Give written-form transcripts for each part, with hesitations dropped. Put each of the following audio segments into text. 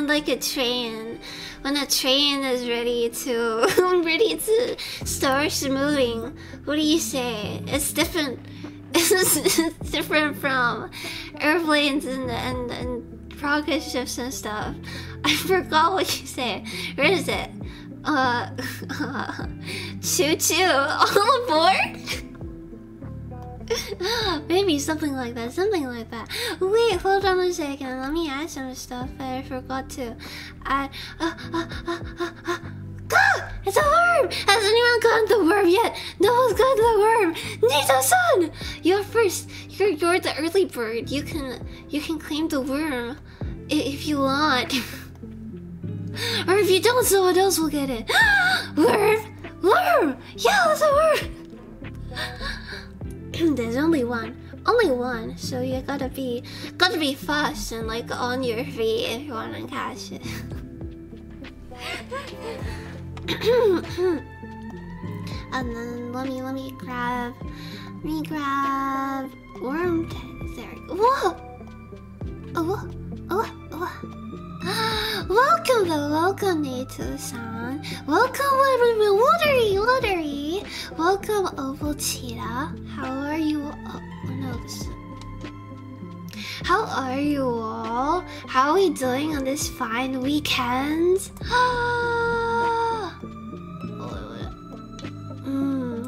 Like a train, when a train is ready to start moving, what do you say? It's different. It's different from airplanes and rocket ships and stuff. I forgot what you say. Where is it? Choo choo, all aboard. Maybe something like that, Wait, hold on a second. Let me add some stuff that I forgot to add. God! It's a worm! Has anyone gotten the worm yet? No one's gotten the worm! Nito-san! You're first. You're the early bird. You can claim the worm if you want. Or if you don't, someone else will get it. Worm! Worm! Yeah, that's a worm! There's only one, so you gotta be fast and like on your feet if you wanna catch it. And then let me grab worm tags there. Whoa! Welcome Nato-san. Welcome Watery. Welcome Oval Cheetah. How are you all? Oh no, this is... How are you all? How are we doing on this fine weekend?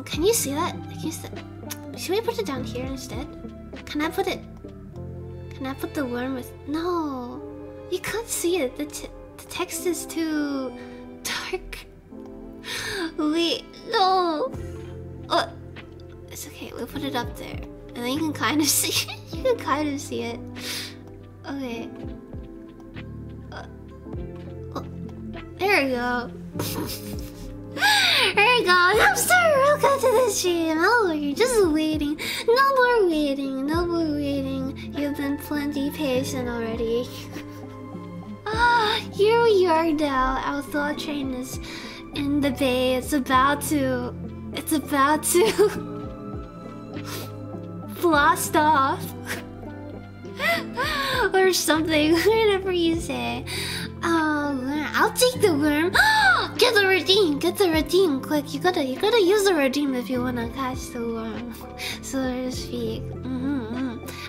Can you see that? Should we put it down here instead? Can I put the worm with... No, you can't see it. The text is too dark. Wait, no. It's okay. We'll put it up there, and then you can kind of see it. You can kind of see it. Okay. There we go. There you go. Hamster, welcome to the stream. Oh, you're just waiting. No more waiting. You've been plenty patient already. Here we are now. Our thought train is in the bay. It's about to blast off. Or something, whatever you say. I'll take the worm. Get the redeem, quick. You gotta use the redeem if you wanna catch the worm, so to speak.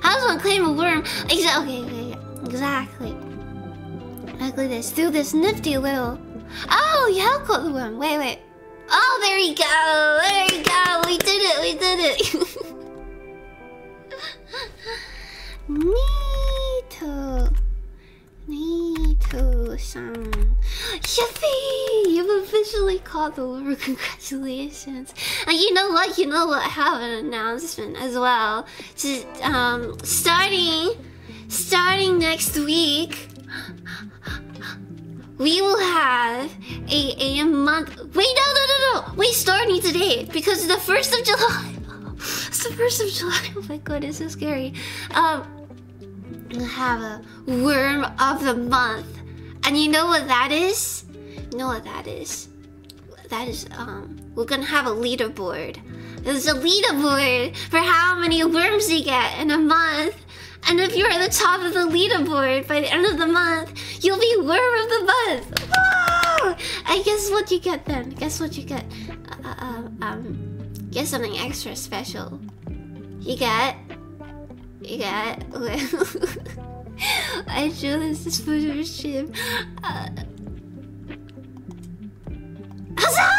How does one claim a worm? Exactly. Exactly this. Through this nifty little. Oh, you have caught the worm. Wait. Oh, there you go. We did it. Neato-san. Yippee! You've officially caught the worm. Congratulations. And you know what? I have an announcement as well. Just, starting next week, we will have a month. Wait, no. Wait, starting today because it's the 1st of July. It's the 1st of July. Oh my god, it's so scary. We'll have a worm of the month. And you know what that is? That is, we're gonna have a leaderboard. There's a leaderboard for how many worms you get in a month. And if you're at the top of the leaderboard by the end of the month, you'll be worm of the month. Whoa! And guess what you get then? Guess what you get? Get something extra special. You get. I show this photo stream. Huzzah!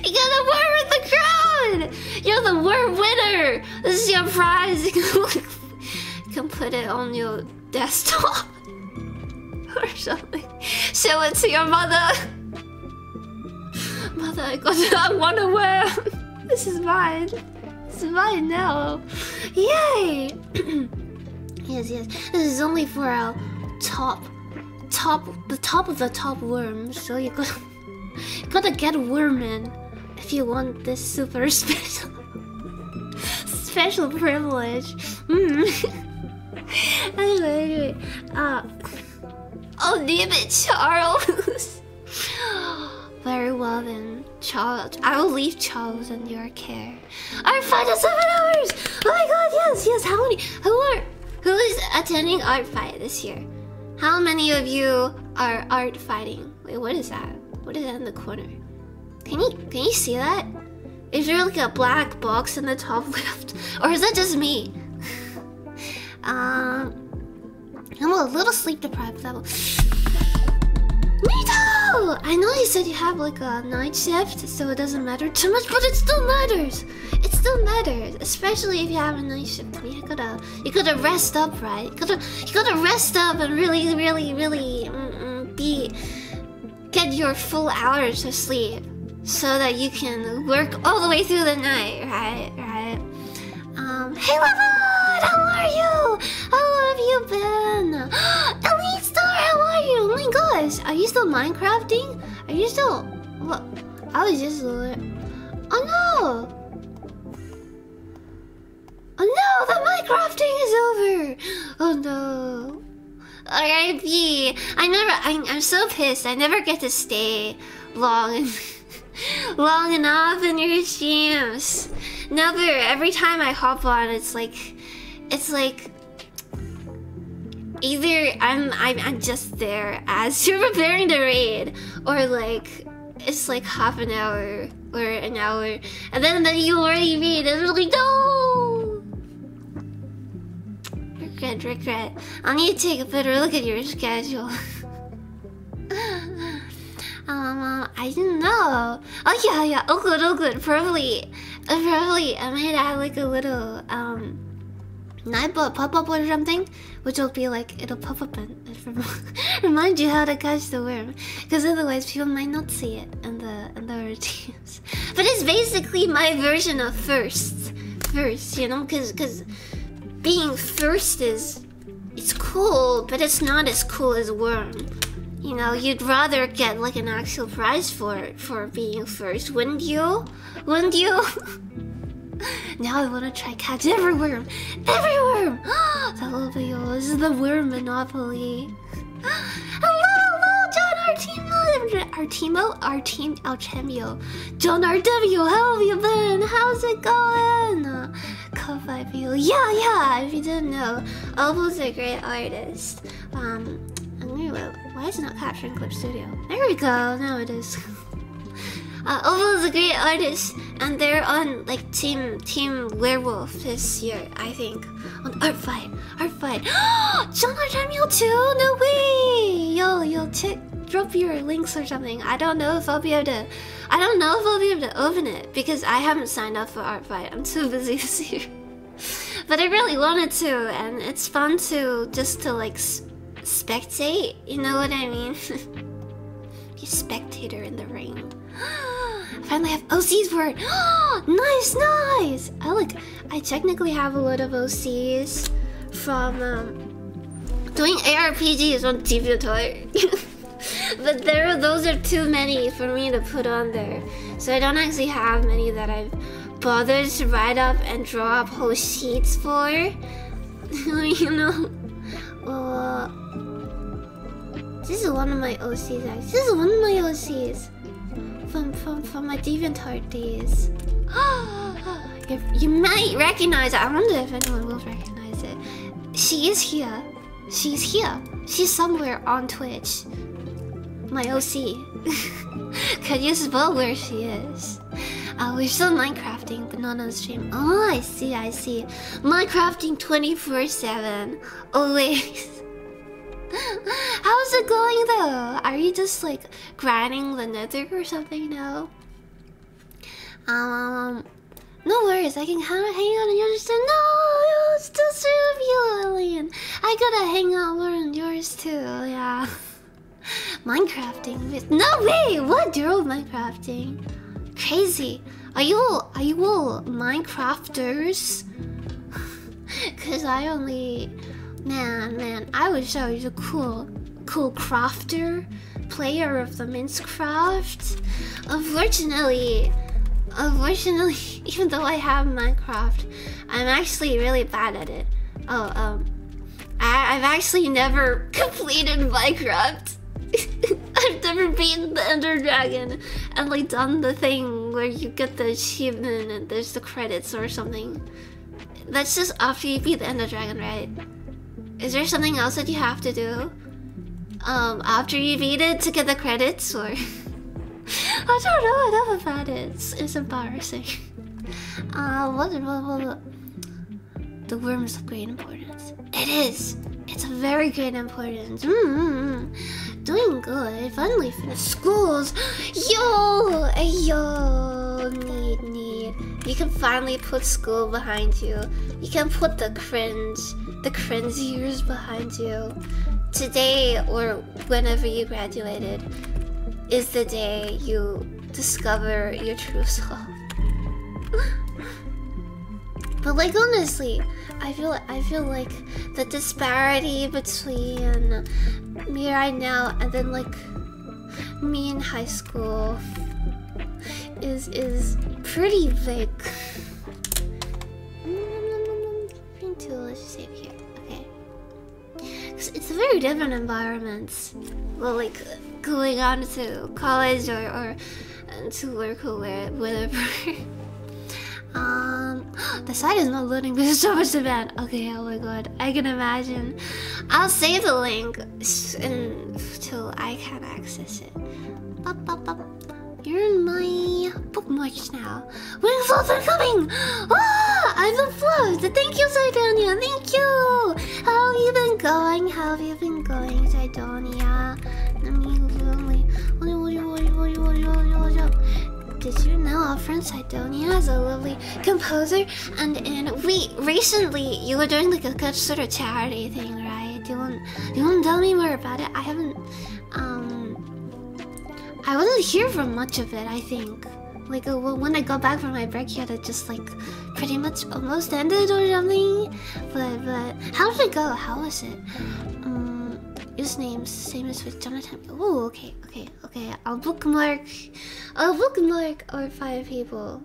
You got a worm in the crowd! You're the worm winner! This is your prize! You can put it on your desktop. Or something. Show it to your mother! Mother, I want a worm! This is mine! This is mine now! Yay! Yes. This is only for our the top of the top worms, so you gotta get a worm in if you want this super special privilege. Anyway, oh, name it Charles. Very well then, Charles. I will leave Charles in your care. Art fight at 7 hours. Oh my god, yes. How many? Who is attending art fight this year? How many of you are art fighting? Wait, what is that? What is that in the corner? Can you see that? Is there like a black box in the top left, or is that just me? I'm a little sleep deprived. That will. Nito! I know you said you have like a night shift, so it doesn't matter too much, but it still matters. It still matters, especially if you have a night shift. You gotta rest up, right? You gotta rest up and really get your full hours of sleep, so that you can work all the way through the night, right? Hey Lavon, how are you? How have you been? Elite Star, how are you? Oh my gosh, are you still Minecrafting? Are you still? What? I was just. Oh no! Oh no, the Minecrafting is over! Oh no. R.I.P. I'm so pissed. I never get to stay long enough in your streams. Never. Every time I hop on, it's like either I'm just there as you're preparing the raid, or like it's like half an hour or an hour, and then you already read, and it's like no. Regret. I'll need to take a better look at your schedule. I didn't know. Oh yeah. Oh good. Probably. I might add like a little Nightbot pop-up or something, which will be like it'll pop up and remind you how to catch the worm, because otherwise people might not see it in the routines. But it's basically my version of first, you know, because being first it's cool, but it's not as cool as worm. You know, you'd rather get like an actual prize for being first, wouldn't you? Now I want to try catch every worm. That will be yours. This is the worm monopoly. Hello, John Artemio. John Artemio. How have you been? How's it going? feel. Yeah, if you didn't know, Opal's a great artist. Why is it not capturing Clip Studio? There we go, now it is. Opal is a great artist, and they're on like Team Werewolf this year, I think. On Art Fight. John Artemio too? No way! Yo, drop your links or something. I don't know if I'll be able to open it because I haven't signed up for Art Fight. I'm too busy this year. But I really wanted to, and it's fun to just to like spectate. You know what I mean? Be a spectator in the ring. I finally have OCs for it. Nice. I technically have a lot of OCs from doing ARPGs on DeviantArt. But those are too many for me to put on there. So I don't actually have many that I've bothered to write up and draw up whole sheets for. You know? This is one of my OCs actually. This is one of my OCs. From my DeviantArt days. You might recognize it. I wonder if anyone will recognize it. She is here. She's here. She's somewhere on Twitch. My OC. Could you spell where she is? We're still Minecrafting, but not on stream. Oh, I see. Minecrafting 24/7. Always. How's it going though? Are you just like grinding the nether or something now? No worries, I can kind of hang out on yours too. No, it's still serve you, Alien. I gotta hang out more on yours too, yeah. Minecrafting with no way! What drove Minecrafting? Crazy. Are you all Minecrafters? Cause I only Man, I wish I was a cool crafter, player of the Minecraft. Unfortunately, even though I have Minecraft, I'm actually really bad at it. I've actually never completed Minecraft. I've never beaten the Ender Dragon and like done the thing where you get the achievement and there's the credits or something. That's just after you beat the Ender Dragon, right? Is there something else that you have to do? After you beat it to get the credits, or I don't know enough about it. It's embarrassing. The worm is of great importance. It is. It's a very great importance. Doing good. Finally finished schools. Yo, neat. You can finally put school behind you. You can put the cringe years behind you. Today, or whenever you graduated, is the day you discover your true self. But like honestly, I feel like the disparity between me right now and then like me in high school is pretty big. Let's just save here. Okay. Cause it's a very different environment. Well, like going on to college or to work or whatever. The site is not loading because there's so much demand. Okay, oh my god, I can imagine. I'll save the link until I can access it. You're in my bookmarks now. Wings are coming! Ah, I love flood! Thank you, Sidonia! Thank you! How have you been going, Sidonia? Did you know our friend Sidonia is a lovely composer? And recently you were doing like a sort of charity thing, right? Do you want to tell me more about it? I haven't I wasn't here for much of it, I think. Like when I got back from my break, you had it just like pretty much almost ended or something. But how did it go? How was it? Usernames same as with Jonathan. Oh, okay. I'll bookmark our 5 people.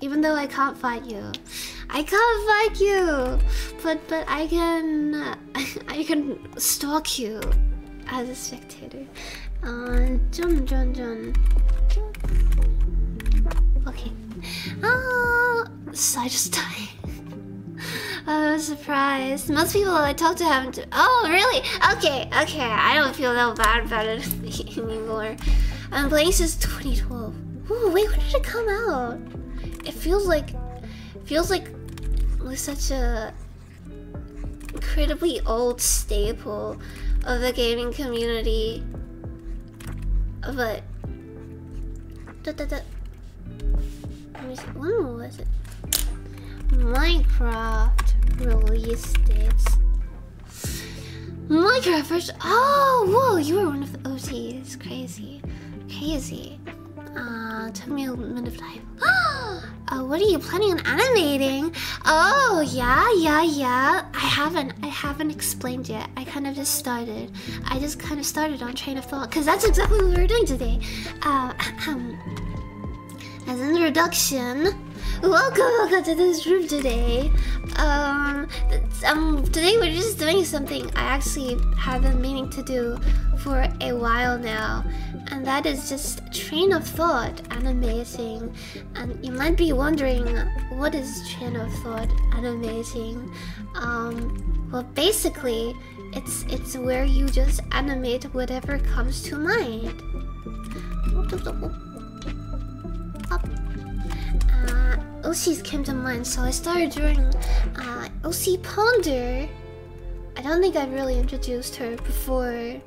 Even though I can't fight you, but I can stalk you as a spectator. John. Okay. So I just died. I was surprised. Most people I talk to haven't. Oh, really? Okay, okay. I don't feel that bad about it anymore. I'm playing since 2012. Ooh, wait, when did it come out? It feels like with such a incredibly old staple of the gaming community. But let me see. When was it? Minecraft release dates. Minecraft first. Oh, whoa! You were one of the OGs. Crazy, crazy. Took me a minute of time. What are you planning on animating? Oh, yeah. I haven't explained yet. I kind of just started. I just kind of started on train of thought, because that's exactly what we were doing today. As an introduction, welcome to this room today. Today we're just doing something I actually have been meaning to do for a while now, and that is just train of thought animating. And you might be wondering, what is train of thought animating? Well, basically, it's where you just animate whatever comes to mind. OCs came to mind, so I started drawing OC Ponder. I don't think I've really introduced her before,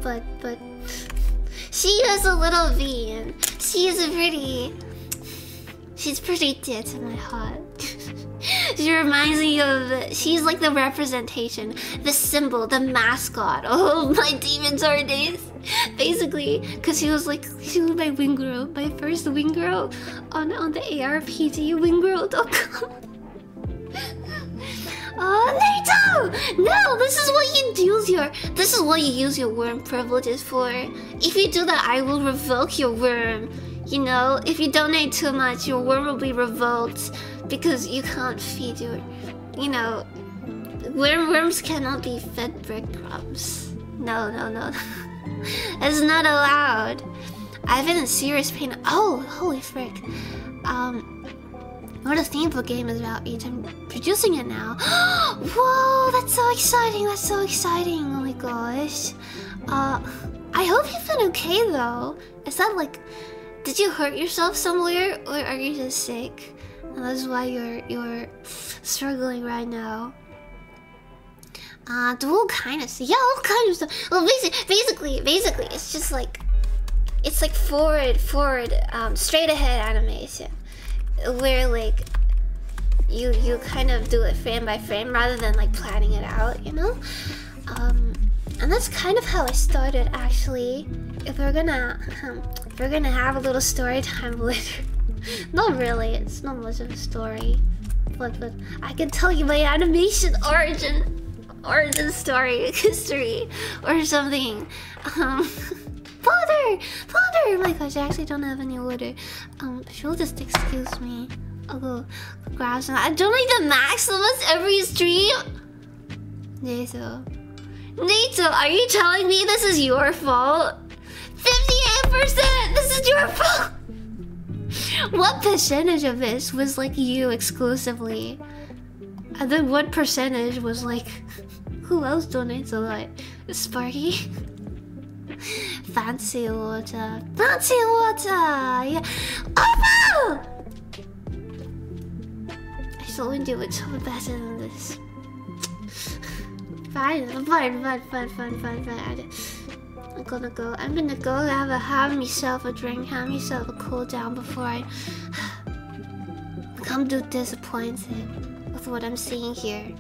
but she has a little V, and she's pretty dear to my heart. She reminds me of, she's like the representation, the symbol, the mascot of my Demon Star days. Basically, because she was my wing girl, my first wing girl on the ARPG winggirl.com. Oh, Nato! No, this is what you use your worm privileges for. If you do that, I will revoke your worm. You know, if you donate too much, your worm will be revoked because you can't feed your, you know, worms cannot be fed breadcrumbs. No. It's not allowed. I've been in serious pain. Oh, holy frick. What a theme book game is about each. I'm producing it now. Whoa, that's so exciting. Oh my gosh. I hope you've been okay though. Is that like, did you hurt yourself somewhere, or are you just sick? And that's why you're struggling right now. Do all kind of stuff. Yeah, all kind of stuff. Well, basically, it's just like, it's like forward, straight ahead animation, where like you kind of do it frame by frame rather than like planning it out, you know. And that's kind of how I started actually. If we're gonna have a little story time later. Not really. It's not much of a story, but I can tell you my animation origin story, history, or something. Father! Oh my gosh, I actually don't have any order. She'll just excuse me. I'll go grab some. I don't like the Maximus every stream. Nato, are you telling me this is your fault? 58%! This is your fault! What percentage of this was like you exclusively? And then what percentage was like, who else donates a lot? Sparky? Fancy water, yeah. Oh no! I should only do it so better than this. Fine. I'm gonna go have myself a drink, have myself a cool down before I become too disappointed with what I'm seeing here.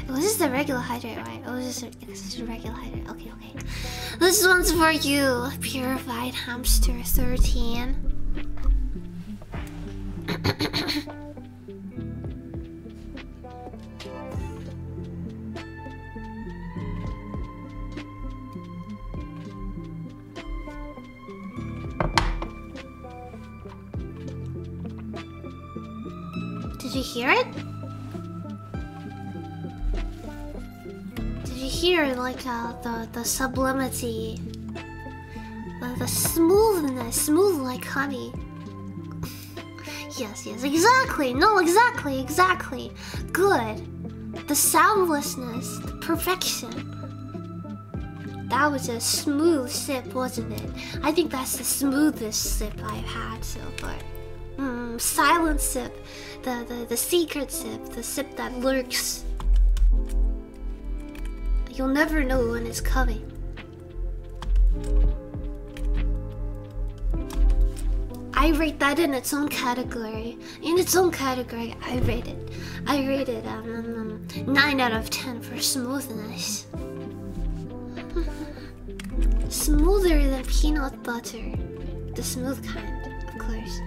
It was just a regular hydrate, right? It was just a regular hydrate. Okay, okay. This one's for you, Purified Hamster 13. Did you hear it? Did you hear like the sublimity, the smoothness, smooth like honey? Yes, yes, exactly. No, exactly. Good. The soundlessness, the perfection. That was a smooth sip, wasn't it? I think that's the smoothest sip I've had so far. Silent sip, the secret sip, the sip that lurks. You'll never know when it's coming. I rate that in its own category. I rate it 9 out of 10 for smoothness. Smoother than peanut butter. The smooth kind, of course.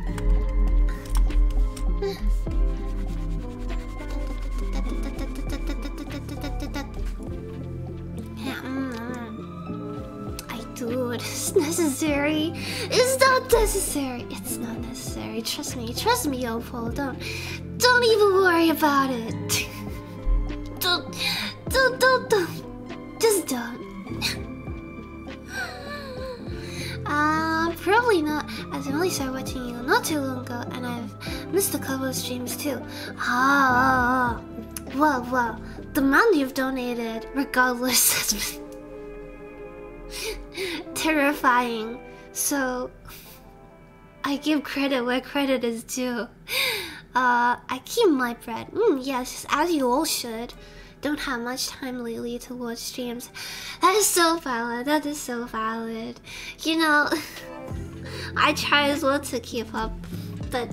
Dude, it's necessary. It's not necessary. It's not necessary. Trust me, Opal. Don't even worry about it. Don't. Just don't. Probably not. As I only started watching you not too long ago, and I've missed a couple of streams too. Well, the amount you've donated, regardless, has been terrifying. So I give credit where credit is due. I keep my bread. Yes, as you all should. Don't have much time lately to watch streams. That is so valid. You know, I try as well to keep up, but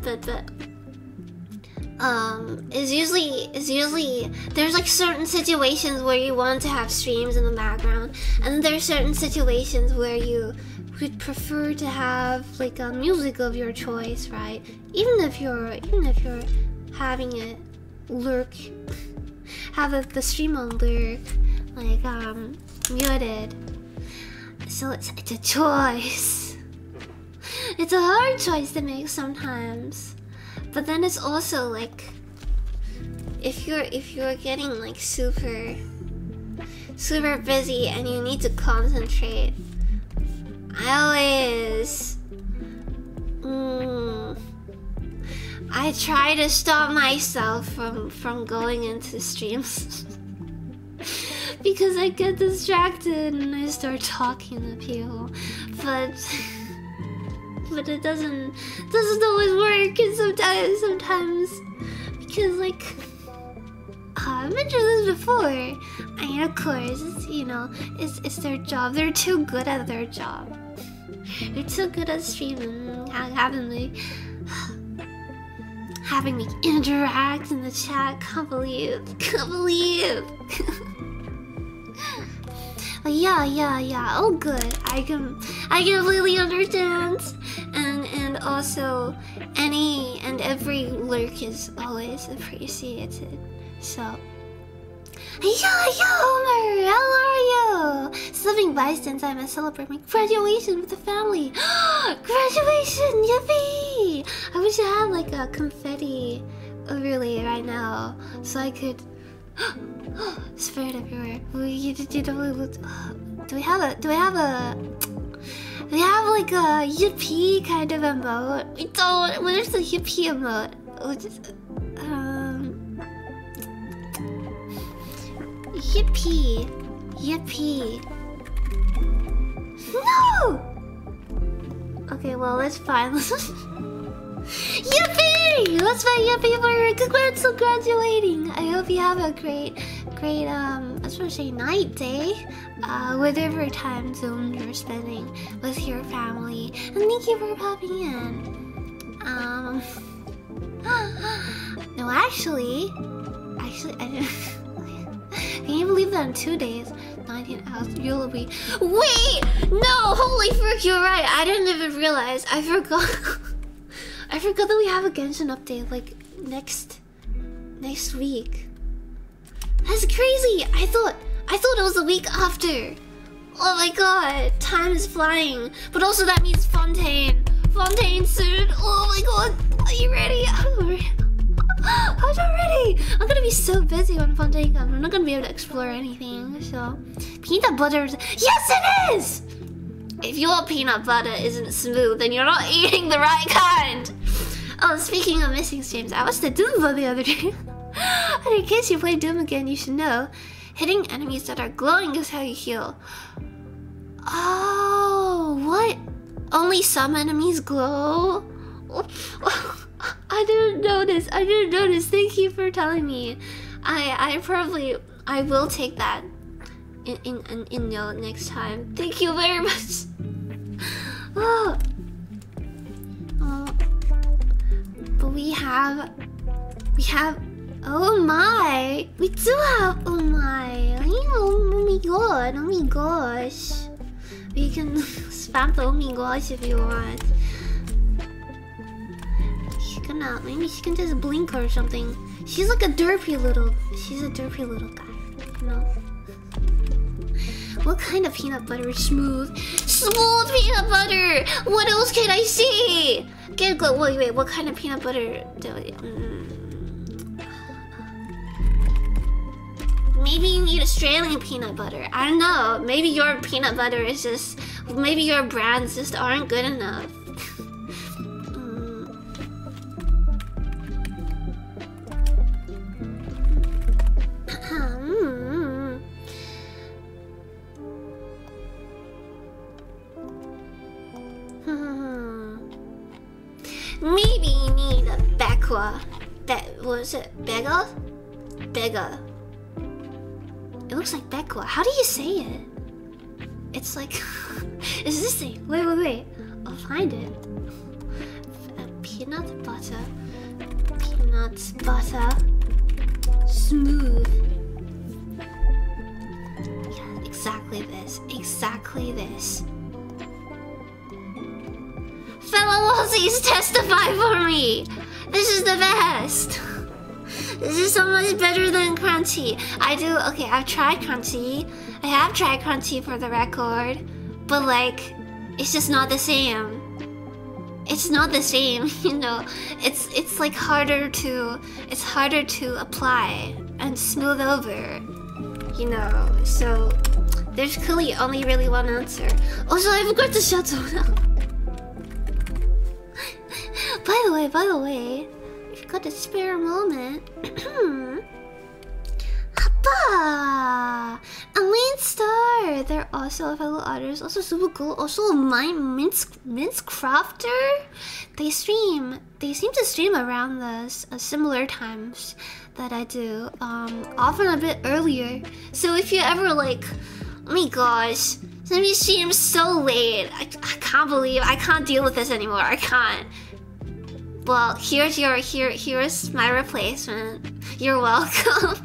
it's usually there's like certain situations where you want to have streams in the background, and then there's certain situations where you would prefer to have like a music of your choice, right? Even if you're having it lurk, have the stream on lurk, like muted. So it's a choice. It's a hard choice to make sometimes. But then it's also like if you're getting like super busy and you need to concentrate, I try to stop myself from going into streams because I get distracted and I start talking to people, but it doesn't always work, and sometimes because like I've mentioned this before, and of course it's their job. They're too good at their job. They're too good at streaming, having me interact in the chat. Can't believe. But yeah. Oh, good. I completely understand. And also, any and every lurk is always appreciated. So, yeah, Homer, how are you? Slipping by since I'm celebrating my graduation with the family. Graduation, yippee! I wish I had like a confetti overlay right now, so I could spread everywhere. Do we have like a yippee kind of emote? We don't. Where's the yippee emote? Yippee. No! Okay, well, let's find Yippee! Let's find yippee for your congrats on graduating. I hope you have a great, I was gonna say night, day, whatever time zone you're spending with your family. And thank you for popping in. No, actually, I didn't. Can you believe that in 2 days, 19 hours, you'll be... Wait! No! Holy frick, you're right. I didn't even realize. I forgot. I forgot that we have a Genshin update, like, next week. That's crazy! I thought it was a week after. Oh my god, time is flying. But also that means Fontaine. Fontaine soon. Oh my god, are you ready? I'm ready. I'm not ready. I'm gonna be so busy when Fontaine comes. I'm not gonna be able to explore anything. So, peanut butter. Yes, it is. If your peanut butter isn't smooth, then you're not eating the right kind. Oh, speaking of missing streams, I watched the Doom the other day. And in case you play Doom again, you should know hitting enemies that are glowing is how you heal. Oh, what? Only some enemies glow? I didn't notice. I didn't notice. Thank you for telling me. I will take that in note next time. Thank you very much. Oh. But we have. Oh my! We do have oh my! Oh my god! Oh my gosh! We can spam the oh my gosh if you want. Maybe she can just blink or something. She's like a derpy little guy, you know? What kind of peanut butter is smooth? Smooth peanut butter! What else can I say? Wait, what kind of peanut butter do I... Maybe you need Australian peanut butter. I don't know. Maybe your peanut butter is just... Maybe your brands just aren't good enough. Maybe you need a Becqua. What is it? Bega? Bega. It looks like Becqua. How do you say it? It's like... Is this thing? Wait. I'll find it. Peanut butter. Peanut butter. Smooth. Yeah, exactly this. Exactly this. Fellow Aussies, testify for me! This is the best! This is so much better than Crunchy. Okay, I've tried Crunchy. I have tried Crunchy for the record. But like, it's just not the same. It's not the same, you know. It's like harder to apply and smooth over, you know. So, there's clearly only really one answer. Also, I forgot to shut down. By the way, if you got a spare moment, Happa! A main star! They're also a fellow otters, also super cool, also a mince crafter? They seem to stream around the similar times that I do, often a bit earlier. So if you ever like, oh my gosh, somebody streams so late, I can't deal with this anymore, I can't. Well, here's my replacement. You're welcome.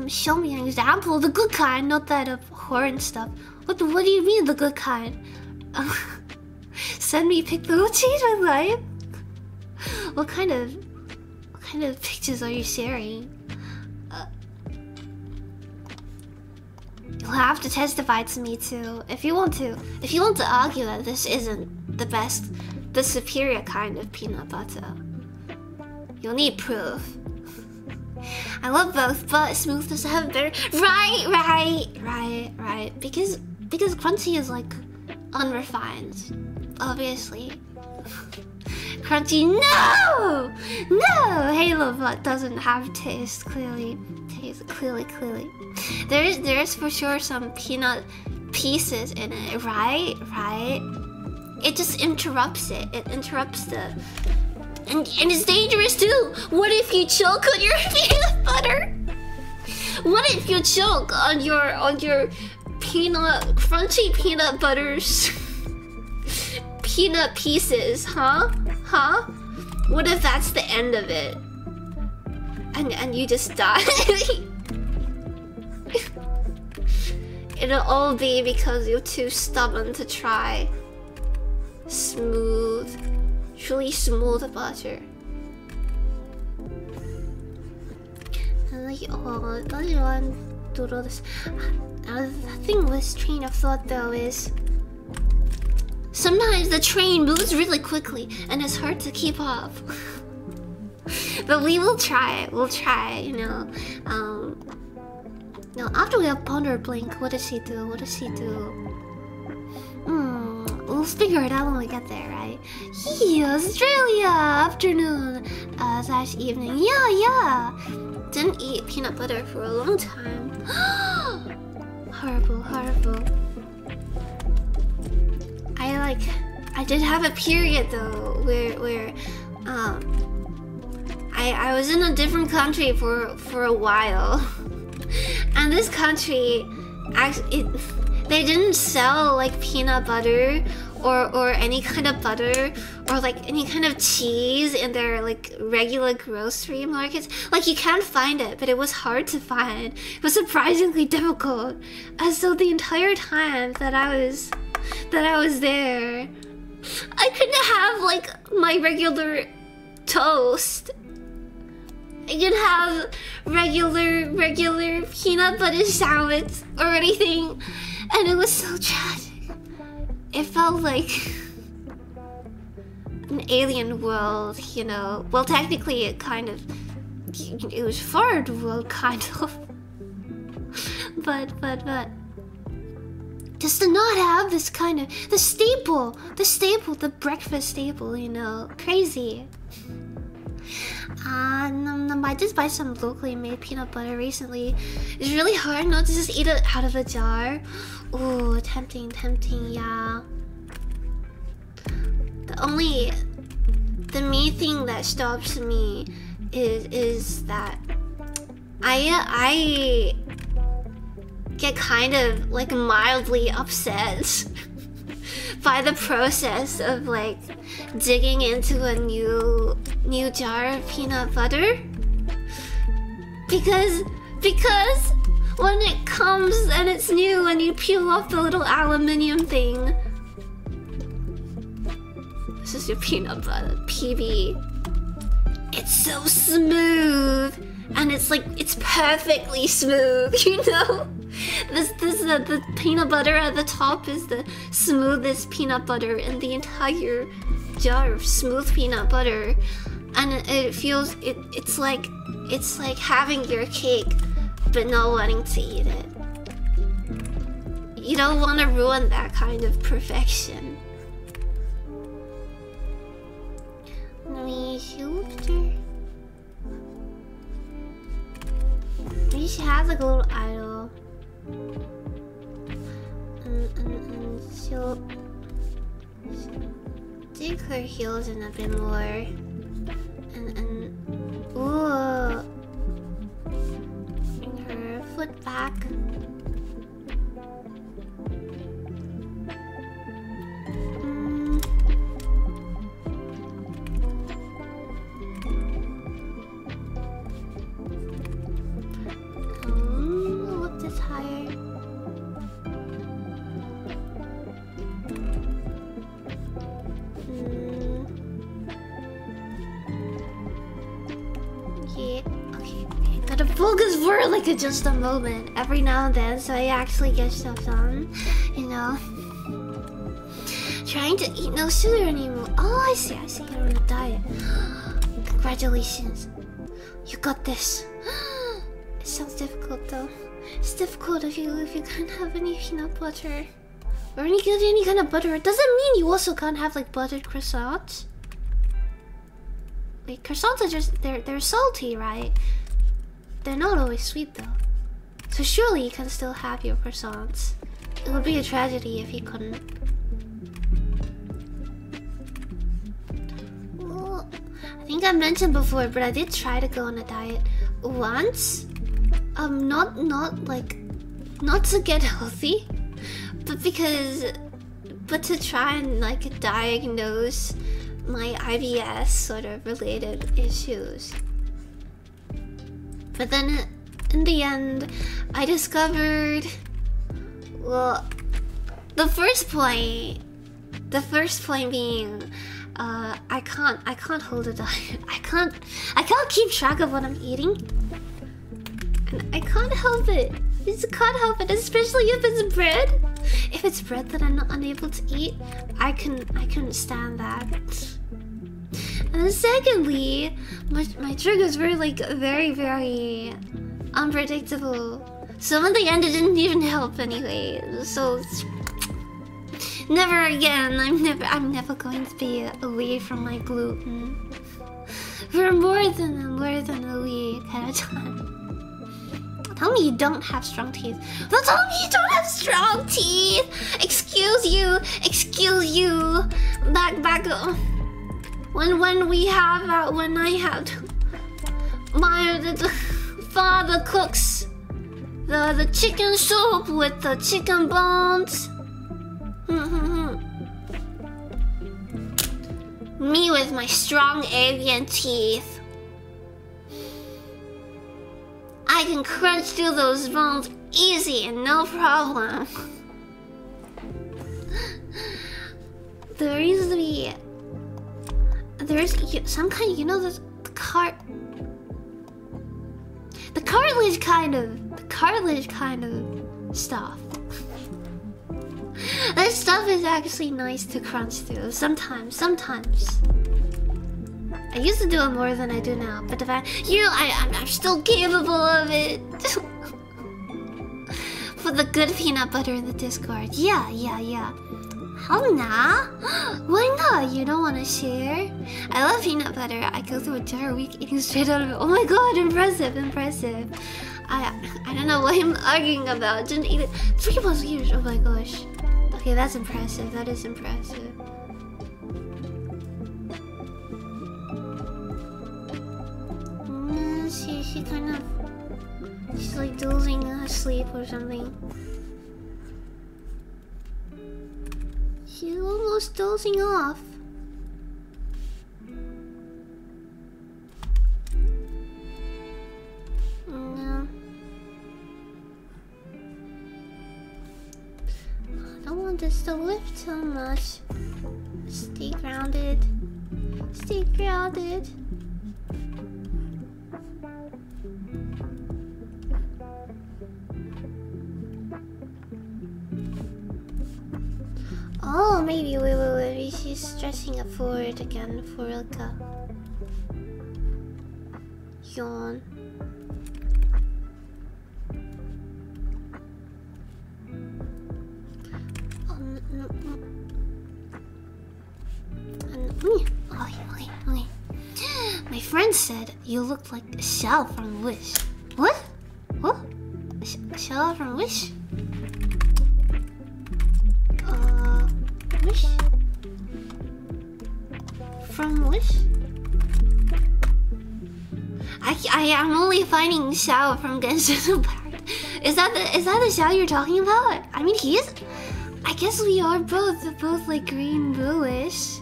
Show me an example, the good kind, not that of horn stuff. What do you mean the good kind? Send me pic that will change my life. What kind of pictures are you sharing? You'll have to testify to me too. If you want to argue that this isn't the superior kind of peanut butter, you'll need proof. I love both, but smooth does have better. Right. Because Crunchy is like unrefined, obviously. Crunchy, no. Halo Butt doesn't have taste. Clearly. There's for sure some peanut pieces in it, right? It just interrupts it. It interrupts the... And it's dangerous too! What if you choke on your peanut butter? What if you choke on your crunchy peanut butters? Peanut pieces, huh? What if that's the end of it? and you just die. It'll all be because you're too stubborn to try smooth, truly smooth butter. And like, oh, doesn't want to do this. The thing with this train of thought though is sometimes the train moves really quickly and it's hard to keep up. But we will try. We'll try, you know. Now after we have Ponder Blink, what does he do? What does he do? We'll figure it out when we get there, right? Yeah, Australia afternoon / evening. Yeah. Didn't eat peanut butter for a long time. Horrible. I did have a period though where I was in a different country for a while. And this country actually they didn't sell like peanut butter or any kind of butter or like any kind of cheese in their like regular grocery markets. Like you can't find it, but it was hard to find. It was surprisingly difficult. And so the entire time that I was there, I couldn't have like my regular toast. I could have regular peanut butter sandwich or anything, and it was so tragic. It felt like an alien world, you know. Well, technically, it was Fard world, kind of. But just to not have this kind of the breakfast staple, you know, crazy. I did buy some locally made peanut butter recently. It's really hard not to just eat it out of a jar. Ooh, tempting, yeah. The main thing that stops me is that I get kind of like mildly upset by the process of like digging into a new jar of peanut butter, because when it comes and it's new and you peel off the little aluminium thing, this is your peanut butter, PB. It's so smooth, and it's like it's perfectly smooth, you know. The peanut butter at the top is the smoothest peanut butter in the entire jar of smooth peanut butter, and it feels it's like having your cake but not wanting to eat it. You don't want to ruin that kind of perfection. Maybe she has like a little idol. And she'll dig her heels in a bit more. And ooh, bring her foot back. Lift this higher. Okay. Gotta focus for like just a moment every now and then so I actually get stuff done, you know. Trying to eat no sugar anymore. Oh, I see. You're on a diet. Congratulations. You got this. It sounds difficult though. It's difficult if you can't have any peanut butter. Or any kind of butter. It doesn't mean you also can't have like buttered croissants. Like croissants are just they're salty, right? They're not always sweet though. So surely you can still have your croissants. It would be a tragedy if you couldn't. Well, I think I mentioned before, but I did try to go on a diet once. Not to get healthy, but to try and like diagnose my IBS sort of related issues. But then in the end, I discovered, well, the first point being, I can't hold a diet. I can't keep track of what I'm eating, and I can't help it. I just can't help it, especially if it's bread. If it's bread that I'm not unable to eat, I couldn't stand that. And then secondly, my triggers were like very unpredictable. So in the end, it didn't even help anyway. So never again. I'm never going to be away from my gluten for more than a week at a time. Tell me you don't have strong teeth. Don't tell me you don't have strong teeth. Excuse you. Back up. When I have my father cooks the chicken soup with the chicken bones. Me with my strong alien teeth. I can crunch through those bones easy and no problem. There used to be... There's some kind of... You know, the cartilage kind of stuff. That stuff is actually nice to crunch through. Sometimes. I used to do it more than I do now, but if I'm still capable of it. For the good peanut butter in the Discord. Yeah. How nah? Why not? You don't want to share? I love peanut butter. I go through a entire week eating straight out of it. Oh my god, impressive. I don't know what I'm arguing about. Didn't eat it 3+ years. Oh my gosh. Okay, that's impressive. That is impressive. She kind of... She's like dozing asleep or something. She's almost dozing off. No. I don't want this to lift too much. Stay grounded. Stay grounded. Oh, maybe, wait, she's stretching it forward again for Ilka. Yawn. Okay. My friend said you looked like a shell from Wish. What? A shell from Wish? Wish? From Wish? I am only finding Xiao from Genshin Impact. Is that the Xiao you're talking about? I mean, he is. I guess we are both like green bluish.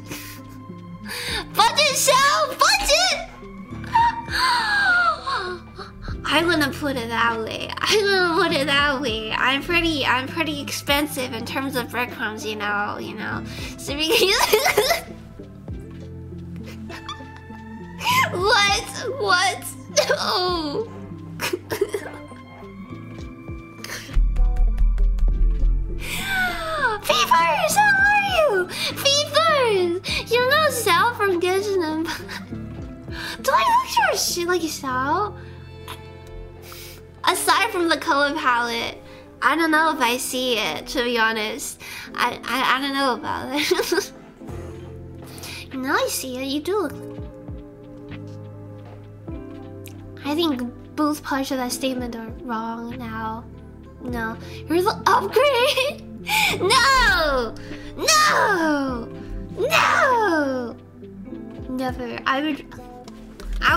Budget Xiao, budget. I'm gonna put it that way. I'm pretty expensive in terms of breadcrumbs, you know. So What? Oh. Fevers, how are you? Fevers! You're not Sal from Genshin Impact. Do I look your shit like Sal? Aside from the color palette, I don't know if I see it, to be honest. I don't know about it. No, I see it. You do look... I think both parts of that statement are wrong now. No. You're the upgrade! No! Never. I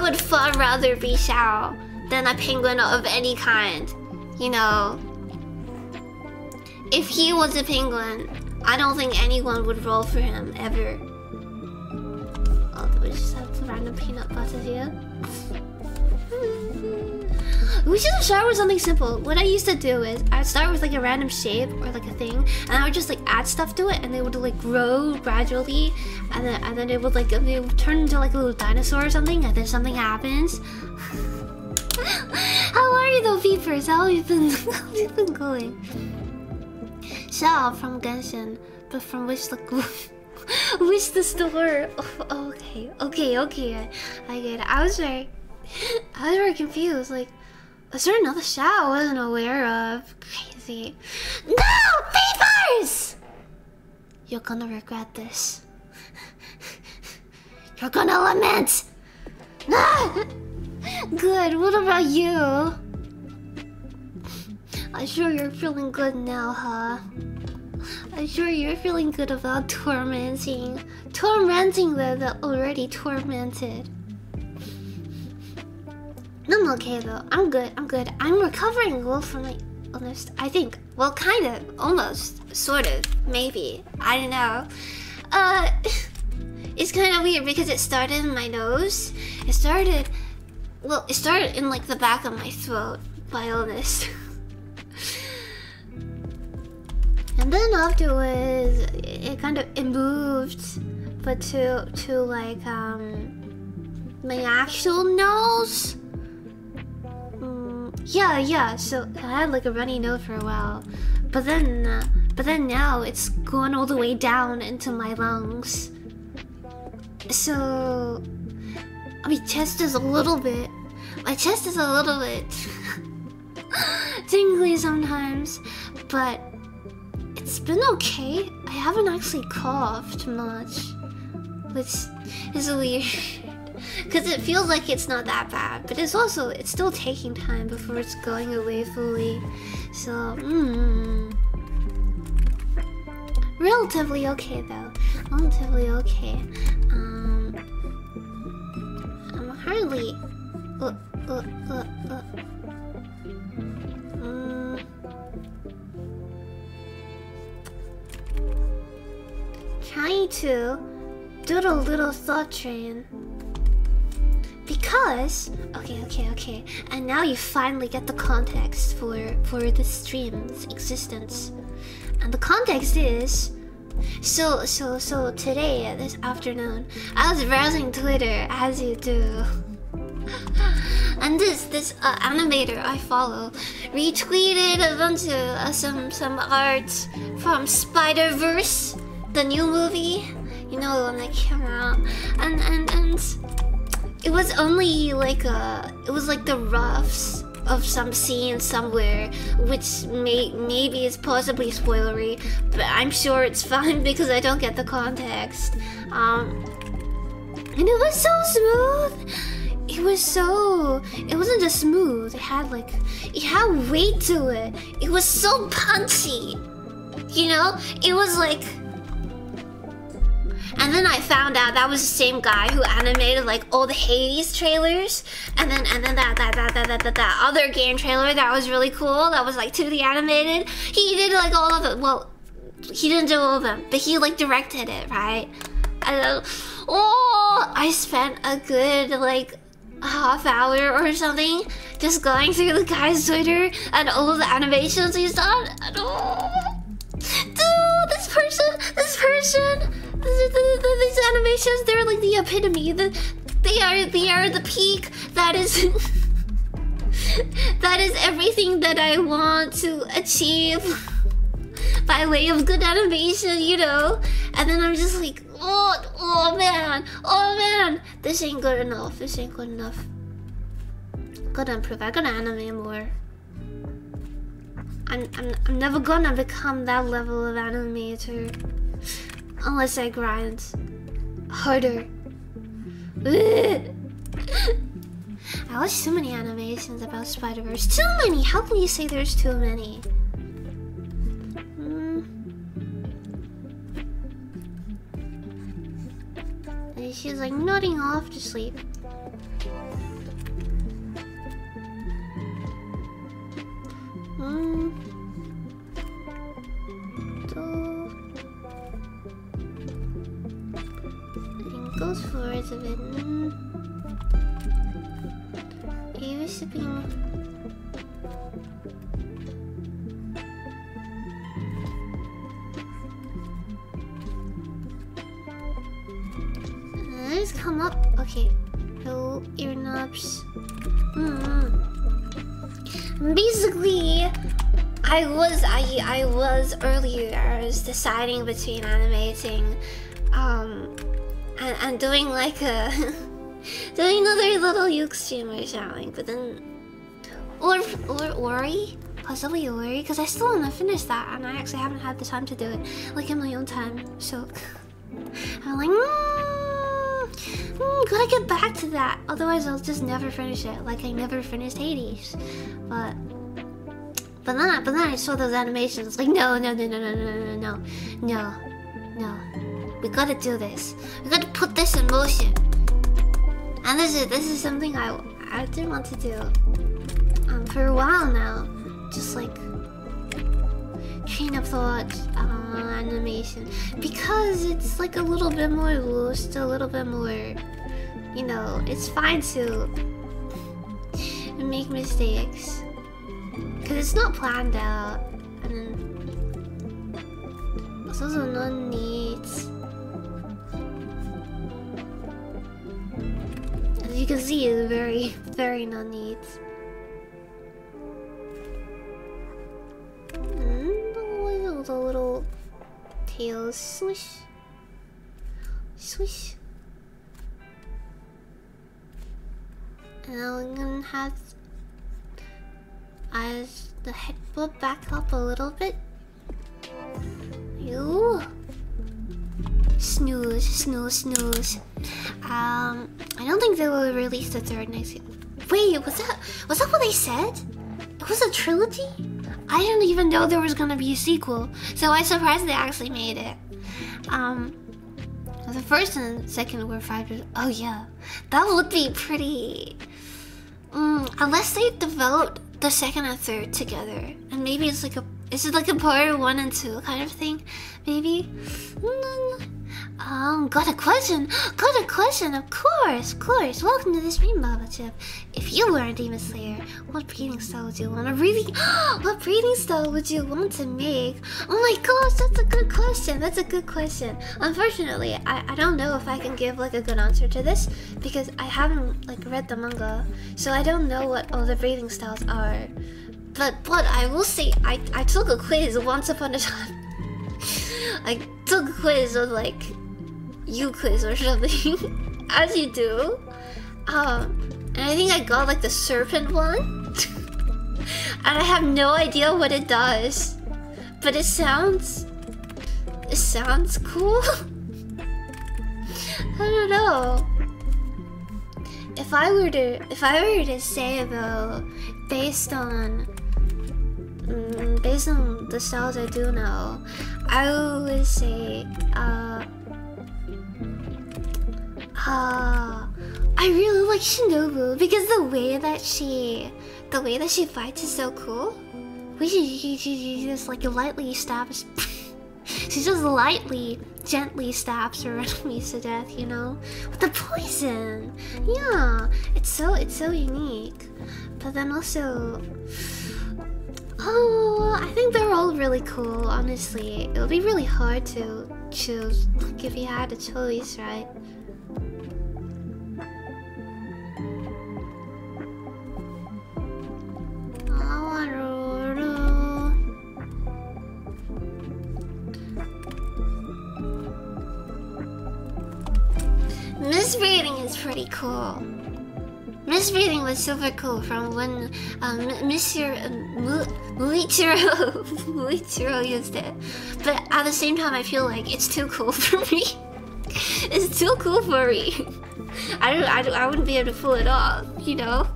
would far rather be Xiao than a penguin of any kind. You know. If he was a penguin, I don't think anyone would roll for him ever. Oh, we just have the random peanut butter here. We should start with something simple. What I used to do is I'd start with like a random shape or like a thing, and I would just like add stuff to it, and they would like grow gradually, and then it would like it would turn into like a little dinosaur or something, and then something happens. How are you though, peepers? How have you been going? Xiao from Genshin, but from which the the store? Oh, okay. I get it. I was very confused. Like, is there another Xiao I wasn't aware of? Crazy. No, peepers! You're gonna regret this. You're gonna lament. Good. What about you? I'm sure you're feeling good now, huh? I'm sure you're feeling good about tormenting the already tormented. I'm okay though. I'm good. I'm recovering well from my illness. I think. Well, kind of. Almost. Sort of. Maybe. I don't know. It's kind of weird because it started in my nose. It started in like the back of my throat. My illness. And then afterwards, it moved, but to like my actual nose. Yeah. So I had like a runny nose for a while, but then now it's gone all the way down into my lungs. So my chest is a little bit tingly sometimes, but it's been okay. I haven't actually coughed much, which is weird. Because it feels like it's not that bad, but it's still taking time before it's going away fully. So, relatively okay though. Relatively okay. I'm hardly... trying to do the little thought train. Because okay, and now you finally get the context for the stream's existence. And the context is so today, this afternoon, I was browsing Twitter as you do. And this animator I follow retweeted a bunch of some art from Spider-Verse, the new movie, you know, the one that came out, and it was only like it was like the roughs of some scene somewhere, which maybe is possibly spoilery, but I'm sure it's fine because I don't get the context. And it was so smooth. It wasn't just smooth. It had weight to it. It was so punchy. You know? It was like... And then I found out that was the same guy who animated like all the Hades trailers, and then that other game trailer that was really cool, that was like 2D animated. He did like all of it. Well, he didn't do all of them, but he like directed it, right? And I spent a good like half hour or something just going through the guy's Twitter and all of the animations he's done. And, dude, this person. These animations, they're like the epitome. They are the peak. That is everything that I want to achieve by way of good animation, you know. And then I'm just like, oh man, this ain't good enough. Gotta improve. I gotta animate more. I'm never gonna become that level of animator unless I grind harder. I watched too many animations about Spider-Verse. Too many! How can you say there's too many? And she's like nodding off to sleep. Goes forwards a bit. Are you sipping? Let's come up. Okay. No ear knobs. Basically, I was earlier. I was deciding between animating, and doing like a doing another little Yuke streamer shouting, but then or Ori, possibly Ori, because I still want to finish that, and I actually haven't had the time to do it like in my own time. So I'm like, gotta get back to that. Otherwise, I'll just never finish it, like I never finished Hades. But then I saw those animations. Like, no. We gotta do this. We gotta put this in motion. And this is something I did want to do for a while now. Just like train of thought animation, because it's like a little bit more loose, a little bit more, you know, it's fine to make mistakes because it's not planned out, and then it's also not neat. As you can see, it's very, very not neat. And the little tails swish, swish. And now I'm gonna have as the headbutt back up a little bit. You snooze, snooze, snooze. I don't think they will release the third next year. Wait, was that what they said? It was a trilogy? I didn't even know there was gonna be a sequel, so I'm surprised they actually made it. The first and second were 5 years. Oh yeah, that would be pretty. Unless they developed the second and third together, and maybe it's like a part 1 and 2 kind of thing, maybe. Got a question, of course. Welcome to the stream, Baba Chip. If you were a Demon Slayer, what breathing style would you want to what breathing style would you want to make? Oh my gosh, that's a good question. Unfortunately, I don't know if I can give like a good answer to this, because I haven't like read the manga, so I don't know what all the breathing styles are. But I will say, I took a quiz once upon a time. I took a quiz on like quiz or something, as you do, and I think I got like the serpent one, and I have no idea what it does, but it sounds cool. I don't know. If I were to say though, based on the styles I do know, I would say I really like Shinobu, because the way that she fights is so cool. She just like lightly stabs. She just gently stabs her enemies to death, you know, with the poison. Yeah, it's so unique. But then also, I think they're all really cool. Honestly, it would be really hard to choose, like, if you had a choice, right? Misreading is pretty cool. Misreading was super cool from when Muichiro used it. But at the same time, I feel like it's too cool for me. It's too cool for me. I wouldn't be able to pull it off, you know?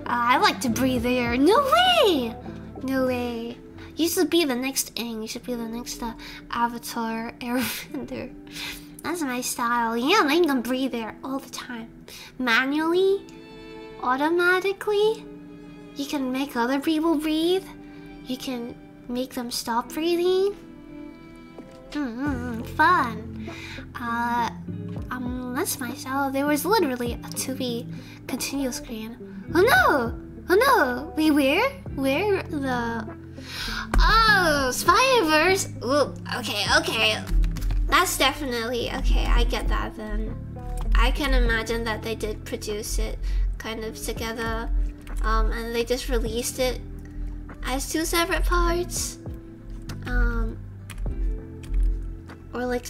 I like to breathe air. No way! No way. You should be the next Aang. You should be the next Avatar Airbender. That's my style. Yeah, I can breathe air all the time. Manually, automatically. You can make other people breathe. You can make them stop breathing. Fun. That's my style. There was literally a 2B continuous screen. Oh no! Oh no! Wait, where? Where the... Oh, Spider-Verse! Ooh, okay. That's definitely... Okay, I get that then. I can imagine that they did produce it kind of together. And they just released it as 2 separate parts. Or like...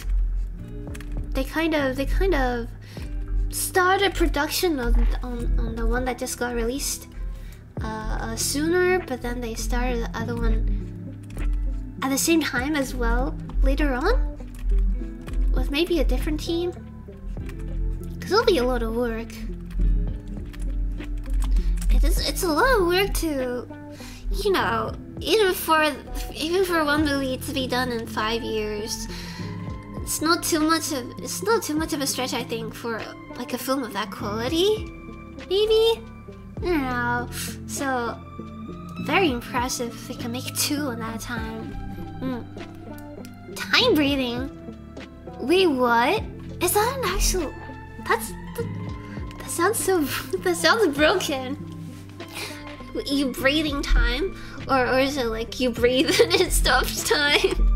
They kind of started production on the one that just got released sooner, but then they started the other one at the same time as well later on with maybe a different team, because it'll be a lot of work. It's a lot of work to, you know, even for one movie to be done in 5 years. It's not too much of a stretch, I think, for like a film of that quality. Maybe? I don't know. So very impressive if they can make 2 in that time. Time breathing? Wait, what? Is that an actual... That sounds so... That sounds broken. You breathing time? Or is it like you breathe and it stops time?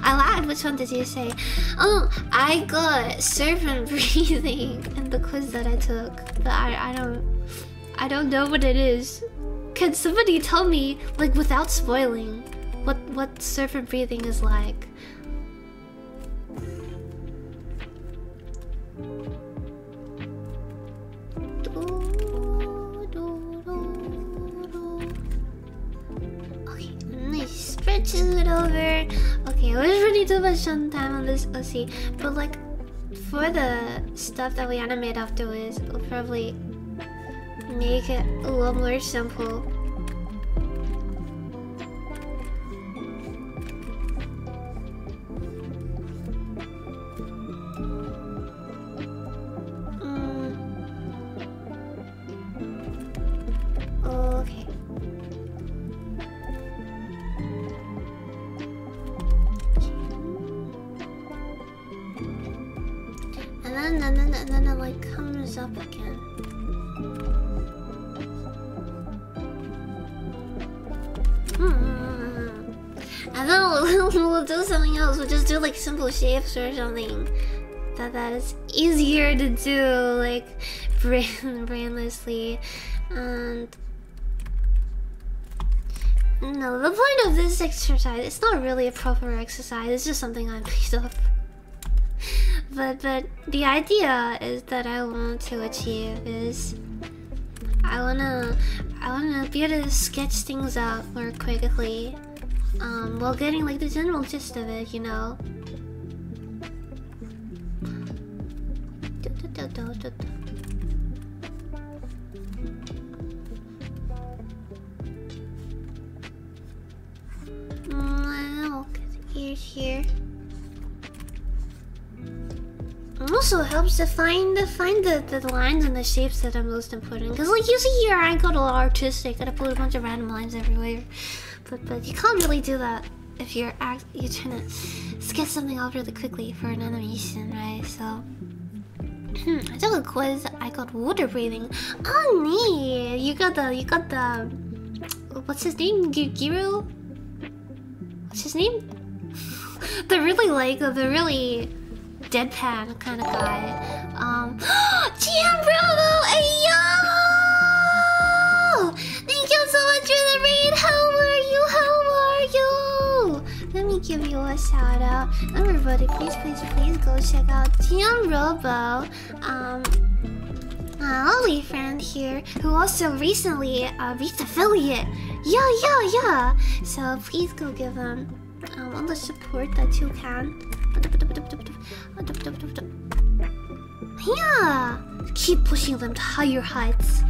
I lied. Which one did you say? Oh, I got serpent breathing in the quiz that I took, but I don't know what it is. Can somebody tell me, like, without spoiling, what serpent breathing is like? Okay, nice. Stretches it over. Okay, I was really too much time on this OC, but like, for the stuff that we animate afterwards, we'll probably make it a little more simple. Okay. And then it like comes up again. And then we'll do something else. We'll just do like simple shapes or something that is easier to do, like brainlessly. And no, the point of this exercise, it's not really a proper exercise. It's just something I made up. But the idea is that I want to achieve is I wanna be able to sketch things out more quickly, while getting like the general gist of it, you know. I'll get the ears here. It also helps to find the lines and the shapes that are most important. Because like you see here, I got all artistic. I put a bunch of random lines everywhere. But you can't really do that if you're trying to sketch something out really quickly for an animation, right? So I took a quiz. I got water breathing. Oh neat! You got the what's his name? Giro? What's his name? the really deadpan kind of guy. GM Bravo! Ayo! Thank you so much for the raid! How are you? Let me give you a shout out. Everybody, please go check out GM Robo. A lovely friend here who also recently reached affiliate. Yeah. So please go give them all the support that you can. Yeah! Keep pushing them to higher heights.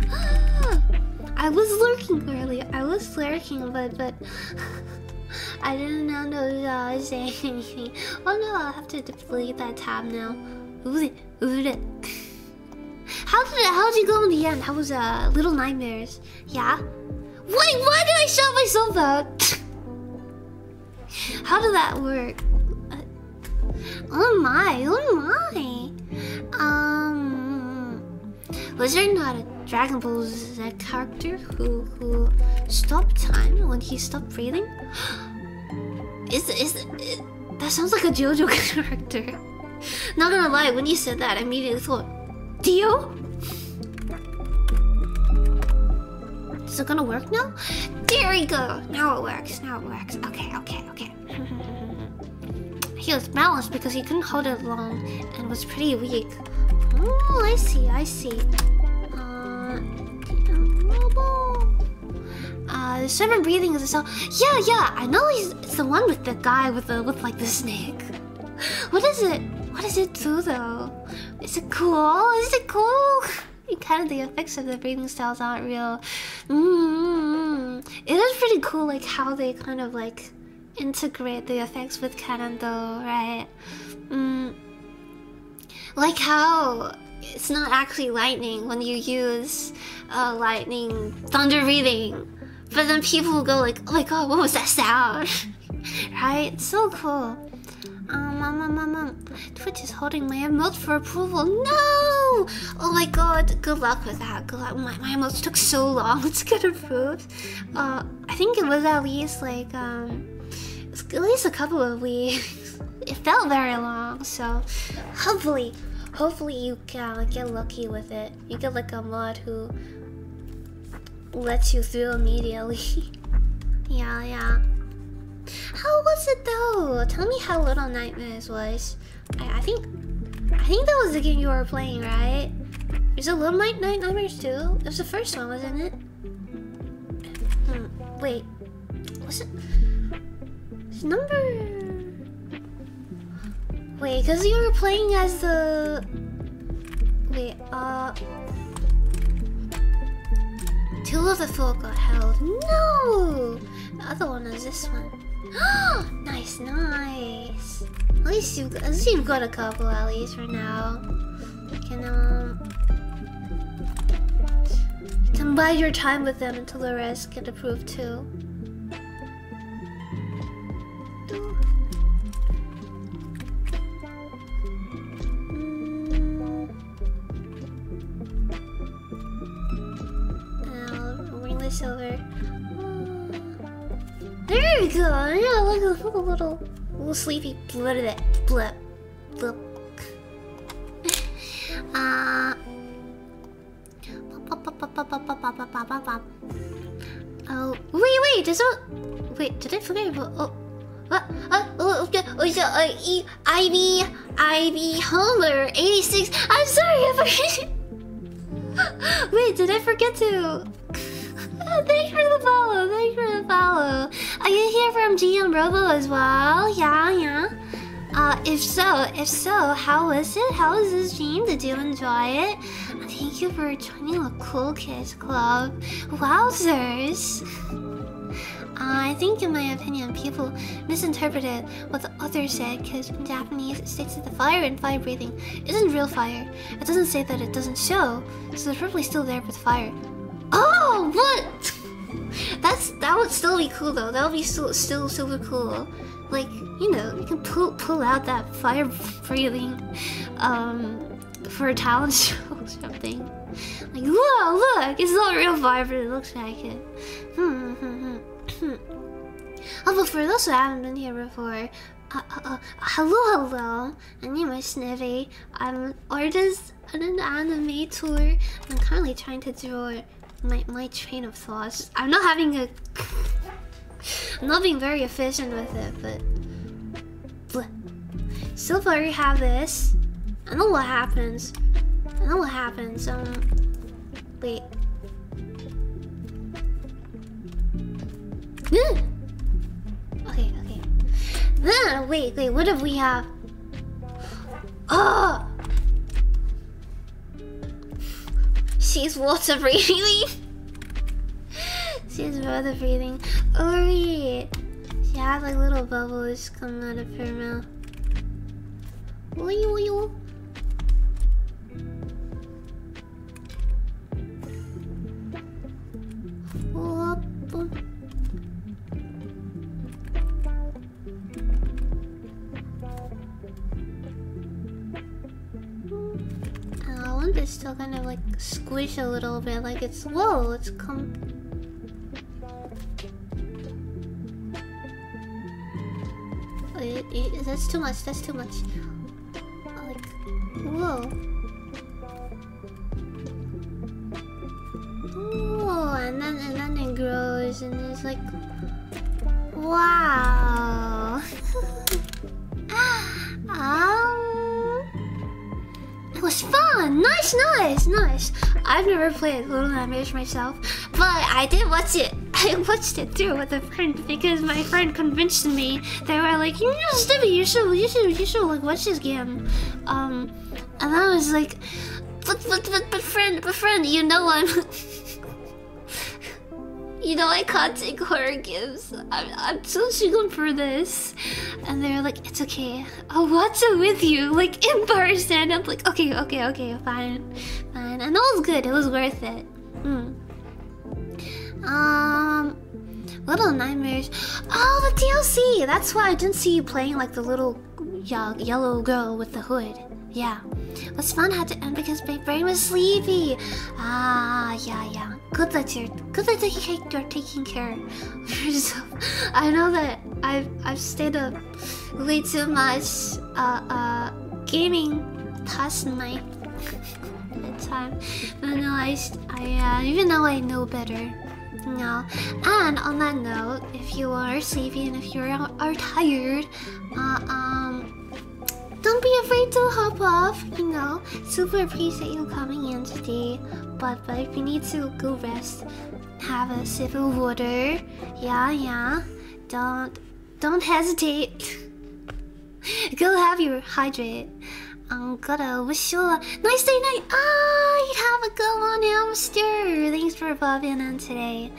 I was lurking earlier. But I didn't know I was saying anything. Oh no, I'll have to delete that tab now. How did you go in the end? How was Little Nightmares? Yeah? Wait, why did I shout myself out? How did that work? Oh my. Was there not a Dragon Ball Z character who stopped time when he stopped breathing? That sounds like a JoJo character. Not gonna lie, when you said that, I immediately thought, Dio? Is it gonna work now? There we go! Now it works, Okay. He was balanced because he couldn't hold it long and was pretty weak. Oh, I see. The servant breathing is a cell. Yeah, I know it's the one with the guy with like the snake. What is it? What does it do though? Is it cool? Kind of the effects of the breathing styles aren't real. It is pretty cool, like how they kind of like integrate the effects with canon though, right? Like how it's not actually lightning when you use lightning thunder breathing, but then people will go like, oh my god, what was that sound? Right? It's so cool. Twitch is holding my emote for approval. No! Oh my god, good luck with that. Good luck. My emotes took so long to get approved. I think it was at least like at least a couple of weeks. It felt very long, so hopefully you can get lucky with it. You get like a mod who lets you through immediately. Yeah. How was it though? Tell me how Little Nightmares was. I think that was the game you were playing, right? Is it Little Nightmares too? It was the first one, wasn't it? Wait, was it? It's number. Wait, because you were playing as the. Wait, Two of the Folk got held. No! The other one is this one. Nice. At least you've got a couple at least for now. You can bide your time with them until the rest get approved too. I'll bring this over. There we go. Yeah, look a little sleepy blip. Oh, wait. There's a. Wait, did I forget about? Oh, what? IB Homer 86. I'm sorry, I forget. Wait, did I forget to? Thanks for the follow. Are you here from GM Robo as well? Yeah. If so, how was it? How was this stream? Did you enjoy it? Thank you for joining the Cool Kids Club. Wowzers! I think, in my opinion, people misinterpreted what the author said, because in Japanese it states that the fire in fire breathing isn't real fire. It doesn't say that it doesn't show, so they're probably still there with fire. Oh, what? That would still be cool though. That would be still super cool. Like, you know, you can pull out that fire breathing for a talent show or something. Like, whoa, look, it's not real fire, but it looks like it. Oh, but for those who haven't been here before, hello. I'm Snivi. I'm an artist and an animator. I'm currently trying to draw my train of thoughts. I'm not being very efficient with it, but so far we have this. I know what happens. Wait. Okay. Then wait, what if we have? Oh! She's water breathing. Oh wait. She has like little bubbles coming out of her mouth. Oyo. I want this still kind of like squish a little bit, like it's whoa, it's that's too much. That's too much. Like whoa. Whoa, and then it grows, and it's like wow. It was fun! Nice! I've never played Little Nightmares myself, but I did watch it. I watched it through with a friend because my friend convinced me. They were like, you know, Snivi, you should like watch this game. And I was like, but friend, you know you know I can't take horror games. I'm too chicken for this. And they're like, it's okay. I'll watch it with you, like in person. I'm like, okay, fine. And it was good. It was worth it. Little Nightmares. Oh, the DLC. That's why I didn't see you playing like the little yellow girl with the hood. Yeah. It was fun, had to end because my brain was sleepy. Yeah. Good that you're taking care of yourself. I know that I've stayed up way too much gaming past my bedtime. But no, I even though I know better. No. And on that note, if you are sleepy and if you are tired, don't be afraid to hop off, you know. Super appreciate you coming in today. But if you need to go rest, have a sip of water. Yeah. Don't hesitate. Go have your hydrate. I'm gonna wish you a nice day night. Have a good one, hamster. Thanks for popping in today.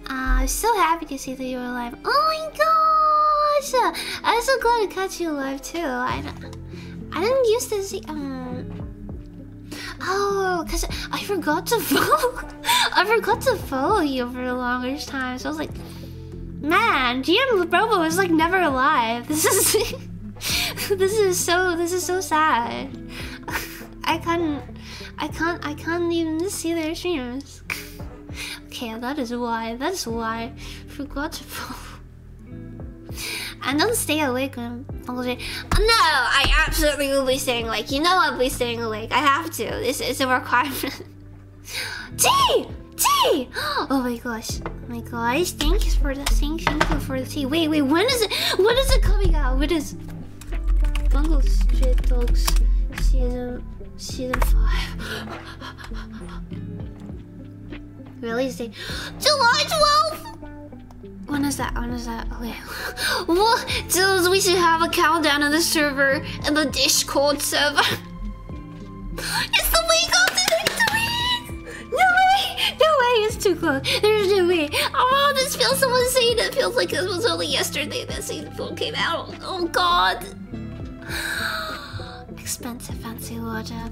I'm so happy to see that you're alive. Oh my gosh! I'm so glad to catch you alive too. I didn't used to see. Oh, cause I forgot to follow. I forgot to follow you for the longest time. So I was like, man, GM Robo is like never alive. This is this is so sad. I can't even see their streams. Okay, that is why. That's why I forgot to follow. And don't stay awake when bullshit. No, I absolutely will be staying awake. You know I'll be staying awake. I have to. It's a requirement. Tea! Oh my gosh. Thank you for the tea. Wait, when is it coming out? When is Bungle Street Dogs season 5? Release date July 12th. When is that? Okay. What? Dudes, we should have a countdown on the server and the Discord server. It's the week of the next week! No way, it's too close. There's no way. Oh, this feels so insane. It feels like it was only yesterday that season 4 came out. Oh god. Expensive fancy water.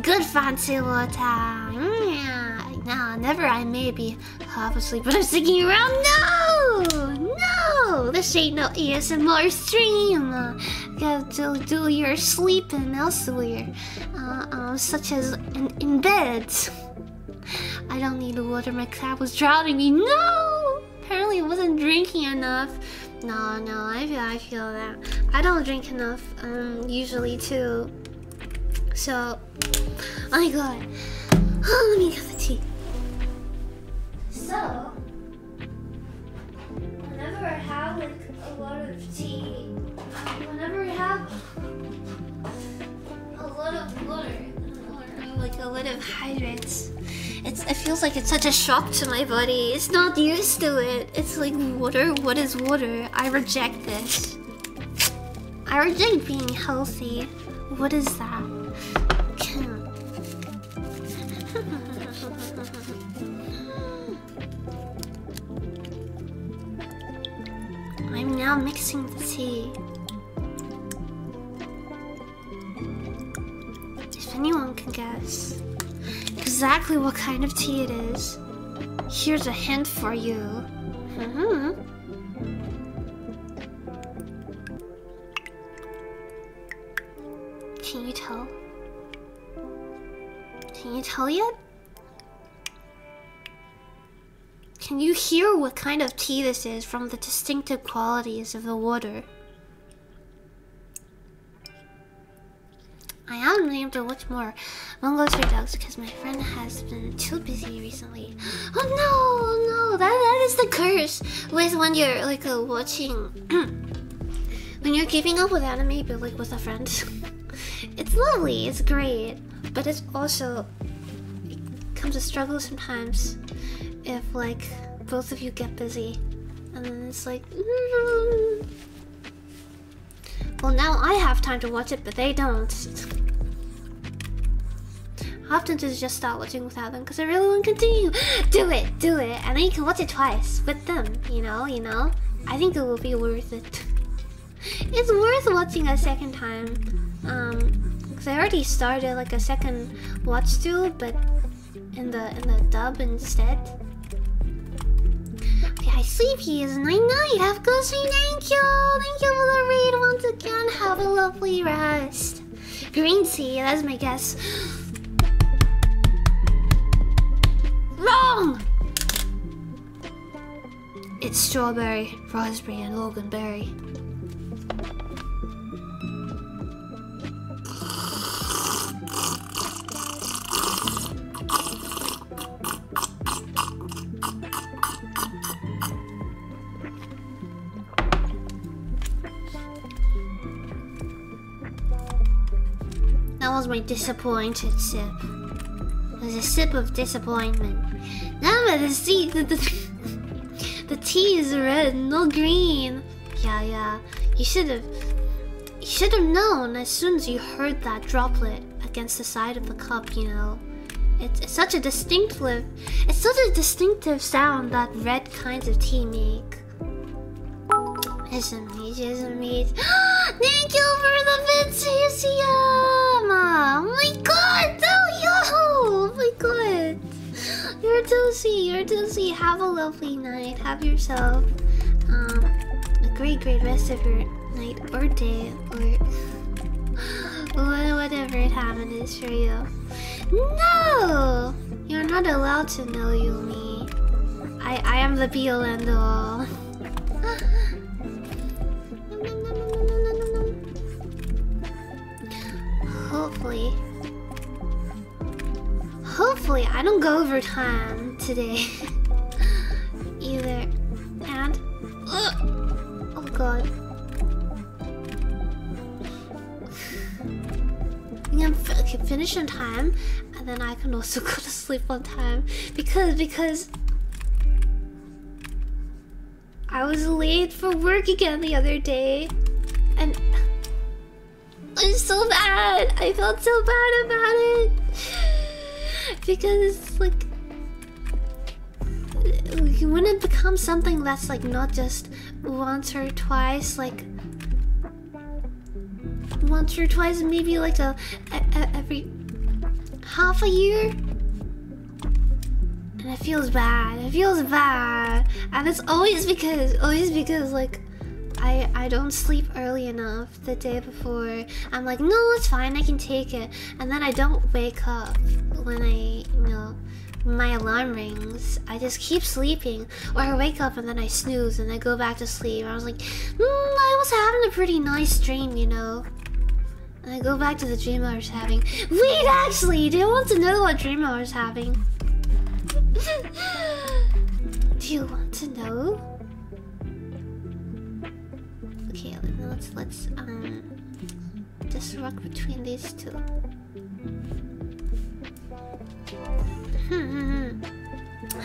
Good fancy water. Yeah. No, never. I may be half asleep, but I'm sticking around. No! This ain't no ASMR stream. Gotta do your sleeping elsewhere, such as in bed. I don't need the water. My cat was drowning me. No! Apparently, I wasn't drinking enough. No, I feel that. I don't drink enough, usually too. So, oh my god. Let me get the tea. So, whenever I have like a lot of tea, whenever I have a lot of water, or like a lot of hydrates, it feels like it's such a shock to my body. It's not used to it. It's like water. What is water? I reject this. I reject being healthy. What is that? I'm now mixing the tea. If anyone can guess exactly what kind of tea it is, here's a hint for you. Can you tell? Can you tell yet? Can you hear what kind of tea this is from the distinctive qualities of the water? I haven't been able to watch more Mongol Stray Dogs because my friend has been too busy recently. Oh no, that is the curse with when you're like watching when you're keeping up with anime but like with a friend. It's lovely, it's great, but it's also it comes a struggle sometimes if like both of you get busy and then it's like well, now I have time to watch it, but they don't. I often just stop watching without them because I really want to continue. Do it, and then you can watch it twice with them. You know. I think it will be worth it. It's worth watching a second time. Because I already started like a second watch through, but in the dub instead. Okay, Sleepy is night. Have a good sleep. Thank you for the raid once again. Have a lovely rest. Green tea, that's my guess. Wrong! It's strawberry, raspberry, and loganberry. That was my disappointed sip. It was a sip of disappointment. Now the tea is red, no green. Yeah. You should have known as soon as you heard that droplet against the side of the cup. You know, it's such a distinctive sound that red kinds of tea make. Isn't me. Thank you for the Vincium! Oh my god, oh my god. You're too sweet. Have a lovely night. Have yourself a great rest of your night or day or whatever time it is for you. No! You're not allowed to know me. I am the be all and all. Hopefully I don't go over time today either. And oh god, I can finish on time, and then I can also go to sleep on time because I was late for work again the other day, and it's so bad. I felt so bad about it because it's like when it becomes something that's like not just once or twice, like once or twice, maybe like every half a year, and it feels bad. And it's always because like I don't sleep early enough the day before. I'm like, no, it's fine, I can take it. And then I don't wake up when my alarm rings. I just keep sleeping. Or I wake up and then I snooze and I go back to sleep. I was like, I was having a pretty nice dream, you know. And I go back to the dream I was having. Wait, actually, do you want to know what dream I was having? Do you want to know? Okay, let's just rock between these two.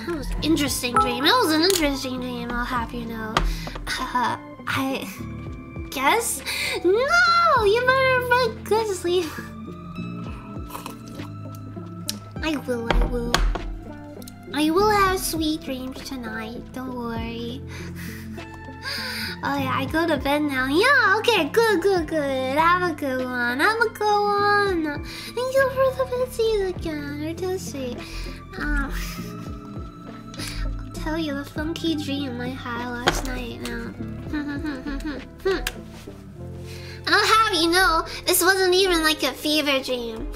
That was an interesting dream. I'll have you know. I guess? No! You better go to sleep. I will have sweet dreams tonight. Don't worry. Oh yeah, I go to bed now. Yeah, okay, good. Have a good one. Thank you for the bitches again. You're too sweet. I'll tell you the funky dream I had last night now. And I'll have you know, this wasn't even like a fever dream.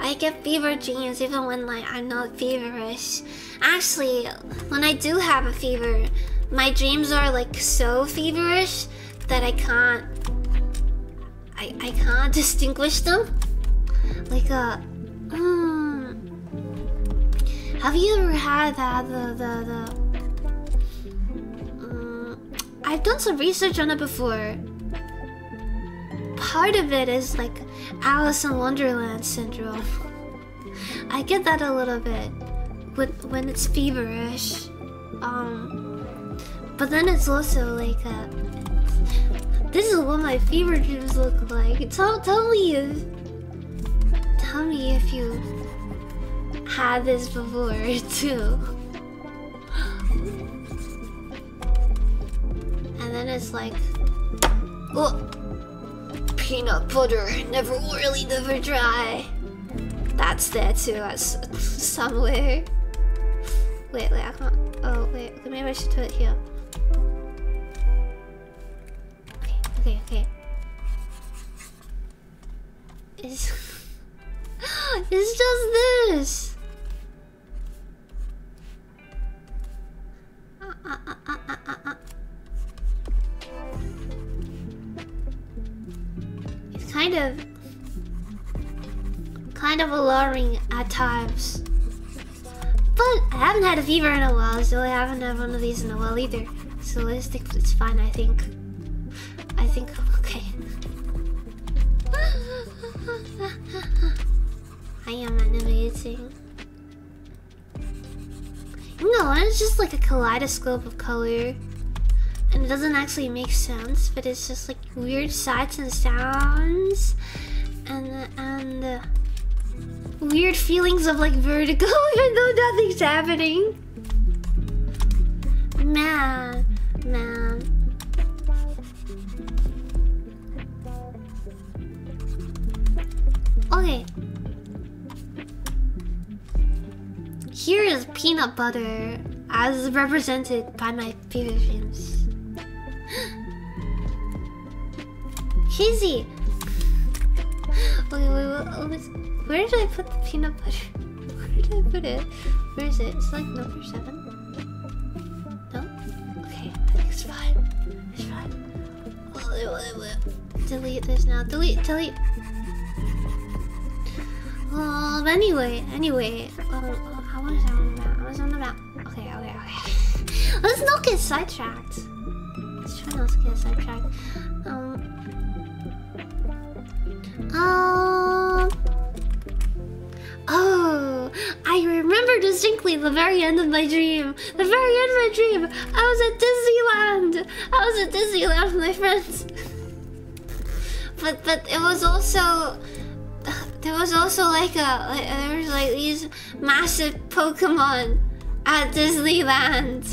I get fever dreams even when like I'm not feverish. Actually, when I do have a fever, my dreams are like so feverish that I can't distinguish them. Like have you ever had that I've done some research on it before. Part of it is like Alice in Wonderland syndrome. I get that a little bit when it's feverish. But then it's also like this is what my fever dreams look like. Tell me if you had this before too. And then it's like, oh, peanut butter, never oily, never dry. That's there too, somewhere. Wait, I can't. Oh, wait, okay, maybe I should do it here. Okay. It's just this. It's kind of alluring at times. But I haven't had a fever in a while, so I haven't had one of these in a while either. So I think it's fine, I think I'm okay. I am animating. No, it's just like a kaleidoscope of color. And it doesn't actually make sense, but it's just like weird sights and sounds. And weird feelings of like vertigo even though nothing's happening. Man. Okay. Here is peanut butter as represented by my fever dreams. Cheesy! Okay, wait, where did I put the peanut butter? Where did I put it? Where is it? It's like number 7. No? Okay, I think it's fine. It's fine. Delete this now. Delete. Anyway. I was on about. Okay. Let's not get sidetracked. Let's try not to get sidetracked. Oh, I remember distinctly the very end of my dream. I was at Disneyland with my friends. But it was also there was also like there was like these massive Pokemon at Disneyland.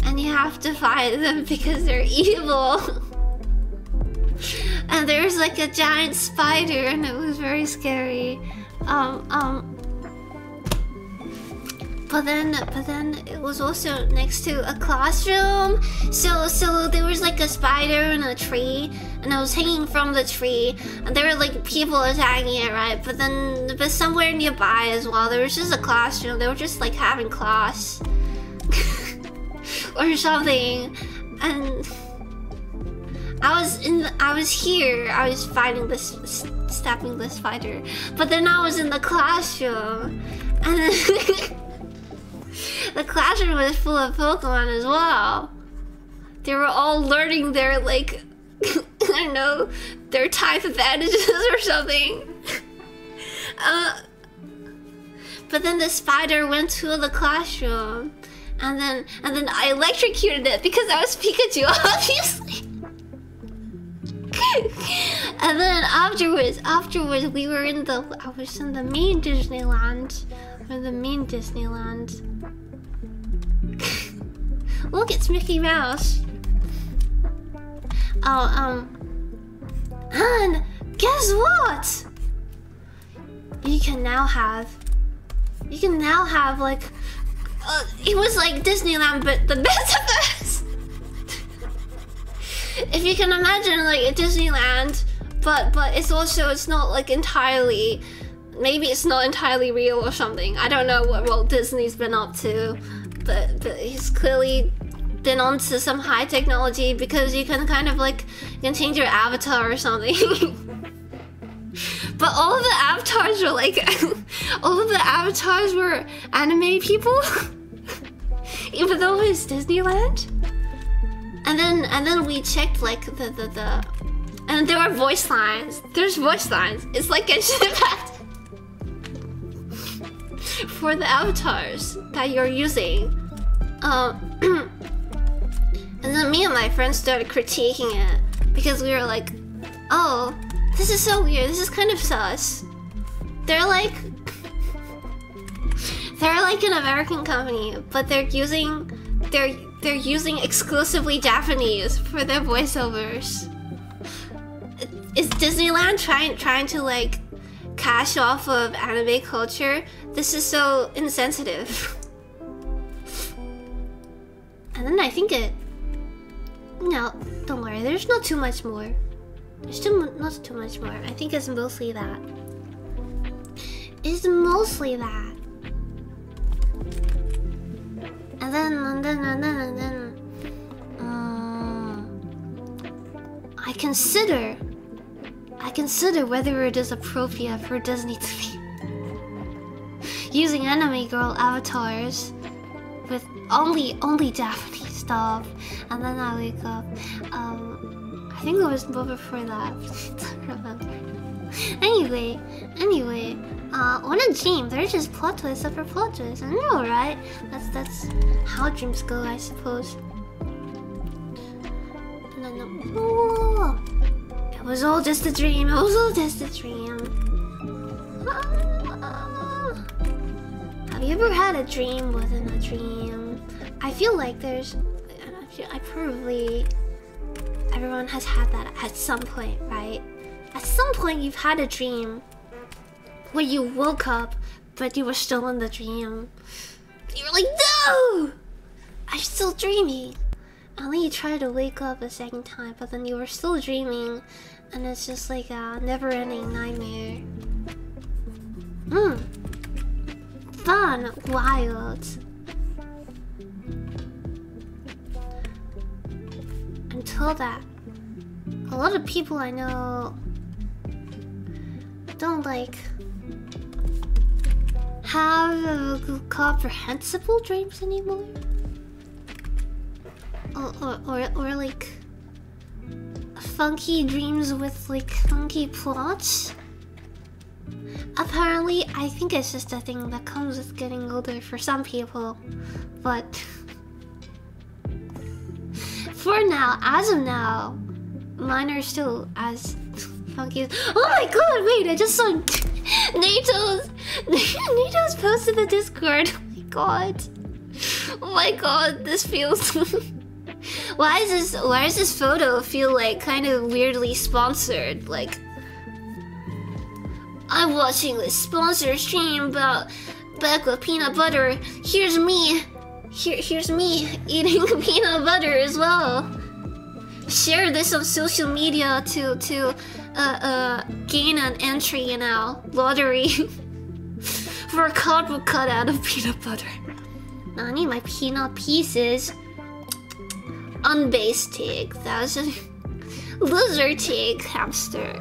And you have to fight them because they're evil. And there's like a giant spider and it was very scary. But then it was also next to a classroom. So there was like a spider in a tree and it was hanging from the tree and there were like people attacking it, right? But somewhere nearby as well, there was just a classroom. They were just like having class. Or something, and I was fighting this, stabbing this spider, but then I was in the classroom, and then the classroom was full of Pokemon as well. They were all learning their like, I don't know, their type advantages or something. But then the spider went to the classroom. And then I electrocuted it because I was Pikachu, obviously. And then afterwards, we were I was in the main Disneyland. Look, it's Mickey Mouse. And guess what? You can now have like. It was like Disneyland, but the best of us. If you can imagine, like a Disneyland but it's also, it's not like entirely, maybe it's not entirely real or something. I don't know what Walt Disney's been up to, but he's clearly been onto some high technology, because you can kind of like, you can change your avatar or something. But all of the avatars were like, all of the avatars were anime people, even though it's Disneyland. And then we checked like the and there were voice lines. There's voice lines. It's like Genshin Impact for the avatars that you're using. And then me and my friends started critiquing it, because we were like, oh, this is so weird, this is kind of sus. They're like an American company, but they're using exclusively Japanese for their voiceovers. Is Disneyland trying to like cash off of anime culture? This is so insensitive. And then I think it... No, don't worry, there's not too much more. There's not too much more. I think it's mostly that. It's mostly that. And then I consider whether it is appropriate for Disney to be using anime girl avatars with only Japanese stuff. And then I wake up. I think it was more before that. I don't remember. Anyway, on a dream, there's just plot twists after plot twists. I know, right? That's how dreams go, I suppose. And then it was all just a dream. It was all just a dream. Have you ever had a dream within a dream? I feel like there's... everyone has had that at some point, right? At some point you've had a dream where you woke up, but you were still in the dream. You were like, no! I'm still dreaming. And then you try to wake up a second time, but then you were still dreaming, and it's just like a never-ending nightmare. Fun, wild. Until that, a lot of people I know don't like have comprehensible dreams anymore, or like funky dreams with like funky plots. Apparently, I think it's just a thing that comes with getting older for some people, but for now, as of now, mine are still as funky as... Oh my god, wait, I just saw NATO's posted the Discord. Oh my god, this feels... Why does this photo feel like kind of weirdly sponsored? Like, I'm watching this sponsored stream about back with peanut butter. Here's me. Here's me eating peanut butter as well. Share this on social media to gain an entry in our lottery for a cardboard cutout of peanut butter. I need my peanut pieces. Unbased tig, 1,000 lizard tig hamster.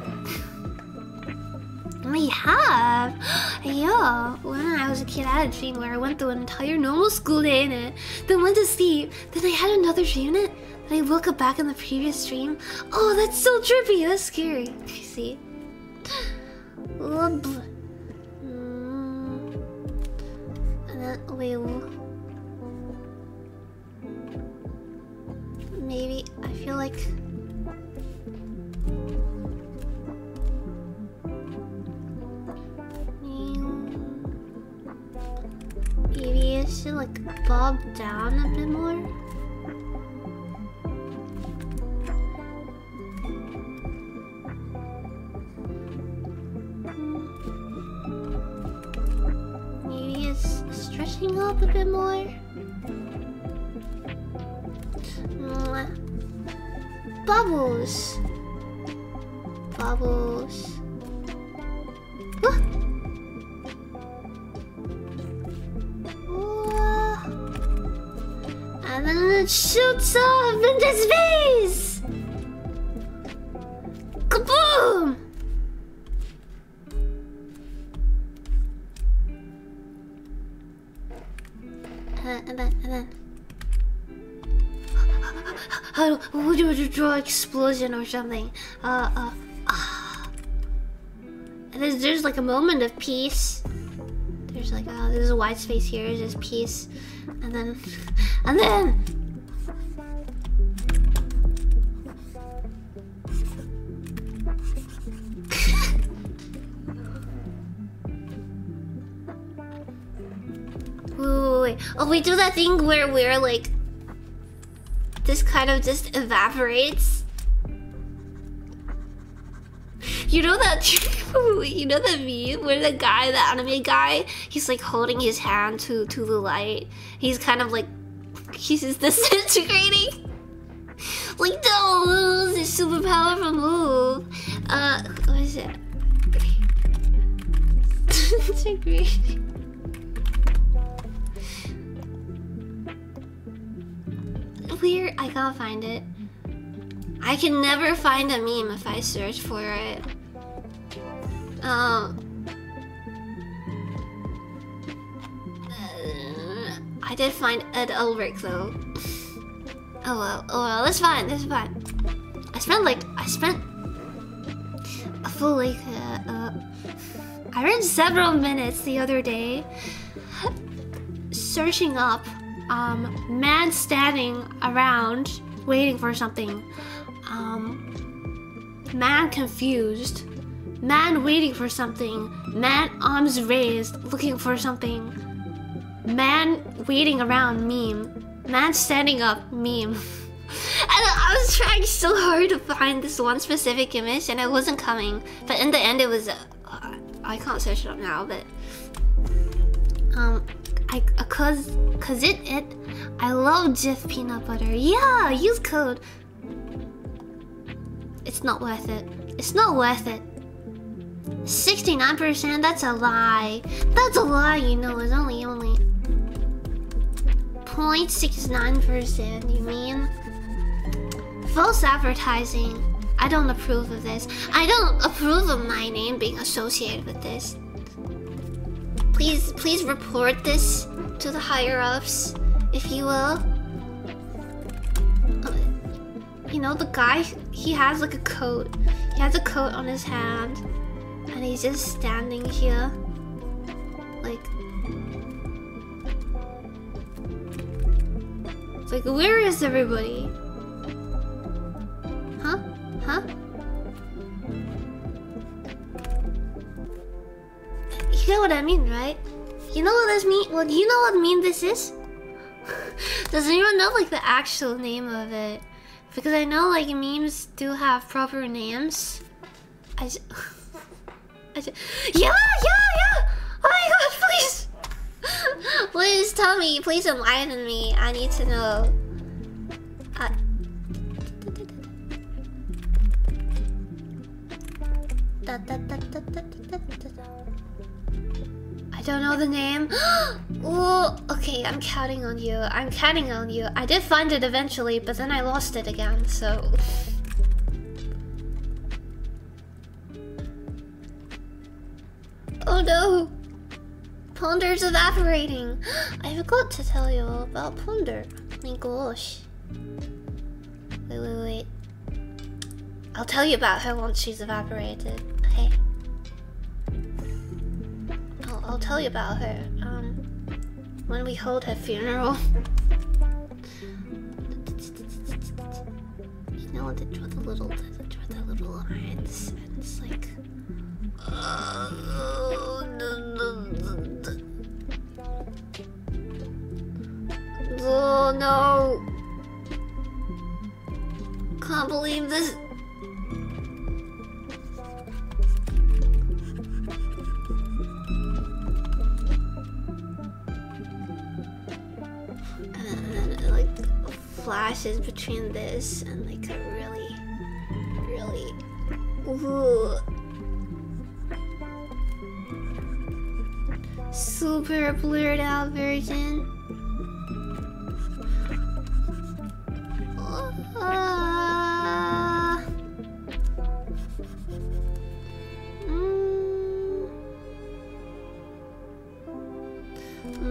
We have! Yeah, when I was a kid I had a dream where I went through an entire normal school day in it, then went to sleep, then I had another dream in it, then I woke up back in the previous dream. Oh, that's so trippy, that's scary. You see? And then, wait, maybe, I feel like... Maybe I should like bob down a bit more. Maybe it's stretching up a bit more. Bubbles. bubbles. Woo! Whoa. And then it shoots off into space! Kaboom! And then how would you draw explosion or something? And there's like a moment of peace. There's like there's a white space here. There's peace, and then wait. Oh, we do that thing where we're like, this kind of just evaporates. You know that you know that meme where the guy, the anime guy, he's like holding his hand to the light. He's kind of like, he's just disintegrating. Like, don't lose his super powerful move. What is it? Disintegrating. Weird, I can't find it. I can never find a meme if I search for it. I did find Ed Ulrich though. Oh well, that's fine, that's fine. I spent a full like I read several minutes the other day searching up man standing around waiting for something, man confused, man waiting for something, man arms raised looking for something, man waiting around meme, man standing up meme. And I was trying so hard to find this one specific image and it wasn't coming, but in the end it was I can't search it up now, but cause I love Jif peanut butter. Yeah, use code. It's not worth it. It's not worth it. 69%, that's a lie. That's a lie, you know, it's only 0.69%, you mean? False advertising. I don't approve of this. I don't approve of my name being associated with this. Please report this to the higher-ups, if you will. You know, the guy, he has like a coat. He has a coat on his hand. And he's just standing here. Like... It's like, where is everybody? Huh? Huh? You know what I mean, right? You know what this mean? Well, you know what meme this is? Does anyone know like the actual name of it? Because I know like memes do have proper names. Yeah! Oh my god, please! Please tell me, please enlighten me. I need to know. I don't know the name. Oh, okay, I'm counting on you. I'm counting on you. I did find it eventually, but then I lost it again, so... Oh no! Ponder's evaporating! I forgot to tell you all about Ponder. My gosh. Wait. I'll tell you about her once she's evaporated. Okay? I'll tell you about her, when we hold her funeral. You know, they draw the little lines, and it's like... Oh no! Can't believe this. And then it like flashes between this and like a really... Ooh. Super blurred out version.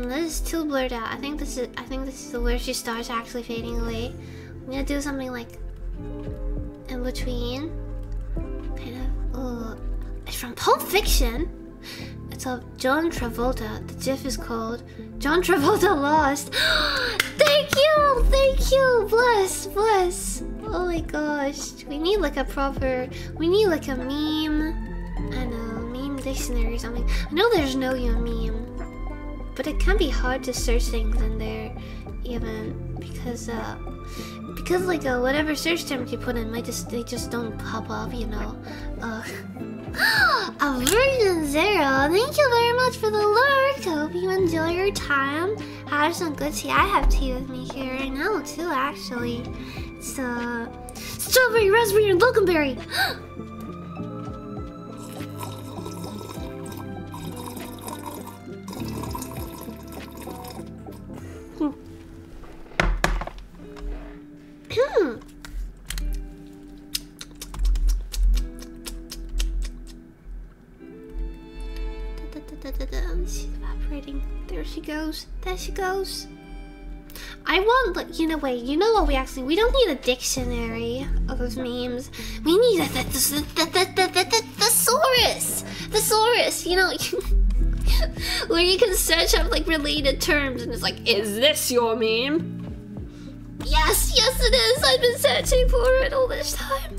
This is too blurred out. I think this is where she starts actually fading away. I'm gonna do something like in between. Kind of. It's from Pulp Fiction. It's of John Travolta. The GIF is called John Travolta Lost. Thank you, bless. Oh my gosh, we need like a meme. I know, meme dictionary or something. I know there's no meme, but it can be hard to search things in there, even because like whatever search terms you put in, they just don't pop up, you know. A version 0. Thank you very much for the lurk. Hope you enjoy your time. Have some good tea. I have tea with me here right now too, actually. It's strawberry, raspberry, and loganberry. She's evaporating. There she goes. I want, like, you know what we don't need a dictionary of memes. We need a thesaurus, you know, where you can search up like related terms and it's like, is this your meme? Yes it is. I've been searching for it all this time.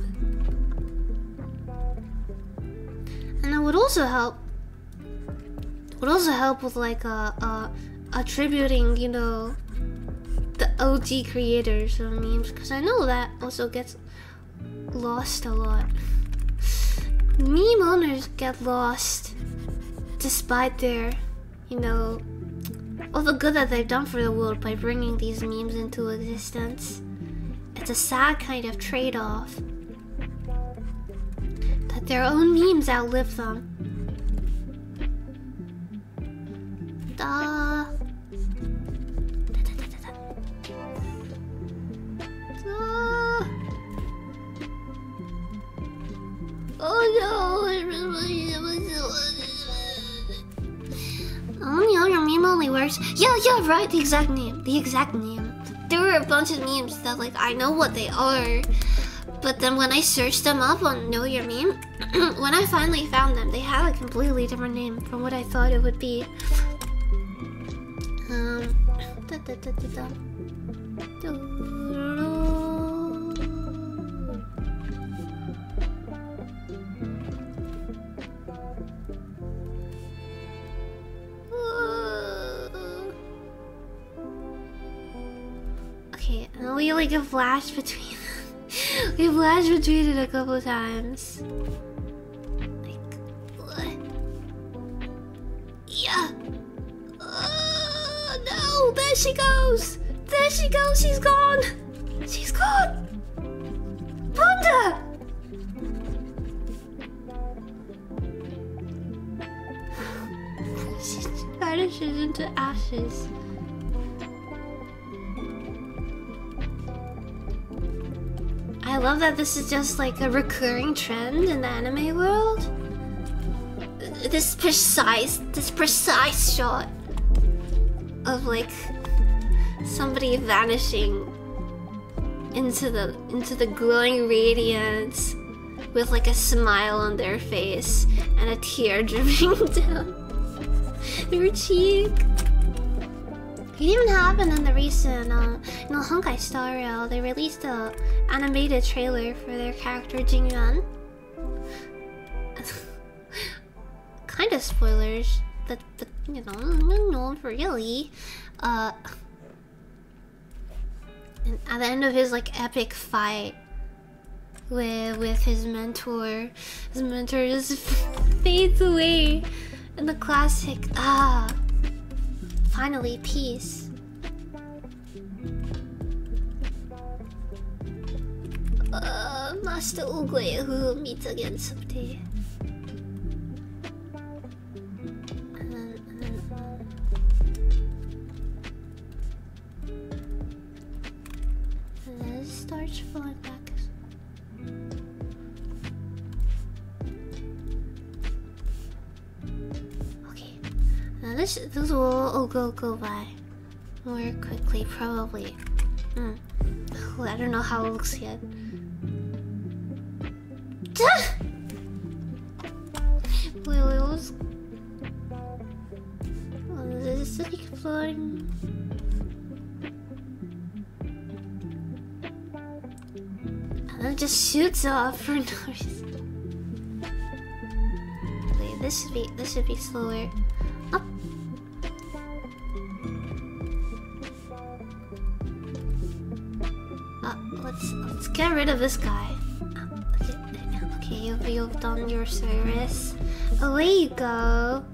And it would also help with like attributing, you know, the OG creators of memes, because I know that also gets lost a lot. Meme owners get lost despite their, you know, all the good that they've done for the world by bringing these memes into existence. It's a sad kind of trade-off that their own memes outlive them. Oh no! Oh, your meme only works. Yeah, right. The exact name. There were a bunch of memes that, like, I know what they are, but then when I searched them up on Know Your Meme, when I finally found them, they had a completely different name from what I thought it would be. Okay, and we like a flash between we flashed between it a couple times. Like, what? Yeah. No, there she goes. She's gone. Panda. She vanishes into ashes. I love that this is just like a recurring trend in the anime world. This precise shot of like somebody vanishing into the glowing radiance with like a smile on their face and a tear dripping down their cheek. It even happened in the recent Honkai Star Rail. They released a animated trailer for their character Jingyuan. Kind of spoilers, but you know, not really. And at the end of his like epic fight with his mentor just fades away. And the classic finally peace. Master Ugly who meets again someday. And then it starts falling back. Okay. Now this will go by more quickly, probably. I don't know how it looks yet. Wait, what's... Oh, is this exploding? And then it just shoots off for no reason. Wait, this should be slower. Up. Let's get rid of this guy. Okay, you've done your service. Away you go.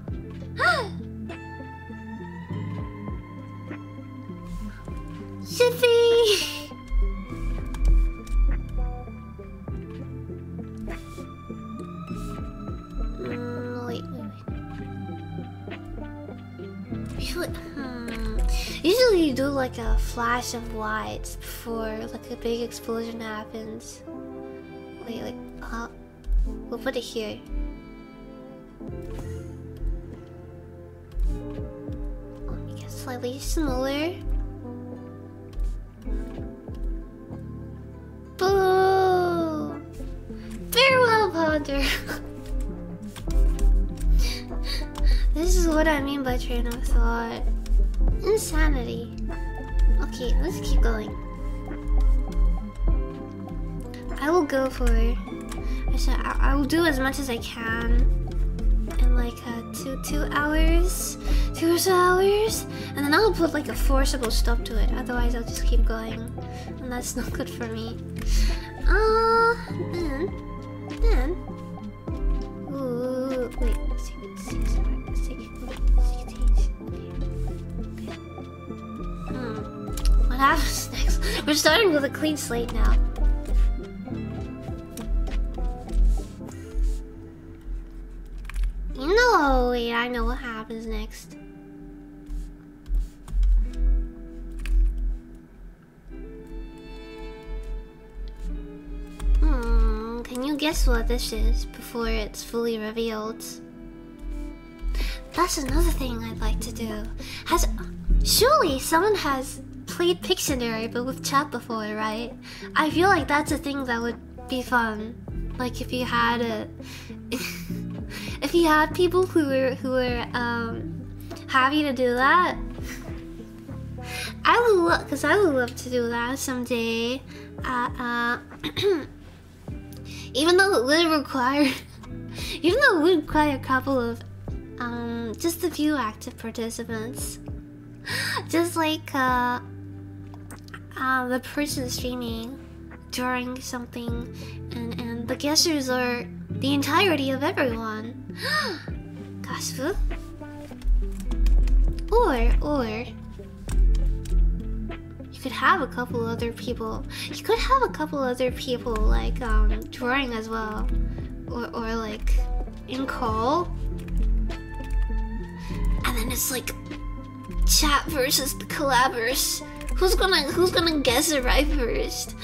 Shippy! Wait. Usually you do like a flash of lights before like a big explosion happens. Wait, we'll put it here. Make it slightly smaller. Boo! Farewell, Ponder. This is what I mean by train of thought. Insanity. Okay, let's keep going. I will go for it. I will do as much as I can in like 2 hours, 2 or so hours, and then I'll put like a forcible stop to it. Otherwise, I'll just keep going, and that's not good for me. Then. Ooh, wait. 16. What happens next? We're starting with a clean slate now. No, wait, I know what happens next. Can you guess what this is before it's fully revealed? That's another thing I'd like to do. Surely someone has played Pictionary but with chat before, right? I feel like that's a thing that would be fun. Like if you had if you had people who were happy to do that. I would love to do that someday. Even though it would require a couple of just a few active participants. Just like the person streaming during something, and the guessers are the entirety of everyone. Gasfu? Or you could have a couple other people. You could have a couple other people like drawing as well, or like in call, and then it's like chat versus the collabers. Who's gonna guess it right first?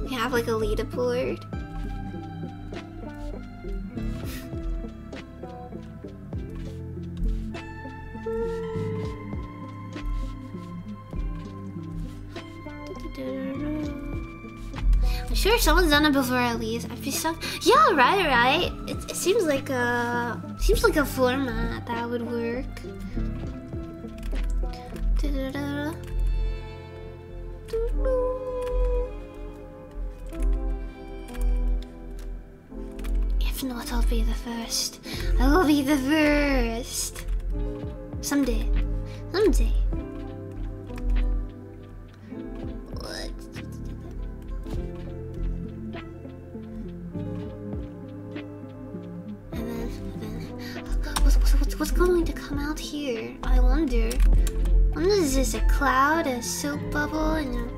You have like a leaderboard. I'm sure someone's done it before at least. I'd be shocked. Yeah, right. It seems like a format that would work. If not, I'll be the first. I will be the first. Someday. What's going to come out here? I wonder. What is this? A cloud, a soap bubble, and a...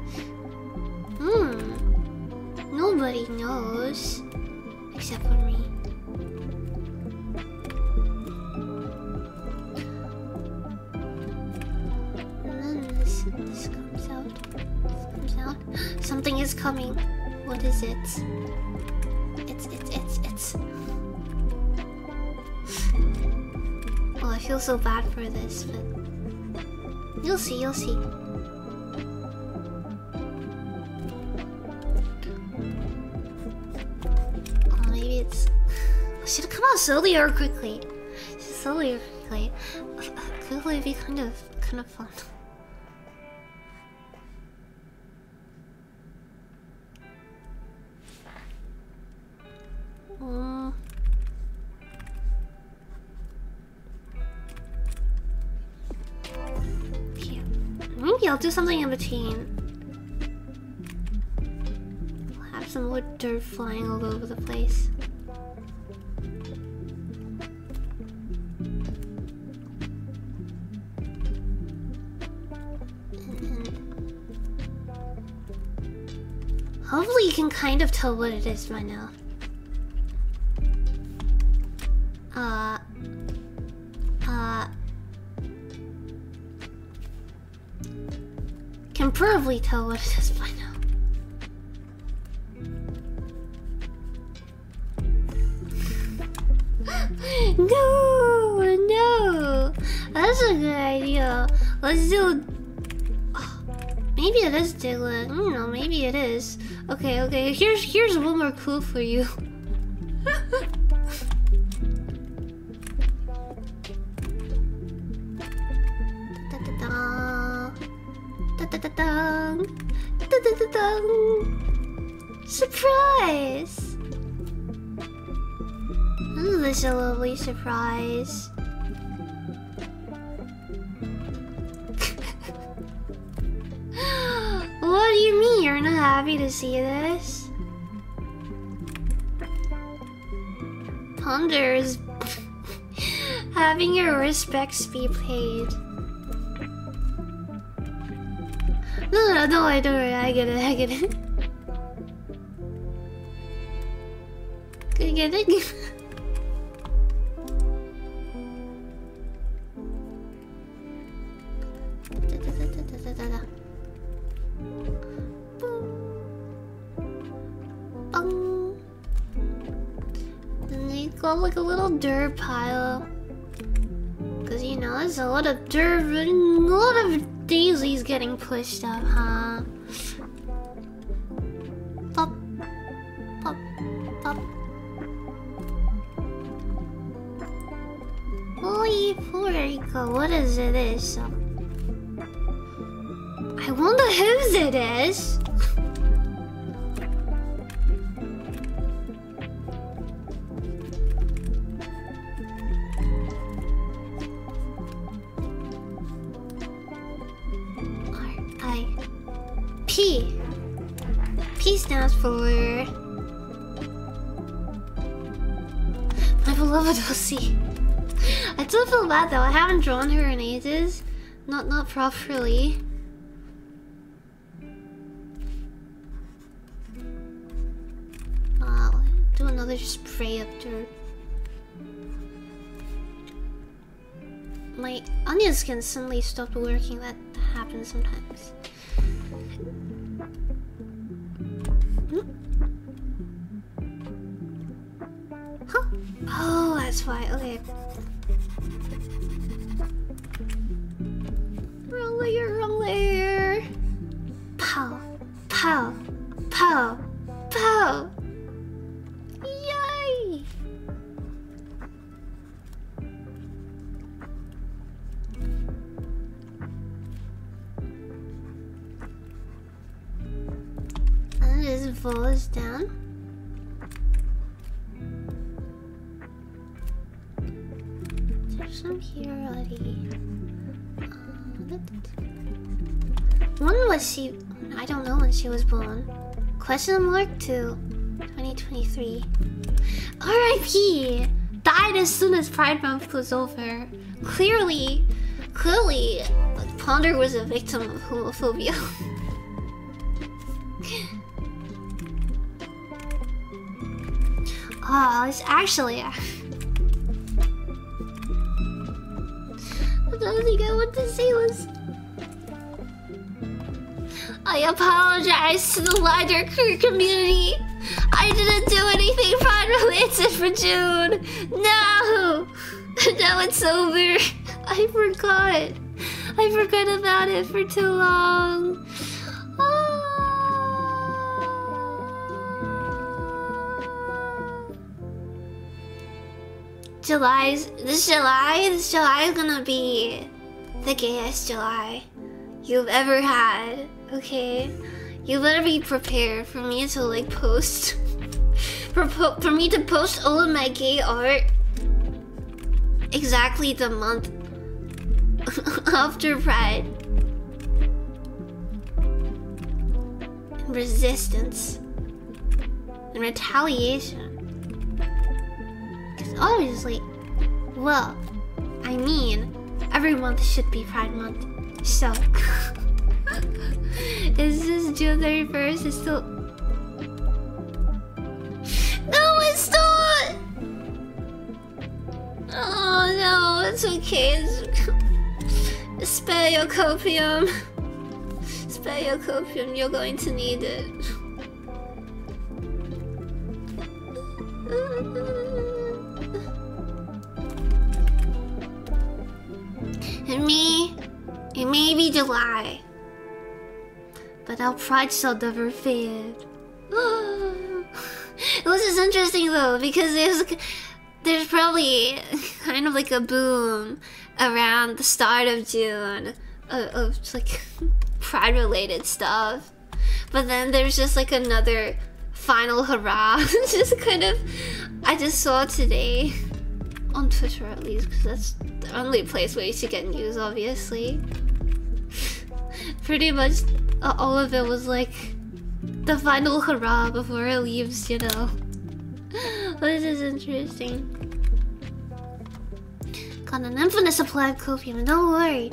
Nobody knows. Except for me. And then this comes out. This comes out. Something is coming. What is it? It's... Oh, I feel so bad for this, but... You'll see, you'll see. Oh, maybe it's... Oh, should it come out slowly or quickly? Slowly or quickly? Quickly would be kind of fun. Maybe I'll do something in between. I'll have some more dirt flying all over the place. Hopefully you can kind of tell what it is by now. Can probably tell what it is by now. No! That's a good idea. Let's do... Oh, maybe it is Diglett. I don't know, maybe it is. Okay, here's one more clue for you. Surprise! Isn't this a lovely surprise? What do you mean you're not happy to see this? Ponders having your respects be paid. No, I don't worry, I get it. I get it. Then they got like a little dirt pile. Cause you know, there's a lot of dirt and a lot of daisies getting pushed up, huh? Pop, pop, pop. Holy Puerco, what is it? I wonder whose it is. P. P stands for my beloved Elsie. I still feel bad though. I haven't drawn her in ages. Not properly. Do another spray of dirt. My onion skin suddenly stopped working. That happens sometimes. Huh? Oh, that's why. Okay. Wrong layer. Pow, pow, pow, pow. Yay! And this falls down. There's some here already. When was she? I don't know when she was born. Question mark 2. 2023. R.I.P. Died in as soon as Pride Month was over. Clearly, Ponder was a victim of homophobia. Oh, it's actually... I don't think I want to say was... I apologize to the wider queer community. I didn't do anything Pride related for June. No! Now it's over. I forgot about it for too long. This July is gonna be the gayest July you've ever had, okay? You better be prepared for me to like post, for me to post all of my gay art exactly the month after Pride. And resistance and retaliation. Because obviously, well, I mean, every month should be Pride Month. So, is this June 31st? It's still... No, it's not! Oh no, it's okay. Spare your copium. Spare your copium, you're going to need it. And me, it may be July, but our pride shall never fade. This is interesting though, because there's probably kind of like a boom around the start of June of like pride related stuff, but then there's just like another final hurrah. It's just kind of, I just saw today on Twitter at least, because that's the only place where you should get news, obviously. Pretty much all of it was like the final hurrah before it leaves, you know. This is interesting. Got an infinite supply of copium, don't worry.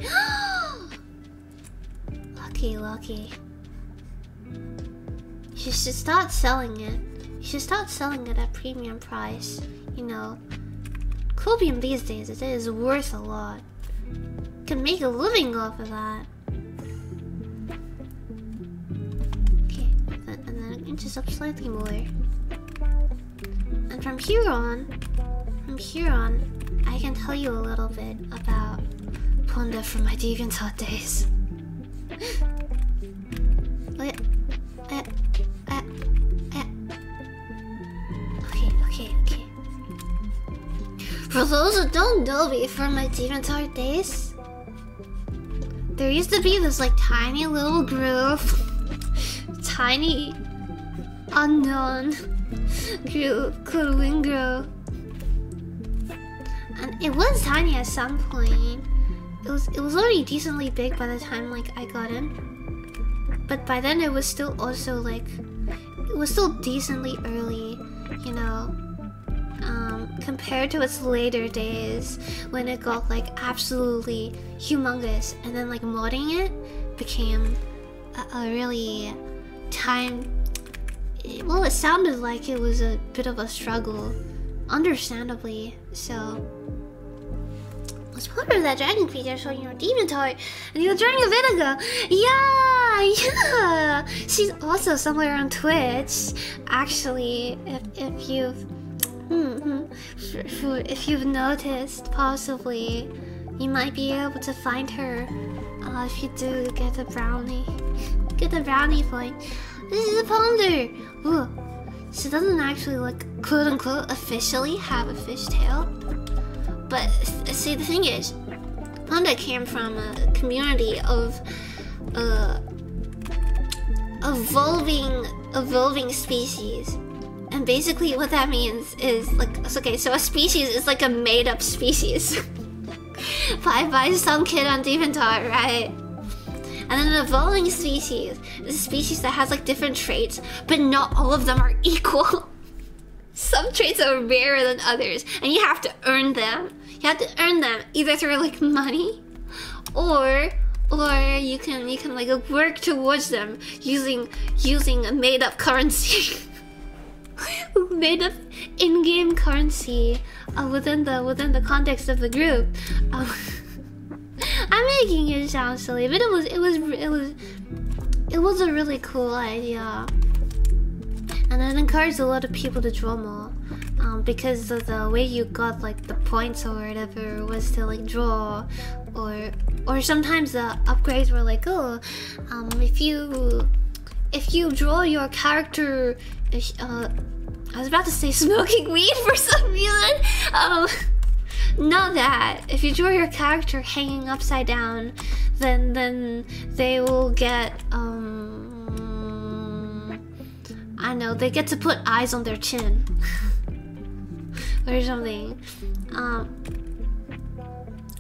Lucky. You should start selling it. You should start selling it at premium price, you know. Copium these days, it is worth a lot. You can make a living off of that. Okay, and then inches up slightly more. And from here on, I can tell you a little bit about Ponder from my DeviantArt days. Okay. For those who don't know me from my DeviantArt days, there used to be this like tiny little group, tiny unknown group called Wingro. And it was tiny at some point. It was already decently big by the time like I got in. But by then it was still also like, it was still decently early, you know, compared to its later days when it got like absolutely humongous, and then like modding it became a really well, it sounded like it was a bit of a struggle, understandably. So was part of that dragon creature showing your DeviantArt, and you were drinking vinegar. Yeah. She's also somewhere on Twitch, actually. If you've noticed, possibly you might be able to find her if you do get a brownie. Get a brownie point. This is a Ponder. Ooh. She doesn't actually like quote unquote officially have a fishtail. But see, the thing is, Panda came from a community of evolving species, and basically what that means is like, okay, so a species is like a made-up species by some kid on DeviantArt, right? And then an evolving species is a species that has like different traits, but not all of them are equal. some traits are rarer than others, and you have to earn them. You have to earn them either through like money, or you can like work towards them using a made up currency, made up in-game currency within the context of the group. I'm making it sound silly, but it was a really cool idea, and it encouraged a lot of people to draw more. Because the way you got like the points or whatever was to like draw, or sometimes the upgrades were like, oh, if you draw your character, I was about to say smoking weed for some reason. Know that if you draw your character hanging upside down, then they will get I know, they get to put eyes on their chin. Or something.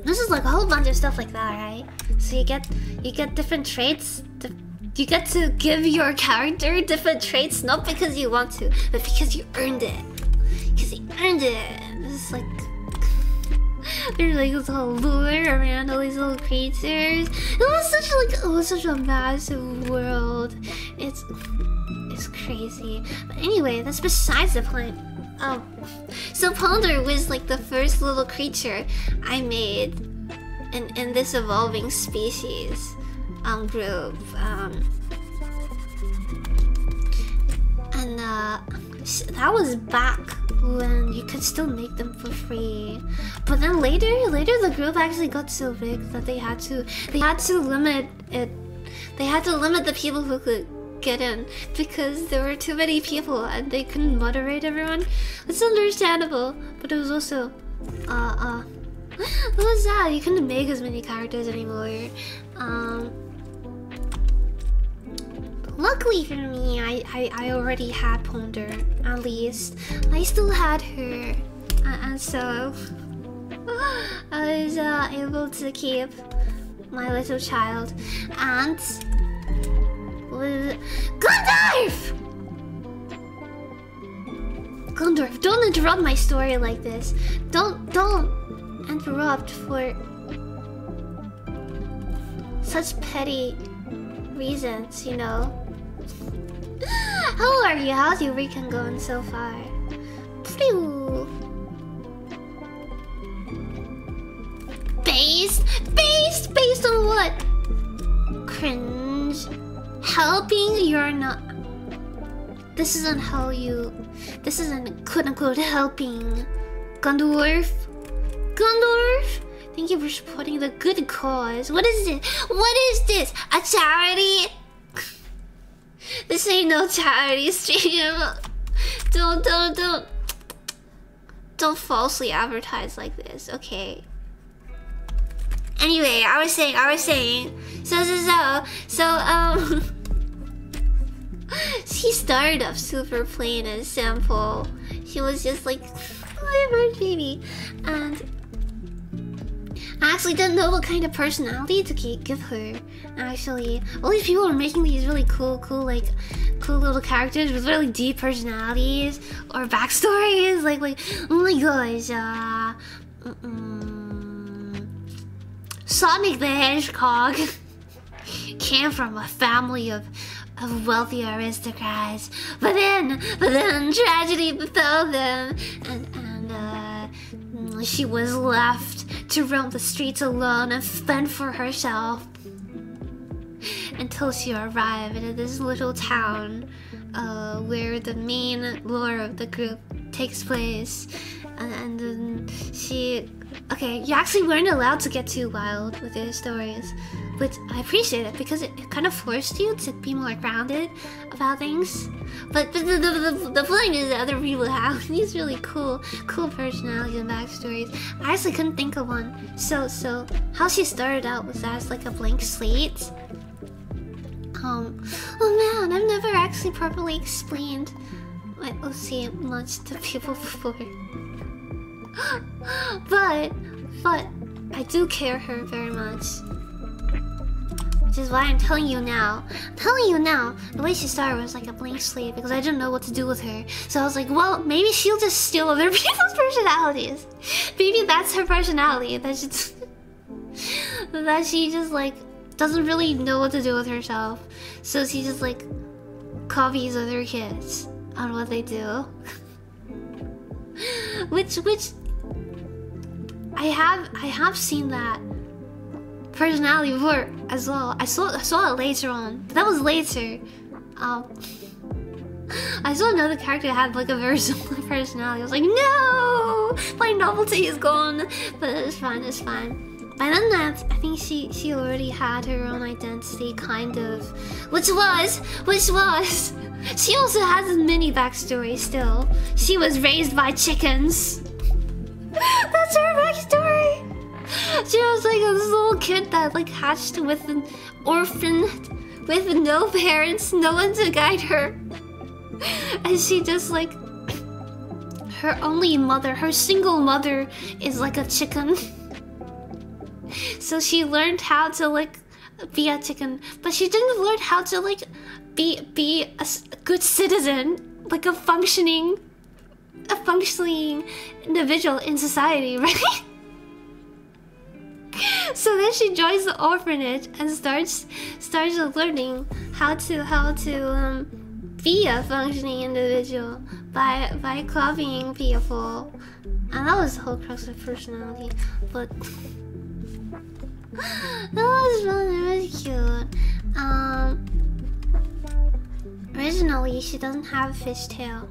This is like a whole bunch of stuff like that, right? So you get different traits. You get to give your character different traits, not because you want to, but because you earned it. Because you earned it. This is like there's like this whole lure around all these little creatures. It was such a massive world. It's crazy. But anyway, that's besides the point. So Ponder was like the first little creature I made in this evolving species group. And that was back when you could still make them for free. But then later the group actually got so big that they had to limit it. They had to limit the people who could get in because there were too many people and they couldn't moderate everyone. It's understandable, but it was also what was that? You couldn't make as many characters anymore. Luckily for me, I already had Ponder. At least I still had her, and so I was able to keep my little child. And Gundorf, don't interrupt my story like this. Don't interrupt for such petty reasons, you know. How are you? How's your weekend going so far? Phew. Based on what? Cringe. Helping, you're not. This isn't how you. This isn't quote unquote helping. Gundorf? Thank you for supporting the good cause. What is this? What is this? A charity? This ain't no charity stream. Don't falsely advertise like this, okay? Anyway, I was saying. So, she started off super plain and simple. She was just like, my baby, and I actually didn't know what kind of personality to give her. Actually, all these people are making these really cool little characters with really deep personalities or backstories. Like, oh my gosh, Sonic the Hedgehog came from a family of wealthy aristocrats, but then tragedy befell them, and she was left to roam the streets alone and fend for herself until she arrived in this little town where the main lore of the group takes place. And then okay, you actually weren't allowed to get too wild with your stories, but I appreciate it because it kind of forced you to be more grounded about things. But the point is that other people have these really cool personalities and backstories. I actually couldn't think of one. So how she started out was as like a blank slate. Oh man, I've never actually properly explained my OC much to people before. But I do care her very much. Which is why I'm telling you now. I'm telling you now. The way she started was like a blank slate because I didn't know what to do with her. So I was like, well, maybe she'll just steal other people's personalities. Maybe that's her personality. That she just like doesn't really know what to do with herself. So she just like copies other kids on what they do. which I have seen that personality before as well. I saw it later on. That was later. I saw another character that had like a very similar personality. I was like, no, my novelty is gone. But it's fine. It's fine. By then, I think she already had her own identity, kind of, which was. She also has a mini backstory still. She was raised by chickens. That's her backstory. She was like this little kid that like hatched with an orphan, with no parents, no one to guide her, and she just like her only mother, her single mother, is like a chicken. So she learned how to like be a chicken, but she didn't learn how to like be a good citizen, like a functioning individual in society, right? So then she joins the orphanage and starts learning how to be a functioning individual by copying people, and that was the whole crux of personality. But that was really cute. Originally, she doesn't have a fishtail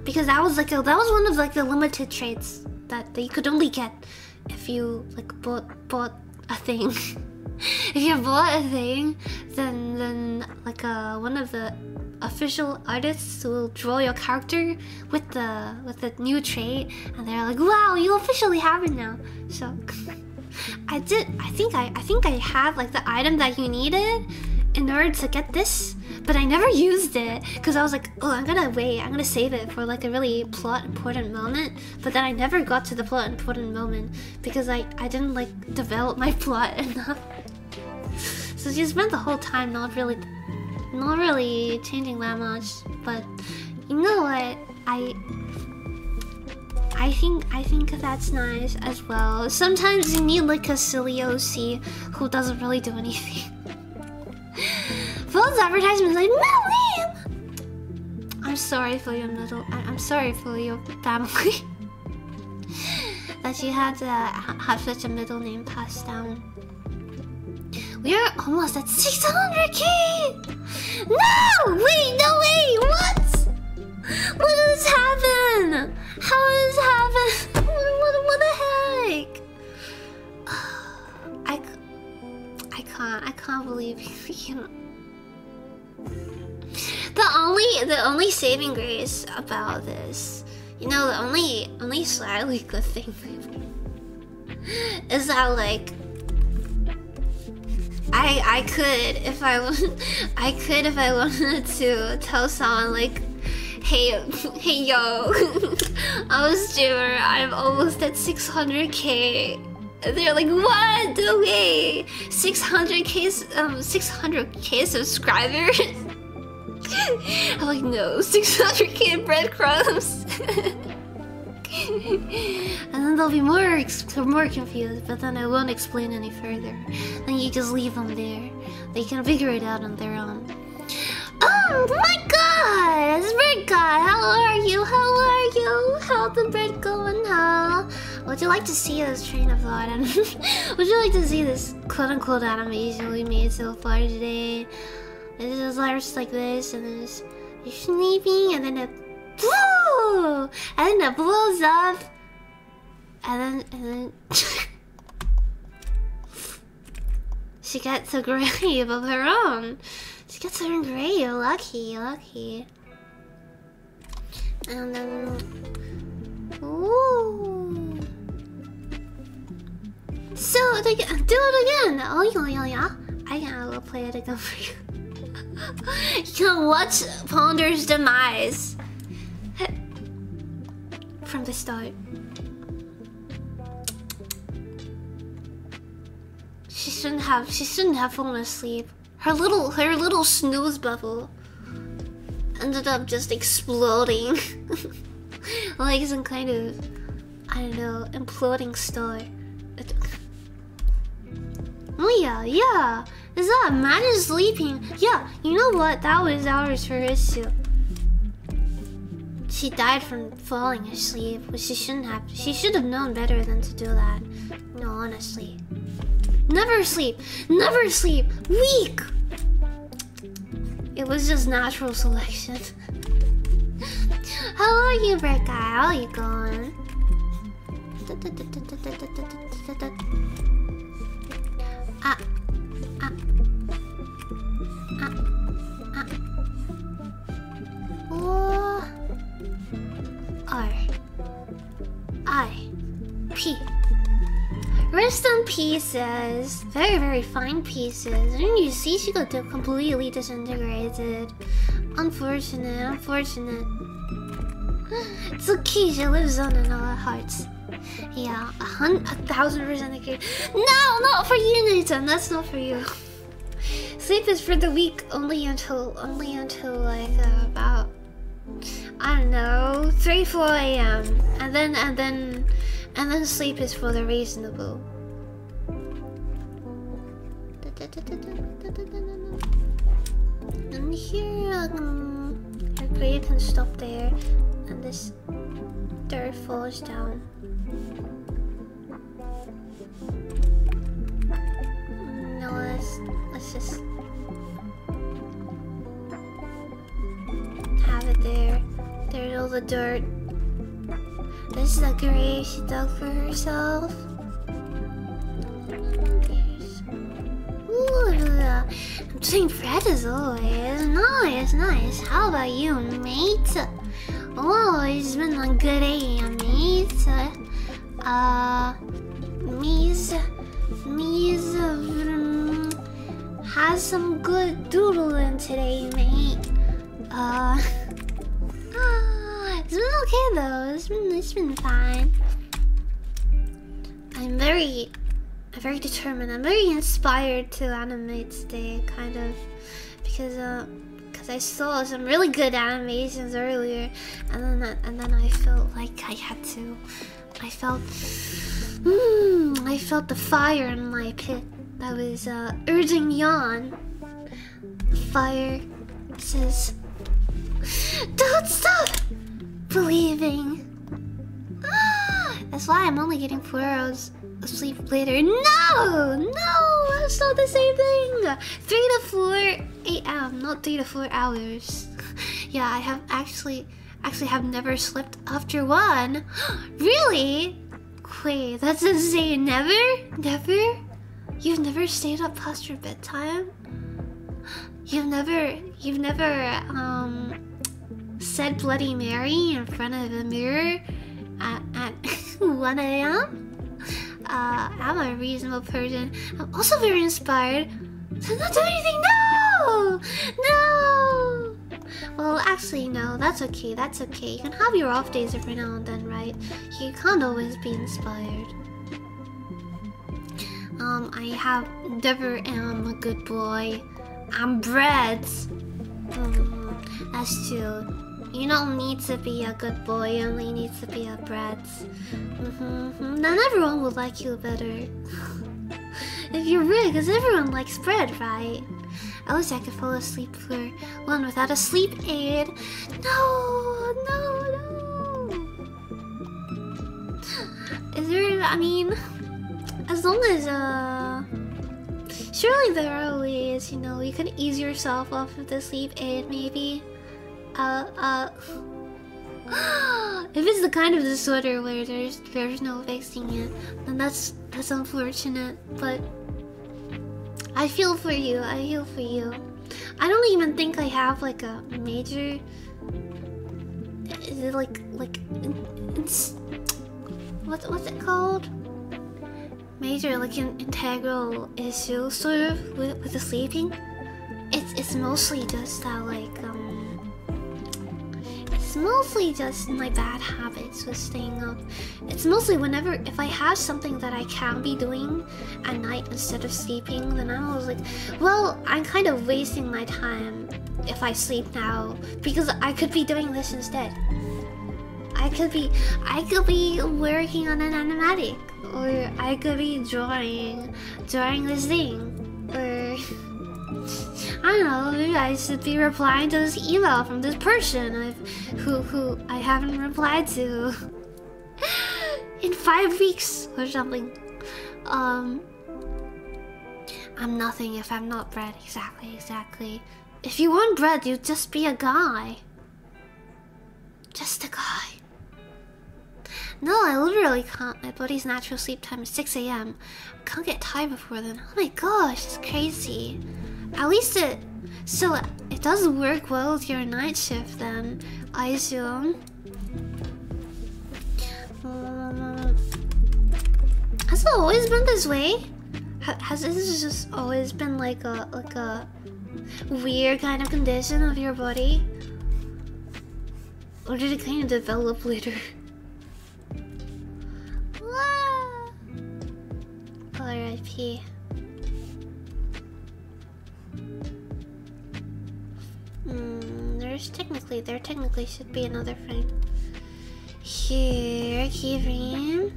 because that was one of like the limited traits that you could only get if you like bought a thing. If you bought a thing, then like one of the official artists will draw your character with the new trait, and they're like, wow, you officially have it now. So I think I have like the item that you needed in order to get this, but I never used it because I was like, oh, I'm gonna save it for like a really plot important moment. But then I never got to the plot important moment because I didn't like develop my plot enough. So she spent the whole time not really changing that much. But you know what, I think that's nice as well. Sometimes you need like a silly OC who doesn't really do anything. Those advertisements like, no, Liam! I'm sorry for your I'm sorry for your family. That you had to have such a middle name passed down. We're almost at 600k! No! Wait, no way! What? What does happen? How does this happen? What the heck? I can't believe you know. The only saving grace about this, you know, the only slightly good thing is that like I could if I wanted to tell someone like, hey yo, I'm a streamer, I'm almost at 600k. They're like, what? Okay, 600k subscribers. I'm like, no, 600k breadcrumbs. And then they'll be more confused, but then I won't explain any further. Then you just leave them there. They can figure it out on their own. Oh my god! It's Bread God! How are you? How are you? How's the bread going? How? Would you like to see this train of thought? And would you like to see this quote-unquote animation we made so far today? It's just like this, and then you're sleeping, and then it blows up, and then she gets a grave of her own. She gets her own grave. Lucky. And then, ooh. So do it again. Oh yeah. I will play it again for you. You can watch Ponder's demise from the start. She shouldn't have fallen asleep her little snooze bubble ended up just exploding. Like some kind of, I don't know, imploding star. Oh yeah. Is that man is sleeping? Yeah, you know what? That was ours for his too. She died from falling asleep, which she shouldn't have. She should have known better than to do that. No, honestly. Never sleep. Never sleep. Weak. It was just natural selection. How are you, Brick Guy? How are you going? R-I-P. Rest in pieces. Very, very fine pieces. And you see she got completely disintegrated. Unfortunate. It's okay, she lives on in our hearts. Yeah, 1,000% agree. No, not for you, Nathan. That's not for you. Sleep is for the weak only until like about, I don't know, 3-4 a.m. and then sleep is for the reasonable. And here, okay, you can stop there, and this dirt falls down. No, let's just have it there. There's all the dirt. This is a grave she dug for herself. Ooh, I'm doing bread as always. Nice. How about you, mate? Oh, it's been a good day, mate. Has some good doodling today, mate. It's been okay though. It's been fine. I'm very determined. I'm very inspired to animate today, kind of, because I saw some really good animations earlier, and then I felt like I had to. I felt the fire in my pit that was urging me on. The fire says, "Don't stop believing." That's why I'm only getting 4 hours of sleep later. No, that's not the same thing. 3 to 4 a.m., not 3 to 4 hours. Yeah, I have actually have never slept after 1. Really? Wait, that's insane. Never? You've never stayed up past your bedtime? You've never said Bloody Mary in front of the mirror at 1 a.m.? I'm a reasonable person. I'm also very inspired to not do anything. No! Well, actually, no. That's okay. You can have your off days every now and then, right? You can't always be inspired. I never am a good boy. I'm bred. That's true. You don't need to be a good boy, you only need to be a brat. Then everyone will like you better. If you're rude, because everyone likes bread, right? I wish I could fall asleep for one without a sleep aid. No! Is there, I mean, as long as, surely there are ways, you know, you can ease yourself off of the sleep aid, maybe. If it's the kind of disorder where there's no fixing it, then that's unfortunate, but I feel for you. I don't even think I have like a major, is it what's it called? Major, like an integral issue sort of with the sleeping. It's mostly just that, like, it's it's mostly just my bad habits with staying up. It's mostly whenever, if I have something that I can be doing at night instead of sleeping, then I'm always like, well, I'm kind of wasting my time if I sleep now, because I could be doing this instead. I could be working on an animatic, or I could be drawing this thing, or I don't know, maybe I should be replying to this email from this person who I haven't replied to in 5 weeks or something. I'm nothing if I'm not bread. Exactly. If you weren't bread, you'd just be a guy. Just a guy. No, I literally can't. My body's natural sleep time is 6 AM. I can't get tired before then. Oh my gosh, it's crazy. At least it does work well with your night shift then, I assume. Has it always been this way? Has this just always been like a weird kind of condition of your body? Or did it kind of develop later? R.I.P. There technically should be another frame. Here, keyframe.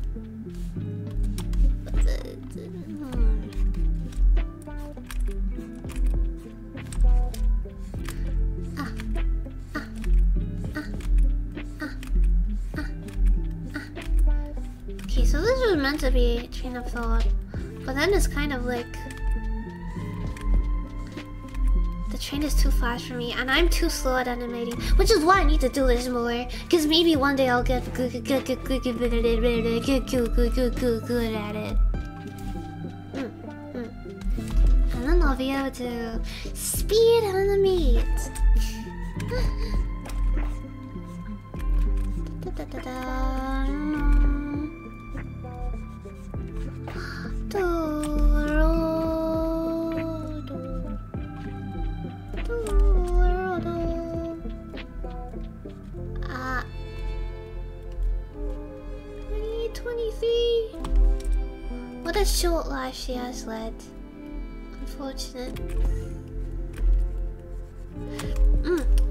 Okay, so this was meant to be a train of thought, but then it's kind of like the train is too fast for me, and I'm too slow at animating, which is why I need to do this more. Because maybe one day I'll get good at it. And then I'll be able to speed animate. What a short life she has led. Unfortunate.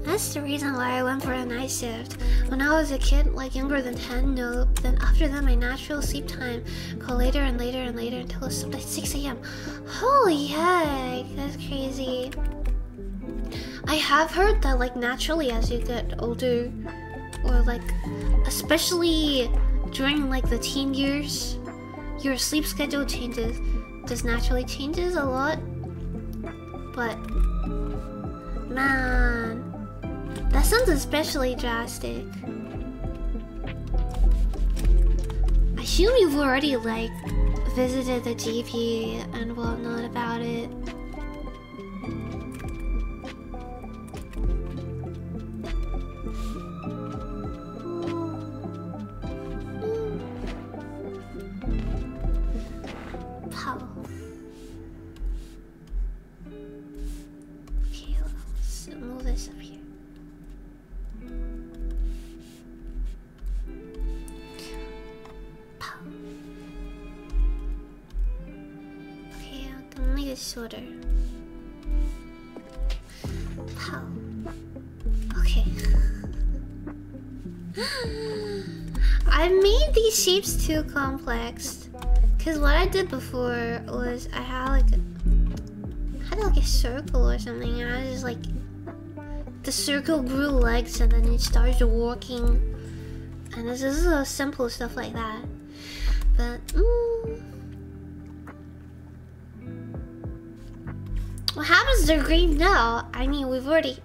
That's the reason why I went for a night shift. When I was a kid, like younger than 10, nope. Then after that, my natural sleep time got later and later and later until it stopped at 6 AM. Holy heck, that's crazy. I have heard that like naturally as you get older, or like especially during like the teen years, your sleep schedule just naturally changes a lot. But man, that sounds especially drastic. I assume you've already like visited the GP and whatnot about it. Shorter. How? Okay. I made these shapes too complex, cause what I did before was I had like a circle or something, and I was just like, the circle grew legs and then it started walking, and this is so simple stuff like that. But what happens to green now? I mean, we've already...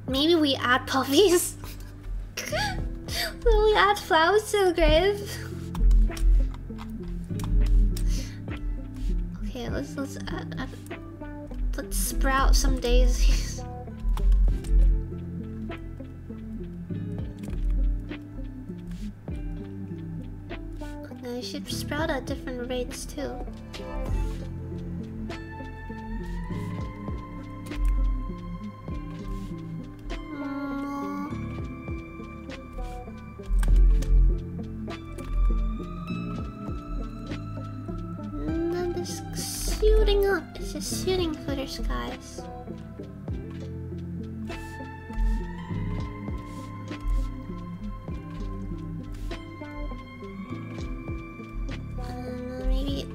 Maybe we add puppies? Will we add flowers to the grave? Okay, let's sprout some daisies. They should sprout at different rates too. up. It's just shooting for the skies. Maybe...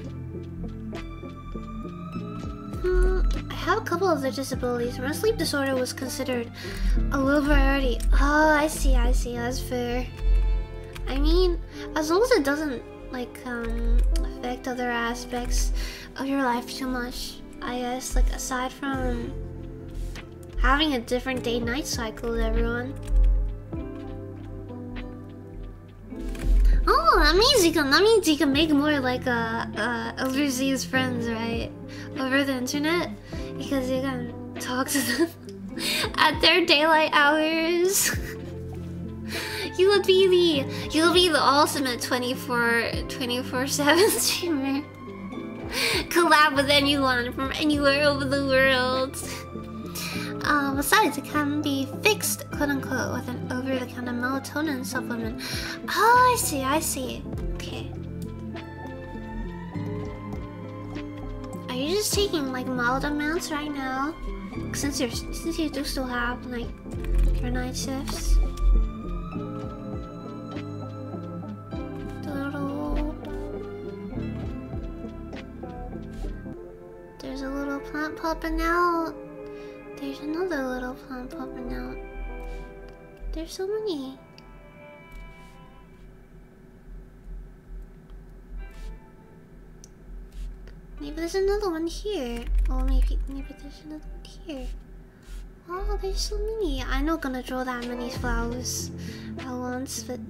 I have a couple of the disabilities. My sleep disorder was considered a low priority. Oh, I see, that's fair. I mean, as long as it doesn't, like, affect other aspects of your life too much, I guess, like, aside from having a different day-night cycle with everyone. Oh, that means you can make more, like, overseas friends, right? Over the internet, because you can talk to them at their daylight hours. You'll be the ultimate 24/7 streamer. Collab with anyone from anywhere over the world. Besides, it can be fixed, quote unquote, with an over-the-counter melatonin supplement. Oh, I see. Okay. Are you just taking like mild amounts right now? Since you do still have like your night shifts. There's a little plant popping out. There's another little plant popping out. There's so many. Maybe there's another one here. Oh, maybe there's another one here. Oh, there's so many. I'm not gonna draw that many flowers at once, but...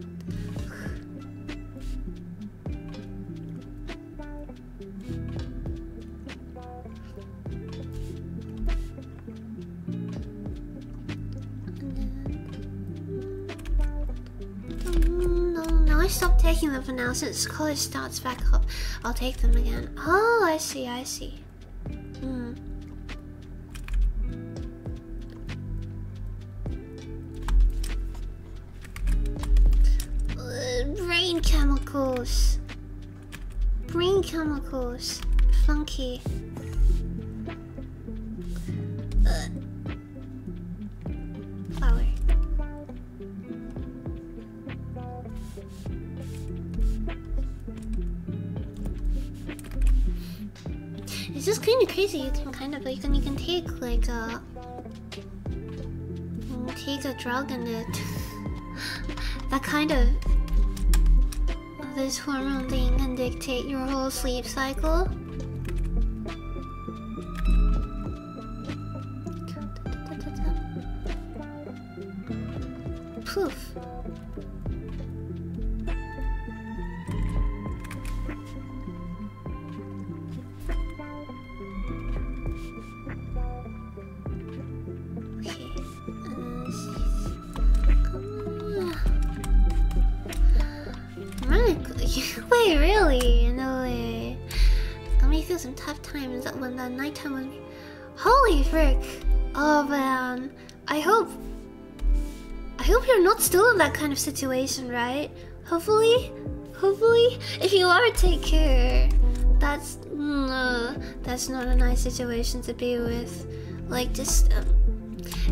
No, I stopped taking them for now. Since college starts back up, I'll take them again. Oh, I see. Brain chemicals. Funky. Flower. It's just kind of crazy. You can kind of like, you can take like take a drug and it that kind of this hormone thing can dictate your whole sleep cycle. Poof. Wait, really? No way. It's gonna be through some tough times when the nighttime was... Holy frick! Oh man, I hope you're not still in that kind of situation, right? Hopefully? If you are, take care. That's not a nice situation to be with. Like, just,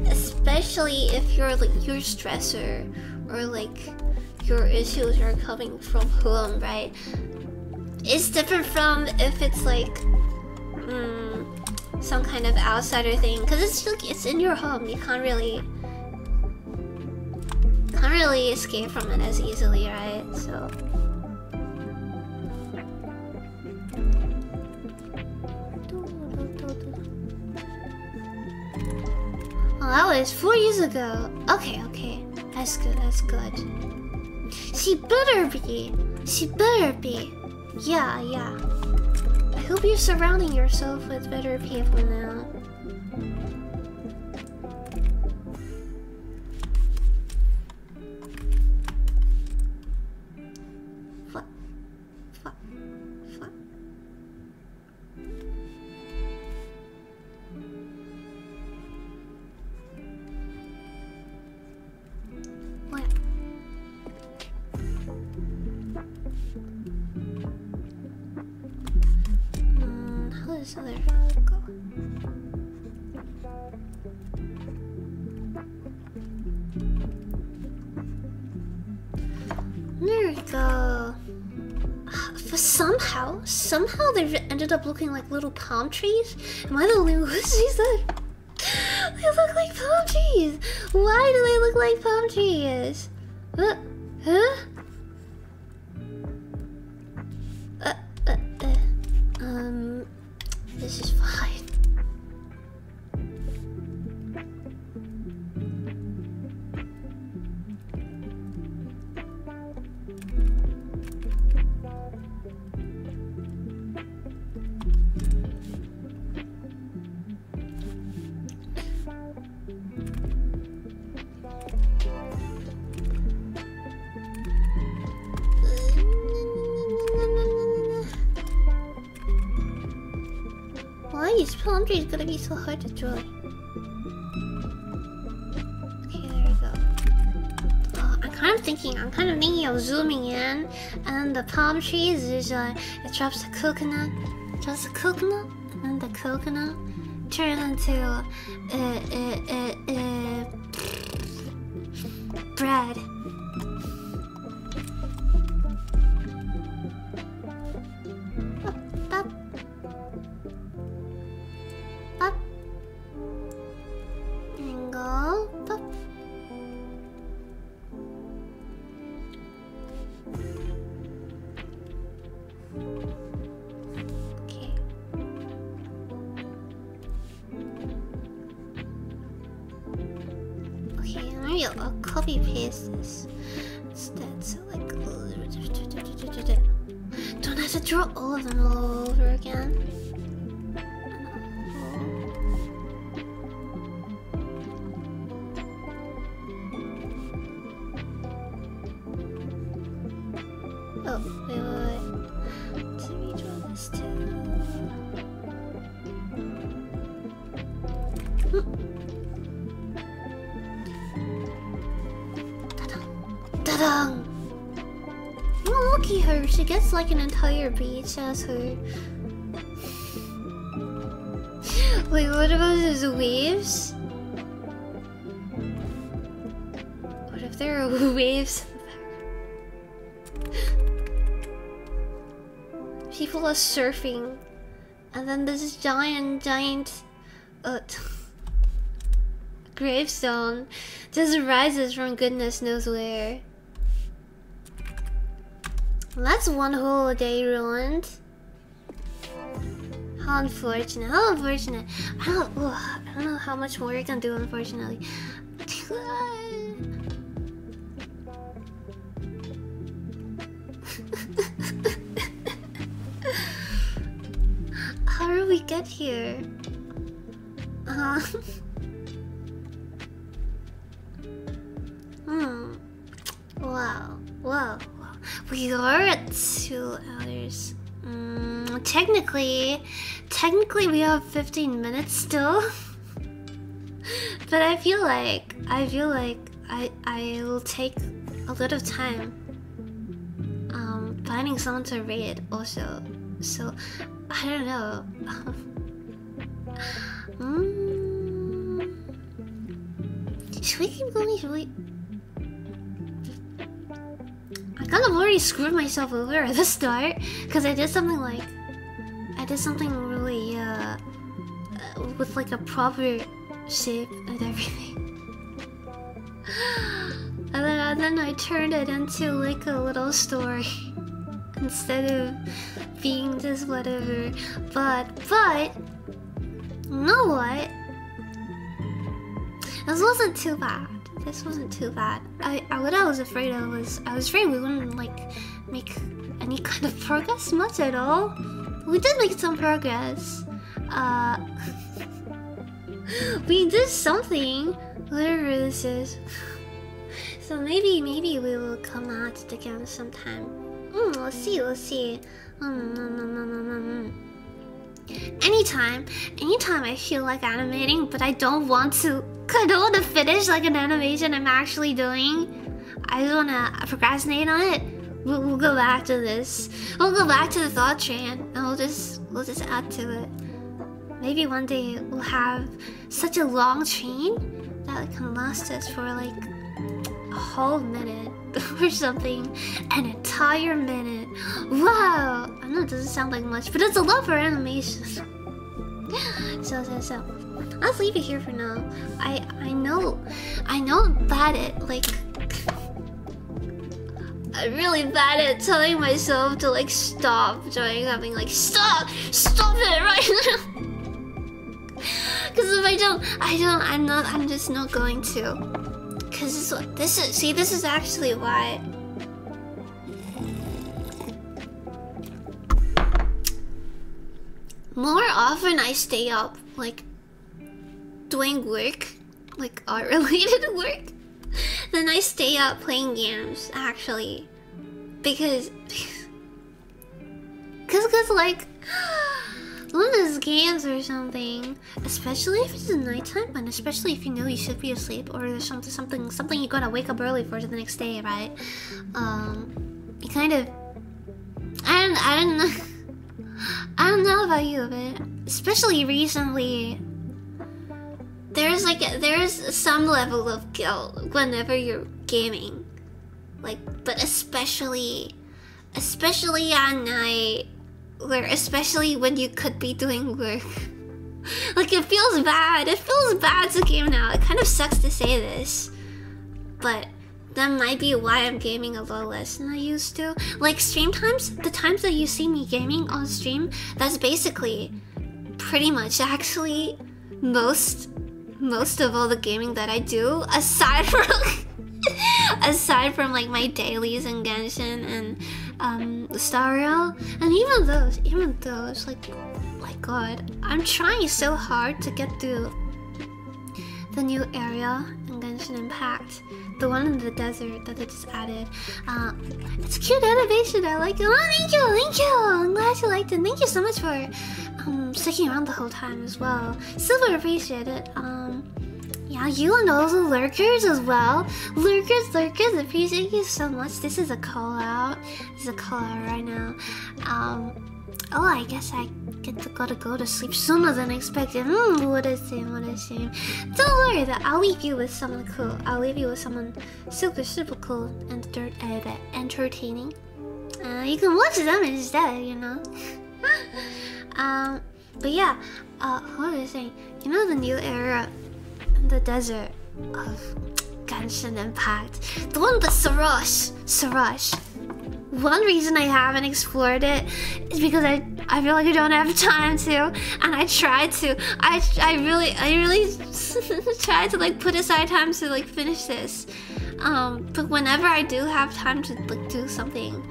especially if you're like, your stressor, or like, your issues are coming from home, right? It's different from if it's like some kind of outsider thing, because it's in your home. You can't really escape from it as easily, right? So oh, that was 4 years ago. Okay, that's good. She better be. Yeah. I hope you're surrounding yourself with better people now. Flap. What? this other go? There we go. But somehow they ended up looking like little palm trees. Am I the only one who sees that? They look like palm trees. Why do they look like palm trees? Huh? This is fine. Why is palm trees gonna be so hard to draw? Okay, there we go. I'm kind of thinking of zooming in, and the palm trees is it drops the coconut, and then the coconut turns into bread. I'll copy paste this instead, so like don't have to draw all of them all over again. Oh, wait. Let's redraw this too. Ta-da! Oh, look at her. She gets like an entire beach as her. Wait, what about those waves? What if there are waves? People are surfing, and then this giant gravestone just rises from goodness knows where. That's one whole day ruined. How unfortunate. How unfortunate. I don't know how much more I can do, unfortunately. How did we get here? Wow. We are at 2 hours. Technically we have 15 minutes still. But I feel like I will take a little time finding someone to raid also. So I don't know. Should we keep going? Should we? I kind of already screwed myself over at the start because I did something really with like a proper shape and everything. And then I turned it into like a little story instead of being just whatever. But you know what? This wasn't too bad. What I was afraid of was I was afraid we wouldn't like make any kind of progress much at all. We did make some progress. We did something, whatever this is. So maybe we will come at it again sometime. We'll see. Anytime I feel like animating, but I don't want to finish like an animation I'm actually doing. I just wanna procrastinate on it. We'll go back to this. We'll go back to the thought train, and we'll just add to it. maybe one day we'll have such a long chain that it can last us for like a whole minute or something. An entire minute. Wow! I know it doesn't sound like much, but it's a lot for animation. So. I'll leave it here for now. I know I'm bad at like I'm really bad at telling myself to like stop doing something, like stop it right now. Because if I don't, I'm just not going to. Because this is actually why. More often I stay up like doing work, like art-related work, than I stay up playing games, actually. Because like, one of those games or something, especially if it's nighttime, and especially if you know you should be asleep, or there's something you gotta wake up early for the next day, right? You kind of, I don't know about you, but especially recently, there's some level of guilt whenever you're gaming, like, but especially at night, or especially when you could be doing work. Like, it feels bad to game now. It kind of sucks to say this, but that might be why I'm gaming a lot less than I used to. Like, stream times, the times that you see me gaming on stream, that's basically pretty much actually most of all the gaming that I do, aside from like my dailies in Genshin and Starro, and even those, like, my god, I'm trying so hard to get through the new area in Genshin Impact, the one in the desert that they just added. It's a cute animation, I like it. Oh, thank you! I'm glad you liked it. Thank you so much for sticking around the whole time as well. Super appreciate it. Yeah, you and all the lurkers as well. Lurkers, appreciate you so much. This is a call out. Right now. Oh, I guess I gotta go to sleep sooner than expected. What a shame. Don't worry, though. I'll leave you with someone cool. I'll leave you with someone super cool and entertaining. You can watch them instead, you know. But yeah, what was I saying? You know the new era in the desert of Genshin Impact? The one with Sarash. One reason I haven't explored it is because I feel like I don't have time to, and I tried to. I really tried to like put aside time to like finish this. But whenever I do have time to like do something,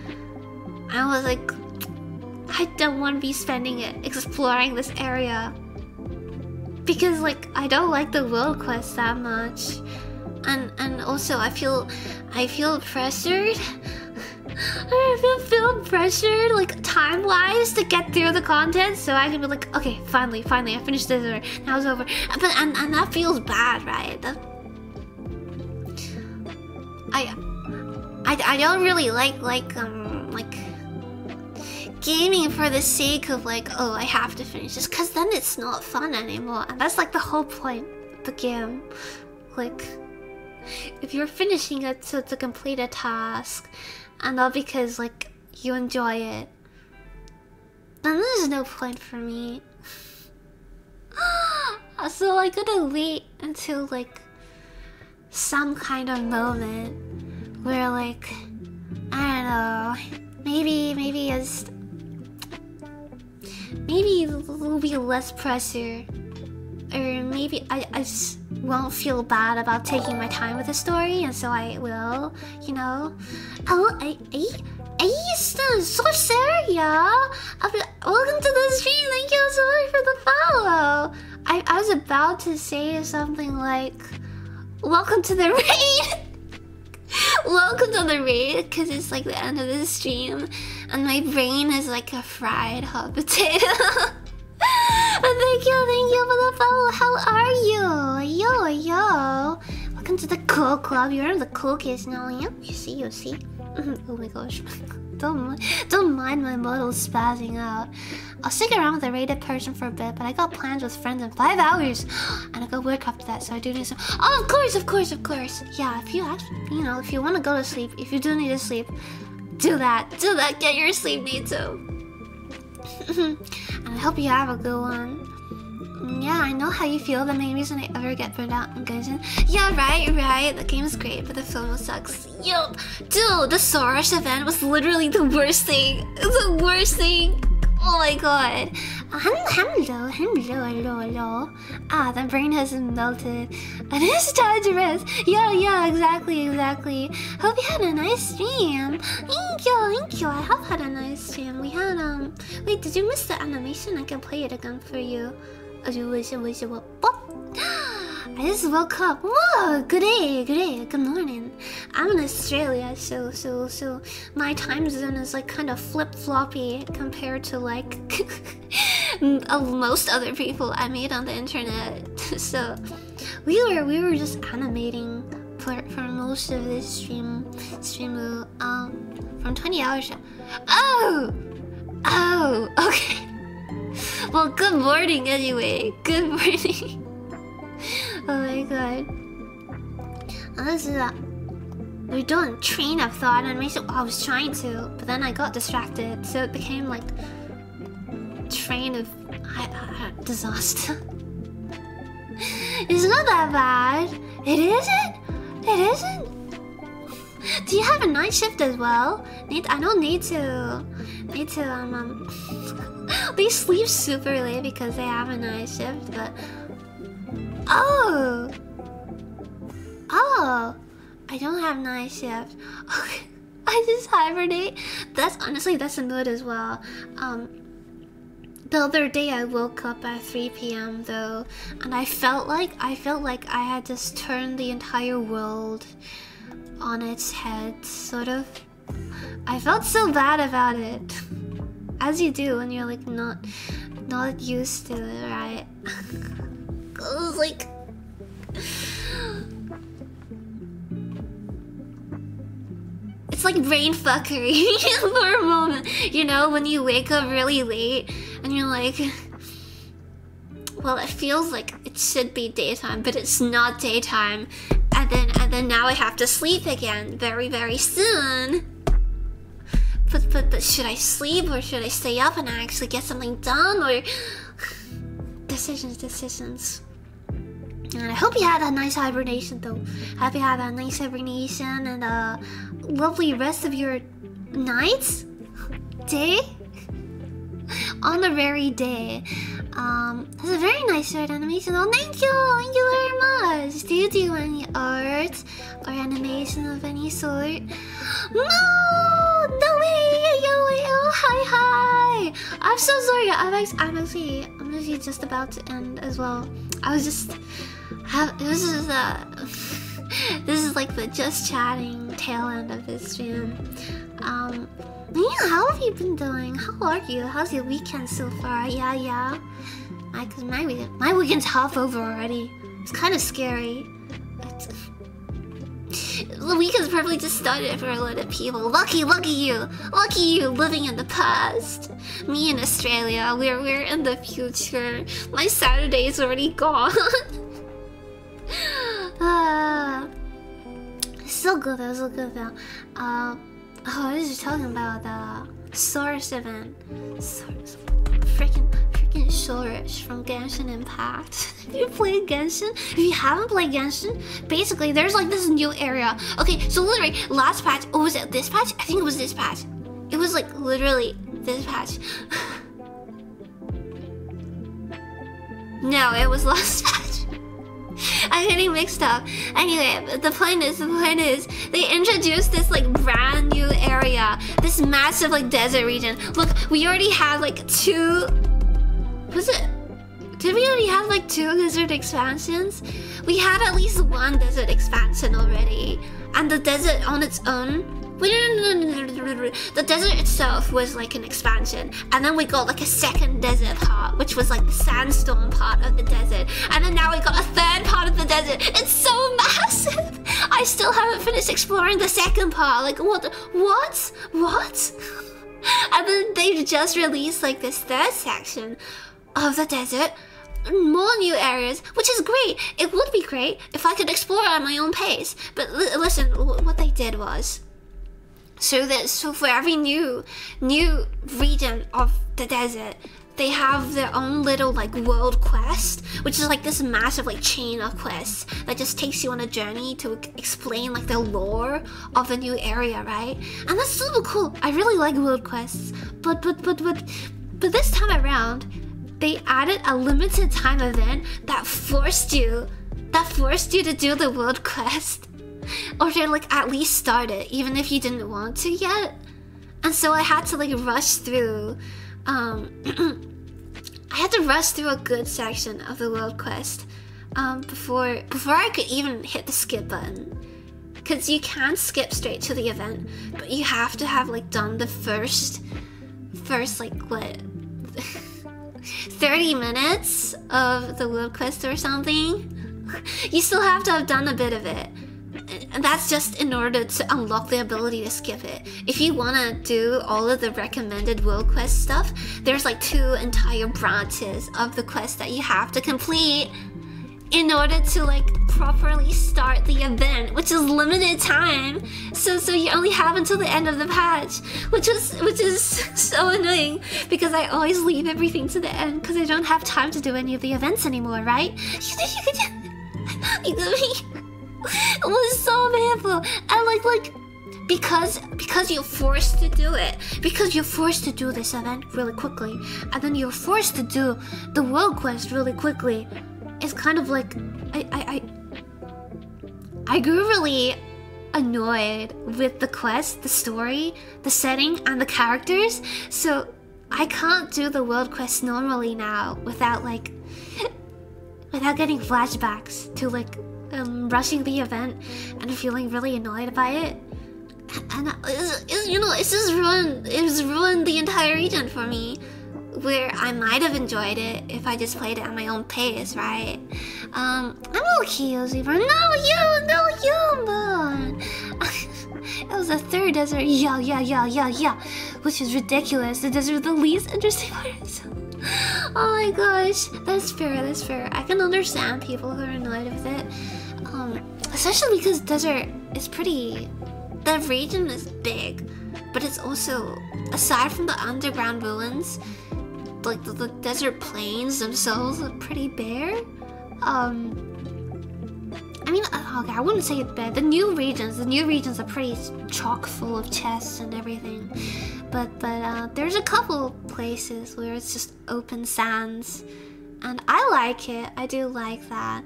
I was like, I don't want to be spending it exploring this area, because like I don't like the world quest that much, and also I feel pressured. I feel pressured, like time-wise, to get through the content, so I can be like, okay, finally, I finished this, or now it's over. But and that feels bad, right? I don't really like gaming for the sake of like, oh, I have to finish this, because then it's not fun anymore, and that's like the whole point of the game. Like, if you're finishing it to complete a task, and not because like you enjoy it, then there's no point for me. So I gotta wait until like some kind of moment where, like, I don't know, maybe there'll be less pressure, or maybe I just won't feel bad about taking my time with the story, and so I will, you know. Oh, so Sarah, welcome to the stream. Thank you so much for the follow. I was about to say something like, welcome to the raid. Welcome to the raid, because it's like the end of the stream, and my brain is like a fried hot potato. Thank you for the follow. How are you? Yo. Welcome to the cool club. You're in the cool kids now, yeah? You see. Oh my gosh. Don't mind my model spazzing out. I'll stick around with a rated person for a bit, but I got plans with friends in 5 hours, and I got work after that, so I do need some. Oh, of course. Yeah, if you have, you know, if you want to go to sleep, if you do need to sleep, do that. Get your sleep needs too. And I hope you have a good one. Yeah, I know how you feel. The main reason I ever get burned out in Genshin. Yeah, right. The game is great, but the film sucks. Yup. Dude, the Soros event was literally the worst thing. The worst thing. Oh my god. Hello. Ah, the brain has melted. And it's time to rest. Yeah, exactly. Hope you had a nice stream. Thank you. I have had a nice stream. We had, wait, did you miss the animation? I can play it again for you. I just woke up. Whoa, good day, good morning. I'm in Australia, so my time zone is like kind of flip-floppy compared to like most other people I meet on the internet. So we were just animating for most of this stream from 20 hours. Oh, okay. Well, good morning anyway. Good morning. Oh my god. This is we're doing train of thought animation. I was trying to, but then I got distracted, so it became like train of disaster. It's not that bad. It isn't. Do you have a night shift as well? I don't need to. They sleep super late because they have a night shift, but oh, I don't have night shift. Okay. I just hibernate. That's honestly, that's a mood as well. The other day I woke up at 3 p.m. though, and I felt like I had just turned the entire world on its head, sort of. I felt so bad about it. As you do when you're like not used to it, right? I was like, it's like brain fuckery for a moment, you know, when you wake up really late and you're like, well, it feels like it should be daytime, but it's not daytime, and then now I have to sleep again very soon. But should I sleep or should I stay up and actually get something done? Or decisions. And I hope you had a nice hibernation though. Hope you had a nice hibernation and a lovely rest of your nights, day, on the very day. That's a very nice art animation. Oh, thank you very much. Do you do any art or animation of any sort? No way. Oh, hi. I'm so sorry. I'm actually just about to end as well. this is like the just chatting tail end of this stream. Yeah, how have you been doing? How are you? How's your weekend so far? Yeah. Cause my weekend's half over already. It's kind of scary. The weekend's probably just started for a lot of people. Lucky you living in the past. Me in Australia, we're in the future. My Saturday is already gone. So good though. I was just talking about the Soros event. Freaking Soros from Genshin Impact. Have you played Genshin? If you haven't played Genshin, basically there's like this new area. Okay, so literally last patch, oh, was it this patch? I think it was this patch. It was like literally this patch. No, it was last patch. I'm getting mixed up. Anyway, the point is, they introduced this like brand new area, this massive like desert region. Look, we already have like two. Did we already have like 2 desert expansions? We had at least 1 desert expansion already, and the desert on its own. The desert itself was like an expansion, and then we got like a second desert part, which was like the sandstone part of the desert, and then now we got a third part of the desert. It's so massive. I still haven't finished exploring the second part. Like, what? And then they just released like this third section of the desert. More new areas, which is great. It would be great if I could explore at my own pace. But listen, what they did was, so for every new region of the desert, they have their own little like world quest, which is like this massive like chain of quests that just takes you on a journey to explain like the lore of the new area, right? And that's super cool. I really like world quests, but this time around, they added a limited time event that forced you to do the world quest, or to like at least start it, even if you didn't want to yet. And so I had to like rush through. I had to rush through a good section of the world quest before I could even hit the skip button. Because you can skip straight to the event, but you have to have like done the first like what 30 minutes of the world quest or something. You still have to have done a bit of it. And that's just in order to unlock the ability to skip it. If you want to do all of the recommended world quest stuff, there's like 2 entire branches of the quest that you have to complete in order to like properly start the event, which is limited time. So you only have until the end of the patch, which is so annoying because I always leave everything to the end because I don't have time to do any of the events anymore, right? It was so painful. And like because you're forced to do it, because you're forced to do this event really quickly, and then you're forced to do the world quest really quickly. It's kind of like I grew really annoyed with the quest, the story, the setting, and the characters. So I can't do the world quest normally now without getting flashbacks to like rushing the event and feeling really annoyed by it. And it's ruined the entire region for me, where I might have enjoyed it if I just played it at my own pace, right? I'm okay, Ozzy. No, you, man. It was the third desert, yeah, which is ridiculous. The desert with the least interesting parts. Oh my gosh, that's fair. I can understand people who are annoyed with it, especially because desert is pretty. The region is big, but it's also, aside from the underground ruins, like the desert plains themselves are pretty bare. I mean, okay, I wouldn't say it's bare. The new regions are pretty chock full of chests and everything. But there's a couple places where it's just open sands, and I like it. I do like that.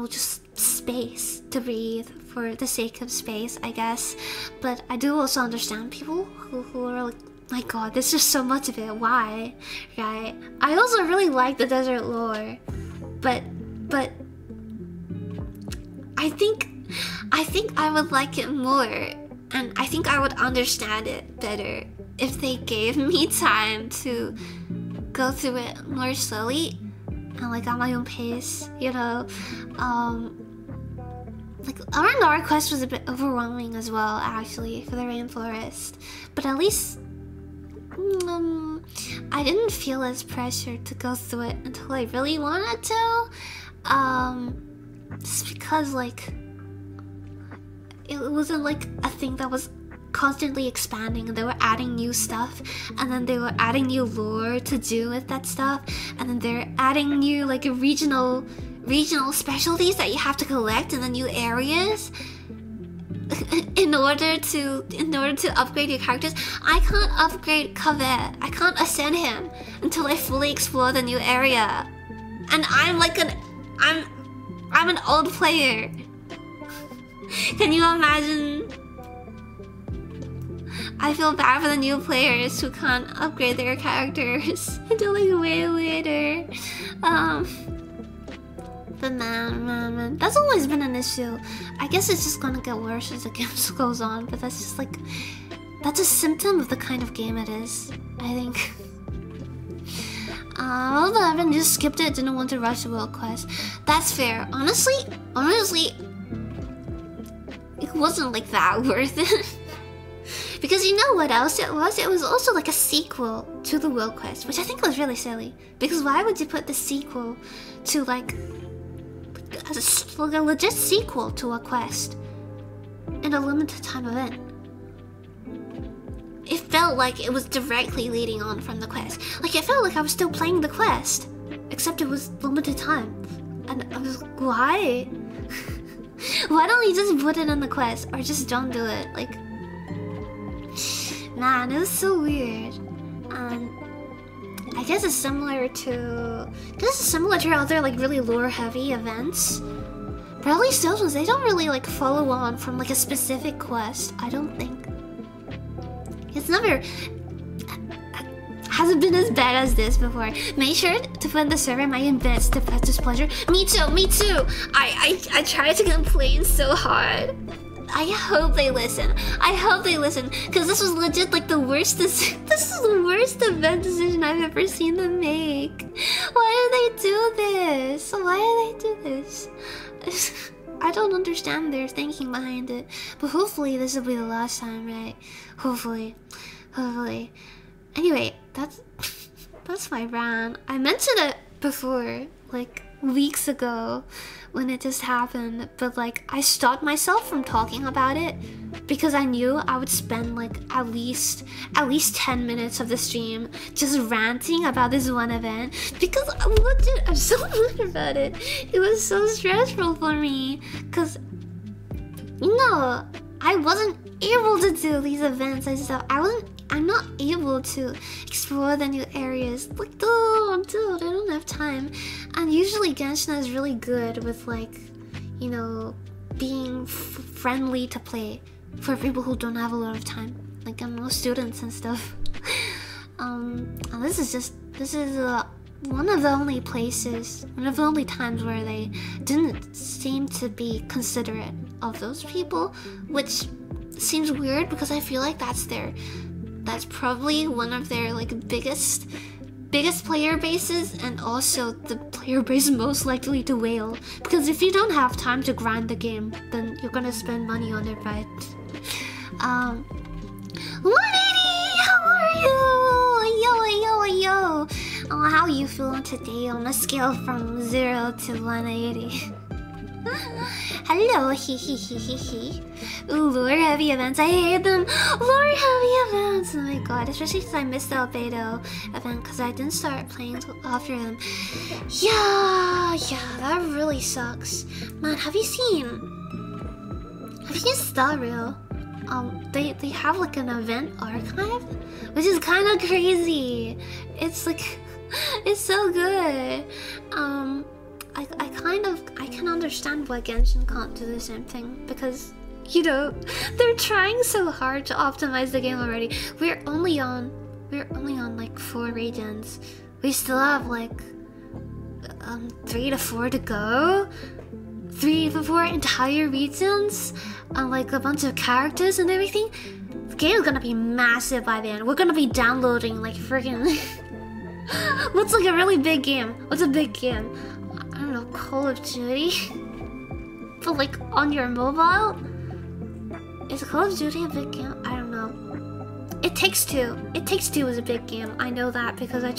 Just space to breathe for the sake of space, I guess. But I do also understand people who are like, my god, there's just so much of it, why? Right? I also really like the desert lore, but I think I would like it more, and I think I would understand it better if they gave me time to go through it more slowly and like at my own pace, you know. Like our quest was a bit overwhelming as well, actually, for the rainforest, but at least I didn't feel as pressured to go through it until I really wanted to. Just because like it wasn't like a thing that was constantly expanding, and they were adding new stuff, and then they were adding new lore to do with that stuff, and then they're adding new like regional specialties that you have to collect in the new areas in order to upgrade your characters. I can't upgrade Kavet. I can't ascend him until I fully explore the new area, and I'm an old player. Can you imagine? I feel bad for the new players who can't upgrade their characters until like way later. But man, that's always been an issue. I guess it's just gonna get worse as the game goes on, but that's just like, that's a symptom of the kind of game it is, I think. Although I haven't just skipped it, didn't want to rush the world quest. That's fair. Honestly, wasn't like that worth it. Because you know what else it was? It was also like a sequel to the World Quest, which I think was really silly. Because why would you put the sequel to like a legit sequel to a quest in a limited time event? It felt like it was directly leading on from the quest. Like it felt like I was still playing the quest, except it was limited time. And I was like, why? Why don't you just put it in the quest or just don't do it? Like, man, it was so weird. I guess it's similar to other like really lore heavy events. But at least those ones, they don't really like follow on from like a specific quest, I don't think. It's never hasn't been as bad as this before. Make sure to put the server my best to fetch displeasure. Me too. I tried to complain so hard. I hope they listen. I hope they listen, because this was legit like the worst. This is the worst event decision I've ever seen them make. Why do they do this? Why do they do this? I don't understand their thinking behind it. But hopefully this will be the last time, right? Hopefully. Anyway, that's my rant. I mentioned it before, like weeks ago, when it just happened, but like I stopped myself from talking about it because I knew I would spend like at least 10 minutes of the stream just ranting about this one event, because I'm so worried about it. It was so stressful for me because, you know, I wasn't able to do these events. I'm not able to explore the new areas. Like, dude, I don't have time. And usually Genshin is really good with like, you know, being friendly to play for people who don't have a lot of time. Like, I'm no students and stuff. And this is one of the only places, one of the only times where they didn't seem to be considerate of those people, which seems weird because I feel like that's probably one of their like biggest player bases, and also the player base most likely to whale, because if you don't have time to grind the game, then you're gonna spend money on it, right? 180, how are you? Yo. Oh, how are you feeling today on a scale from 0 to 180? Hello, he. Ooh, lore heavy events, I hate them. Lore heavy events, oh my god, especially because I missed the Albedo event because I didn't start playing until after them. Yeah, that really sucks. Man, have you seen Star Rail? They have like an event archive, which is kind of crazy. It's like, it's so good. I can understand why Genshin can't do the same thing, because, you know, they're trying so hard to optimize the game already. We're only on like 4 regions. We still have like 3 to 4 to go. 3 to 4 entire regions, and like a bunch of characters and everything. The game is gonna be massive by the end. We're gonna be downloading like freaking what's like a really big game? What's a big game? I don't know, Call of Duty? But like on your mobile? Is Call of Duty a big game? I don't know. It Takes Two. It Takes Two is a big game. I know that because I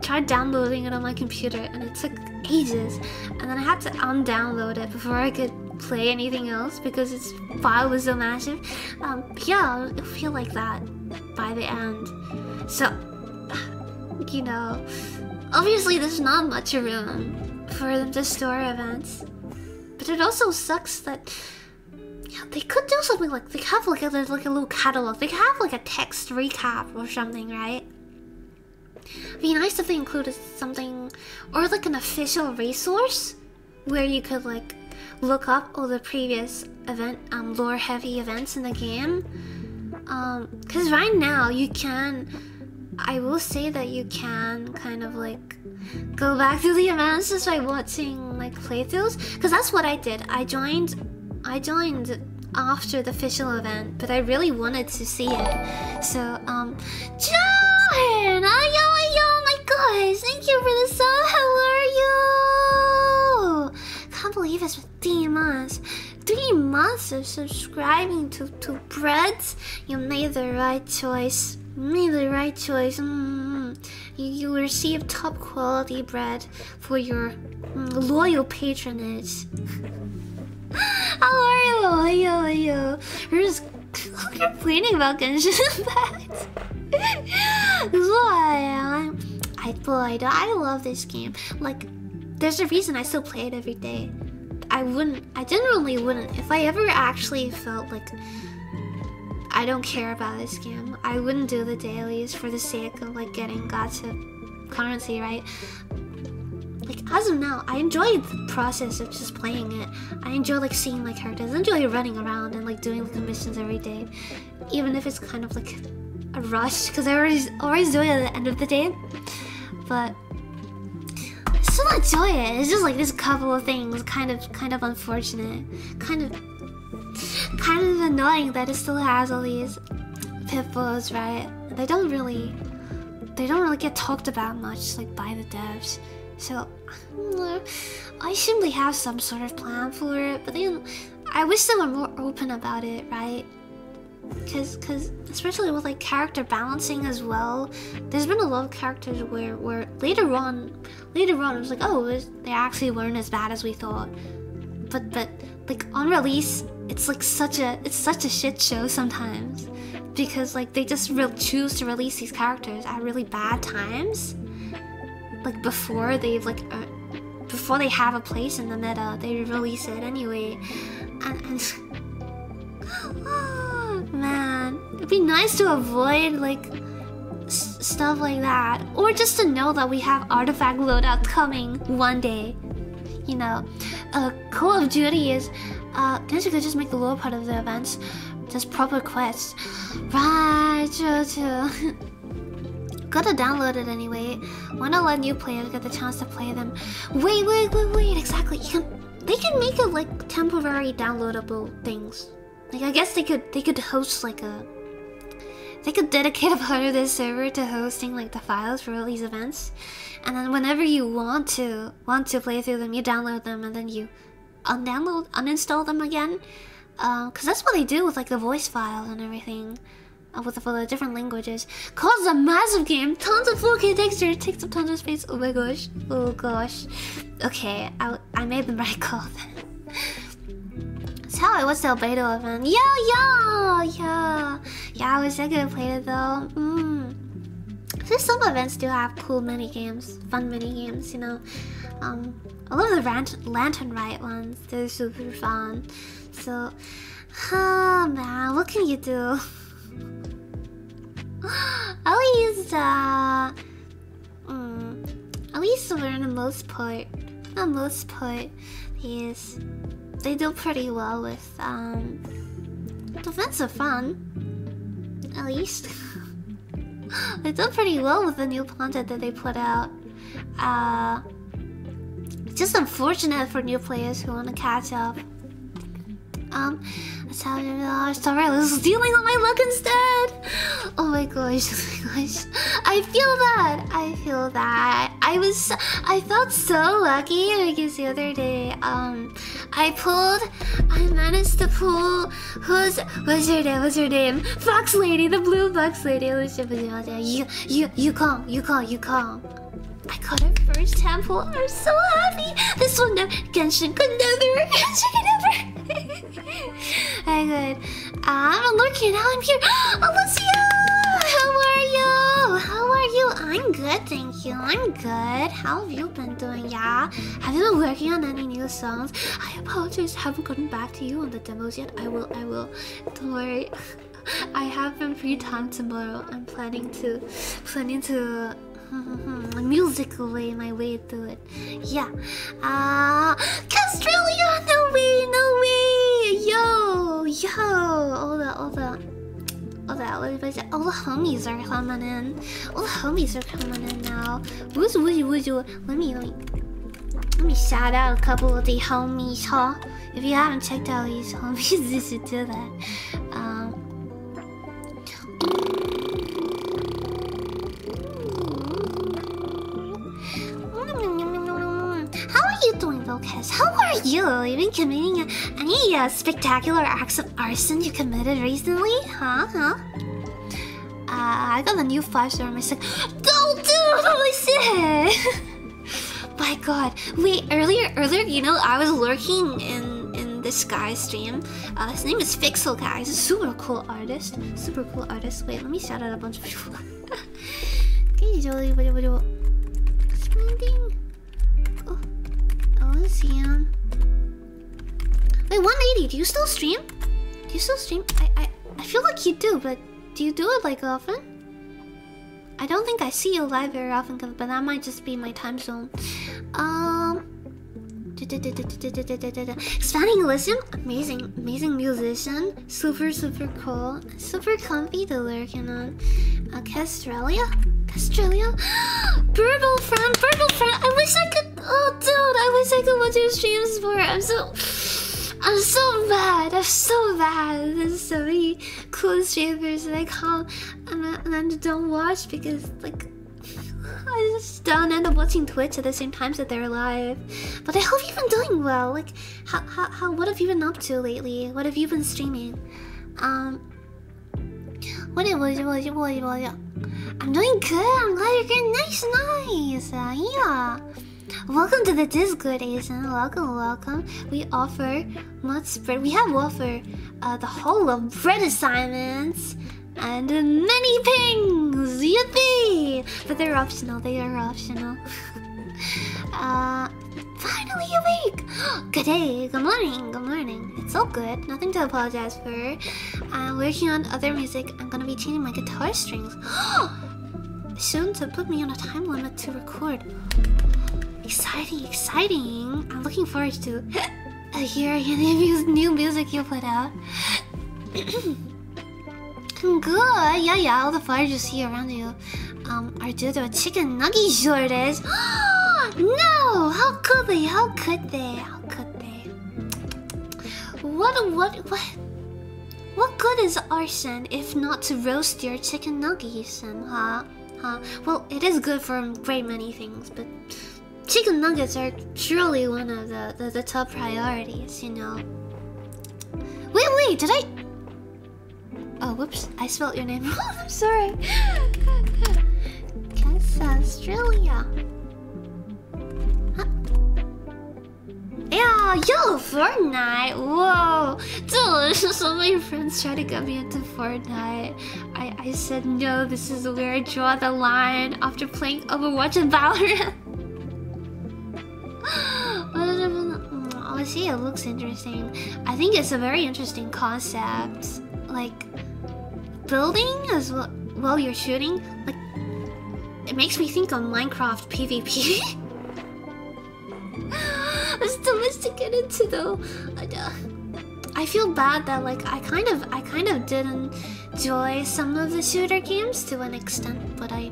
tried downloading it on my computer and it took ages. And then I had to undownload it before I could play anything else because its file was so massive. Yeah, it'll feel like that by the end. So, you know, obviously there's not much room for them to store events, but it also sucks that, yeah, they could do something like, they have like a little catalog, they have like a text recap or something, right? It'd be nice if they included something, or like an official resource where you could like look up all the previous event, lore heavy events in the game. Cause right now you can, I will say that you can kind of like go back through the events just by watching like playthroughs, cause that's what I did. I joined after the official event, but I really wanted to see it. So John, oh my gosh, thank you for the sub. How are you? Can't believe it's been 3 months. 3 months of subscribing to breads. You made the right choice. You made the right choice. You receive top quality bread for your loyal patronage. How are you? Yo. You're just complaining about Genshin Impact. I love this game. Like, there's a reason I still play it every day. I genuinely wouldn't. If I ever actually felt like I don't care about this game, I wouldn't do the dailies for the sake of like getting gacha currency, right? Like, as of now, I enjoy the process of just playing it. I enjoy like seeing my characters. I enjoy running around and like doing the missions every day, even if it's kind of like a rush because I always do it at the end of the day. But I still enjoy it. It's just like this couple of things, kind of unfortunate, kind of annoying that it still has all these pitfalls, right? They don't really get talked about much, like by the devs. So I assume they have some sort of plan for it, but then I wish they were more open about it, right? Because especially with like character balancing as well, there's been a lot of characters where later on it was like, oh, they actually weren't as bad as we thought. But like on release, it's like such a shit show sometimes, because like they just choose to release these characters at really bad times. Like before they have a place in the meta, they release it anyway, and oh, man, it'd be nice to avoid like stuff like that, or just to know that we have artifact loadout coming one day. You know, Call of Duty is guess you could just make the lower part of the events just proper quests, right? True. Gotta download it anyway. Why not let new players get the chance to play them? Wait, exactly. They can make it like temporary downloadable things. Like, I guess they could host like they could dedicate a part of their server to hosting like the files for all these events, and then whenever you want to play through them, you download them and then you uninstall them again. Cause that's what they do with like the voice files and everything. For the different languages. Cause a massive game, tons of 4K texture, takes up tons of space. Oh my gosh, oh gosh. Okay, I made the right call then. That's how I watched the Albedo event. Yeah, I wish I could have played it though. Just some events do have cool mini games, fun mini games, you know. I love the Lantern Rite ones, they're super fun. So, man, what can you do? At least for the most part, yes, they do pretty well with the events are fun. At least they do pretty well with the new content that they put out. It's just unfortunate for new players who want to catch up. Sorry, I was stealing all my luck instead. Oh my gosh, I feel that. I felt so lucky because the other day, I managed to pull, what's her name? Fox Lady, the blue Fox Lady. You come. I got her first temple. I'm so happy. This one, Genshin could never. Alright, good. I'm looking. Now I'm here. Alicia! How are you? I'm good, thank you. I'm good. How have you been doing? Yeah? Have you been working on any new songs? I apologize, haven't gotten back to you on the demos yet. I will. Don't worry. I have some free time tomorrow. I'm planning to musically my way through it. Yeah. Castralia, no way. Yo. All the homies are coming in. All the homies are coming in now. Let me shout out a couple of the homies, huh? If you haven't checked out these homies, you should do that. How are you doing, Vilkes? How are are you? You've been committing any spectacular acts of arson you committed recently? Huh? I got a new 5-star on my second. Oh, dude, holy shit! My god. Wait, earlier, you know, I was lurking in this guy's stream. His name is Fixel Guy. He's a super cool artist. Wait, let me shout out a bunch of people. Okay, Jolie, what? Expanding. Oh, let's see him. Wait, 180. Do you still stream? I feel like you do, but do you do it like often? I don't think I see you live very often, but that might just be my time zone. Expanding Elysium, amazing musician, super cool, super comfy to lurking on. Orchestereo, Burble friend. I wish I could. Oh, dude, I wish I could watch your streams more. I'm so bad. There's so many cool streamers that I can't and I don't watch because like I just don't end up watching Twitch at the same times that they're live. But I hope you've been doing well. Like what have you been up to lately? What have you been streaming? What? I'm doing good. I'm glad you're good. Nice. Yeah. Welcome to the Discord, Asian. Welcome. We offer we have offered the whole of bread assignments and many pings. Yippee! But they're optional. Finally awake. Good day. Good morning. It's all good. Nothing to apologize for. I'm working on other music. I'm gonna be changing my guitar strings soon to put me on a time limit to record. Exciting. I'm looking forward to hearing any new music you put out. Good. Yeah. All the fires you see around you are due to a chicken nugget shortage. No! How could they? What good is arson if not to roast your chicken nuggets, huh? Well, it is good for a great many things, but chicken nuggets are truly one of the top priorities, you know. Wait, did I? Oh, whoops! I spelled your name wrong. I'm sorry. Australia. Huh? Yeah, yo, Fortnite. Whoa, dude! So many friends try to get me into Fortnite. I said no. This is where I draw the line after playing Overwatch and Valorant. Oh, see, it looks interesting. I think it's a very interesting concept. Like, building as well while you're shooting. Like, it makes me think of Minecraft PvP. There's too much to get into though. I feel bad that like I kind of did enjoy some of the shooter games to an extent, but I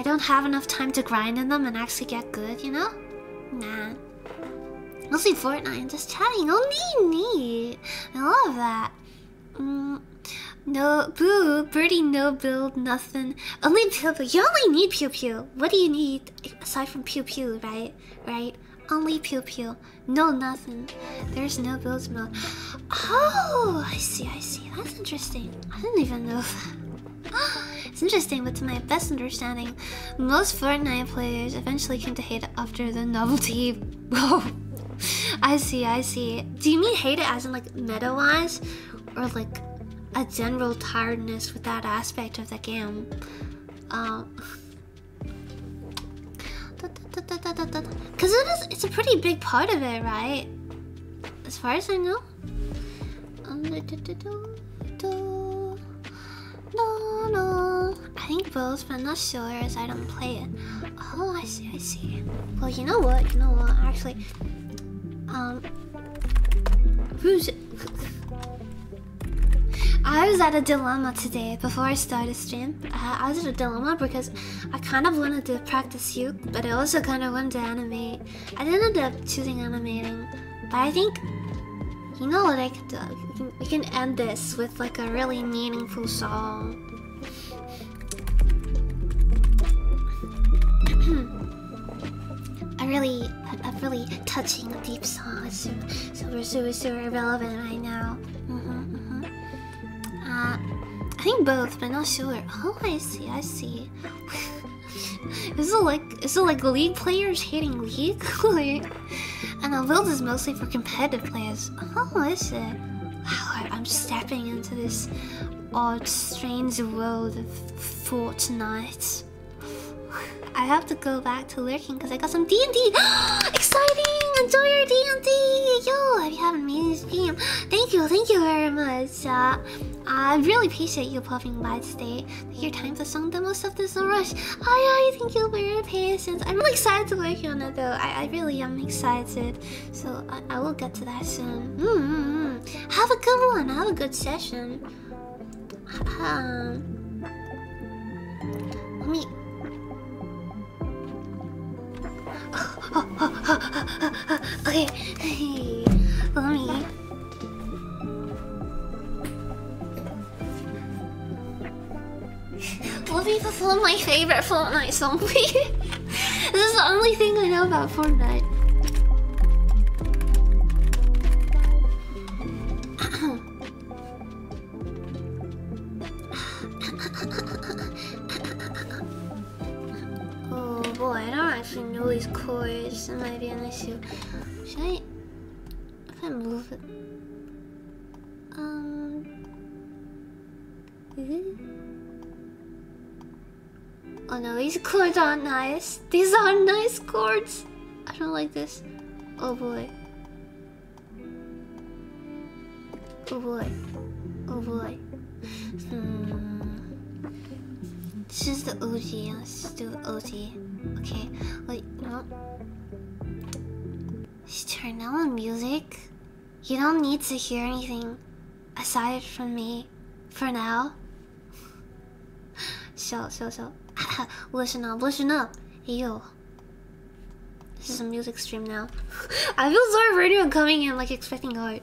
don't have enough time to grind in them and actually get good, you know? Nah. Mostly Fortnite and just chatting. Oh, neat. I love that. No, boo, birdie, no build, nothing. Only pew pew. You only need pew pew. What do you need aside from pew pew, right? Only pew pew. No, nothing. There's no builds mode. Oh, I see. That's interesting. I didn't even know that. It's interesting, but to my best understanding, most Fortnite players eventually came to hate it after the novelty. Whoa. I see. Do you mean hate it as in like meta-wise? Or like a general tiredness with that aspect of the game? Because it's a pretty big part of it, right? As far as I know. No. I think both, but I'm not sure as I don't play it. Oh, I see. Well, you know what? Actually, who's it? I was at a dilemma today before I started stream. I was at a dilemma because I kind of wanted to practice uke, but I also kind of wanted to animate. I didn't end up choosing animating, but I think, you know what I could do? We can end this with like a really meaningful song. I've really really touching, deep song. It's super relevant right now. I think both, but not sure. Oh, I see. Is it like League players hating League? And the build is mostly for competitive players. Oh, is it? Wow, I'm stepping into this odd, strange world of Fortnite. I have to go back to lurking because I got some D&D. Exciting! Enjoy your D&D! Yo, if you haven't made this game, thank you very much. I really appreciate you popping by today. Take your time to song demo stuff, there's no rush. I thank you for your patience. I'm really excited to work on it though. I really am excited. So I will get to that soon. Have a good one. Have a good session. Let me... Okay, let me... Let me perform my favorite Fortnite song, please. This is the only thing I know about Fortnite. Oh boy, I don't actually know these chords. That might be an issue. Should I... if I move it... Oh no, these chords aren't nice. These aren't nice chords. I don't like this. Oh boy. Oh boy. Oh boy. This is the OG. Let's just do the OG. Okay. Wait, no. Just turn down the music. You don't need to hear anything aside from me for now. So. Listen up. Hey yo. This is a music stream now. I feel sorry for anyone coming in like expecting art.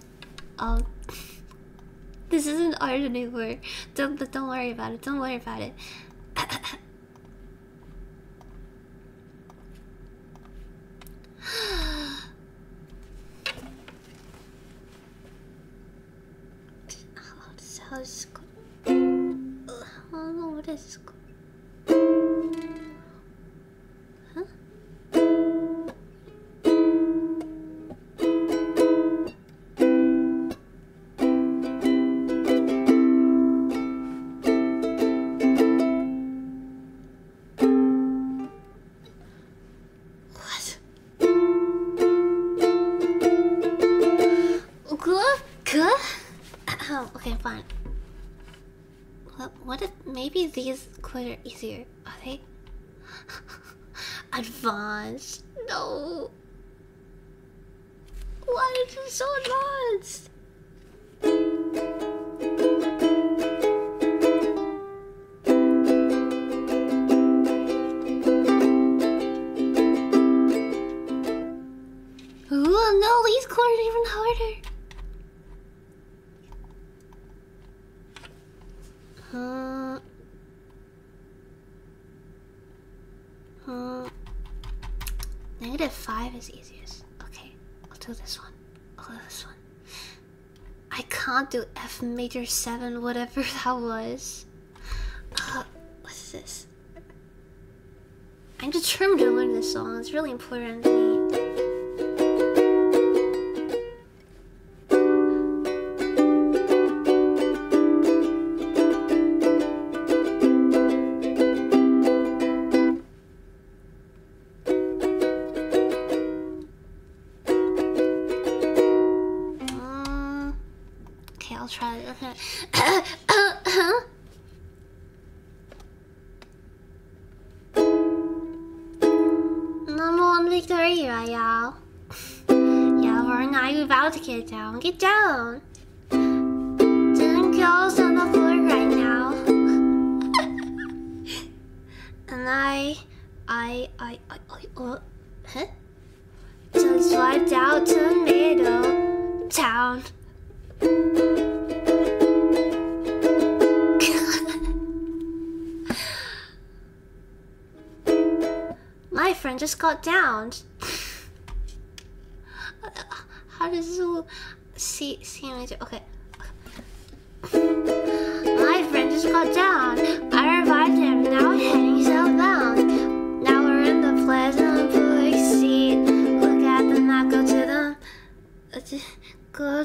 This isn't art anymore. Don't worry about it. Don't worry about it. How is this called? I don't know what is this called. Huh? What? Good? Oh, okay, fine. What if maybe these chords are easier? Are they? Advanced? No. Why is it so advanced? Ooh, no, these chords are even harder. -5 is easiest. Okay, I'll do this one. I can't do F major 7, whatever that was. What's this? I'm determined to learn this song. It's really important to me. Get down. Ten girls on the floor right now. And huh? Just wiped out tomato town. My friend just got downed. How does it see image? Okay. My friend just got down. I revived him. Now we're heading southbound. Now we're in the pleasant boy seat. Look at the map. Go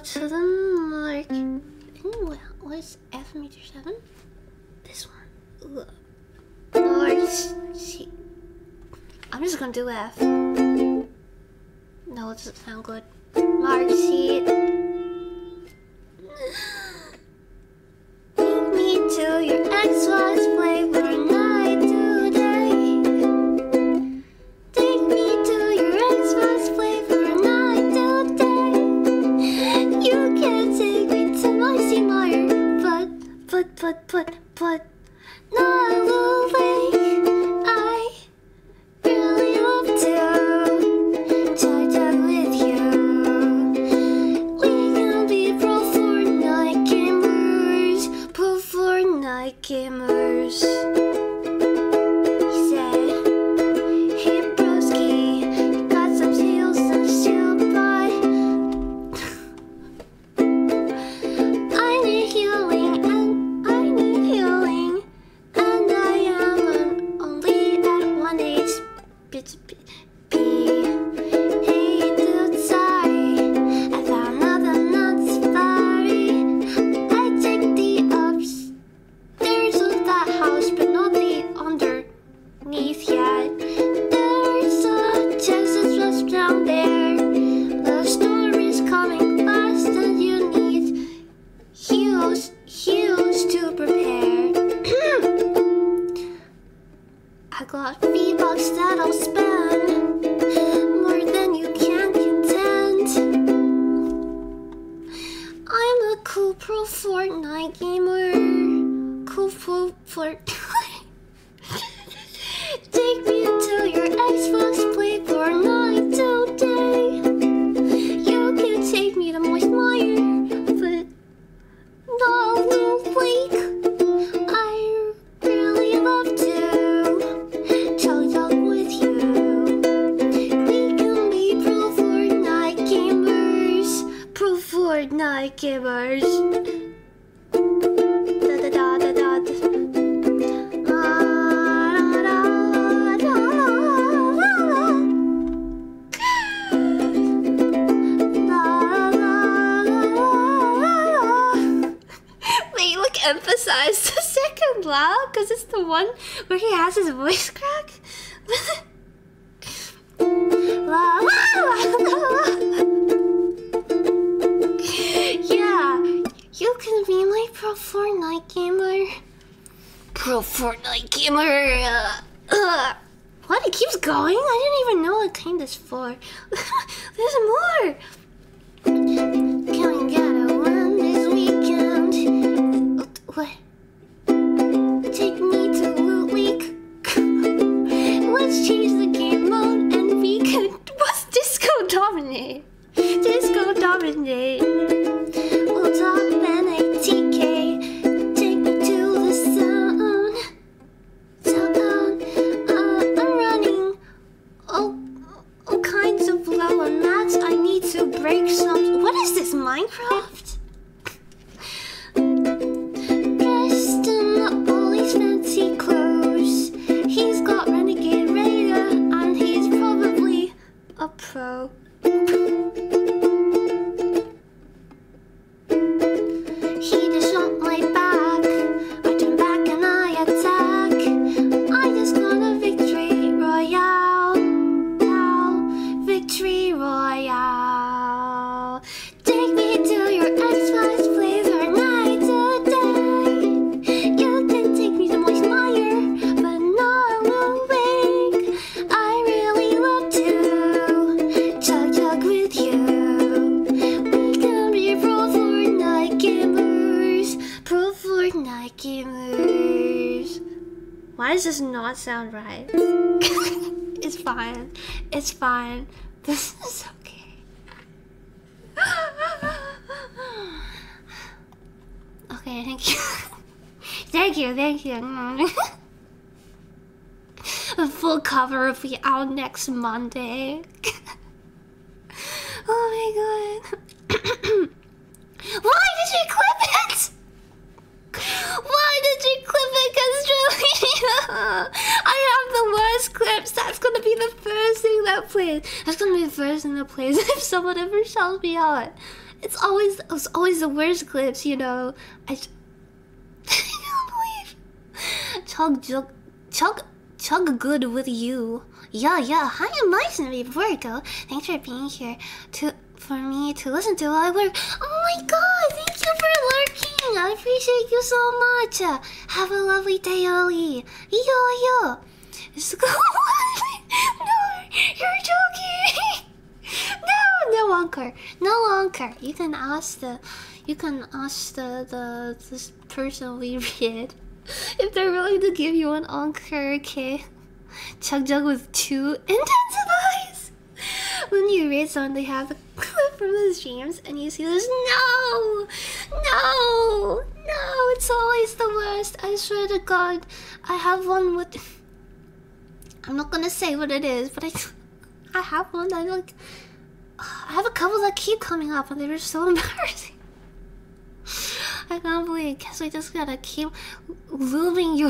to the mark. What is F meter 7? This one. Mark seat. I'm just gonna do F. No, it doesn't sound good. Mark seat. Take me to your ex-wife's place for a night today. Take me to your ex-wife's place for a night today. You can't take me to my Seymour, but not awake. I really love to talk with you. We can be pro Fortnite gamers. He said, hey broski, you got some skills, but I need healing, and I am only at 1 HP. Hey dude, sorry, I found nothing on Safari. I take the upstairs of that house, but not the underneath yet. There's a Texas just down there. The storm is coming fast, and you need heels to prepare. I got V-Bucks that I'll spend more than you can contend. I'm a cool pro Fortnite gamer. Cool pro Fortnite. Take me to your Xbox play for a night today. You can take me to Moist Mire, but not awake. I really love to talk with you. We can be pro Fortnite gamers. Pro Fortnite gamers. Da da da da da. Wait, look, emphasize the second loud because it's the one where he has his voice crack. La, la, la, la. Yeah, you can be my pro Fortnite gamer. Pro Fortnite gamer. What? It keeps going? I didn't even know what came this for. There's more. Can we get a win this weekend? What? Take me to Loot Week. Let's change the game mode and we can. What's Disco Dominate? Disco Dominate. We'll top NATK. Take me to the zone. I'm running all kinds of lower mats. I need to break some. What is this, Minecraft? Dressed in all these fancy clothes. He's got Renegade Raider and he's probably a pro. He just shot my back. I turn back and I attack. I just got a victory royale. Victory royale. Take me to your Xbox play for a night today. You can take me to Moist Mire, but not awake. I really love to talk with you. We can be pro Fortnite gamers. Pro Fortnite gamers. Why does this not sound right? It's fine. It's fine. This is okay. Okay, thank you. Thank you. A full cover will be out next Monday. Oh my god. Why did you clip it? Why did you clip it, Australia? I have the worst clips. That's gonna be the first thing that plays. That's gonna be the first thing that plays if someone ever shouts me out. It's always the worst clips, you know. I can't believe. Chug good with you. Yeah. Hi, I'm Snivi. Before I go, thanks for being here for me to listen to while I work. Oh my god, thank you for lurking. I appreciate you so much. Have a lovely day, Ollie. Yo. It's go. No, you're joking. No encore. You can ask this person we read if they're willing to give you an encore, okay? Chug Jug with 2 intensive eyes. When you read someone, they have the clip from the streams, and you see this. No, it's always the worst. I swear to God, I have one with. I'm not gonna say what it is, but I have one that I have a couple that keep coming up, and they were so embarrassing. I can't believe it. Guess we just gotta keep moving you.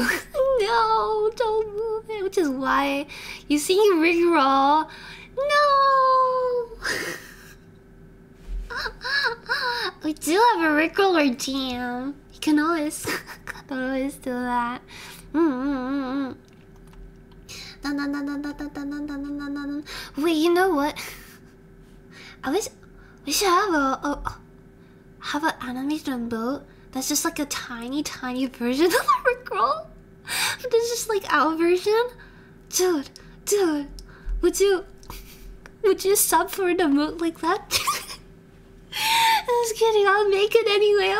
No, don't move it. Which is why you see rickroll. No. We do have a rickroller jam. You can always do that. Wait, you know what? We should have an animated boat that's just like a tiny version of the rickroll. This is like our version. Dude, would you sub for an emote like that? I'm just kidding, I'll make it anyway.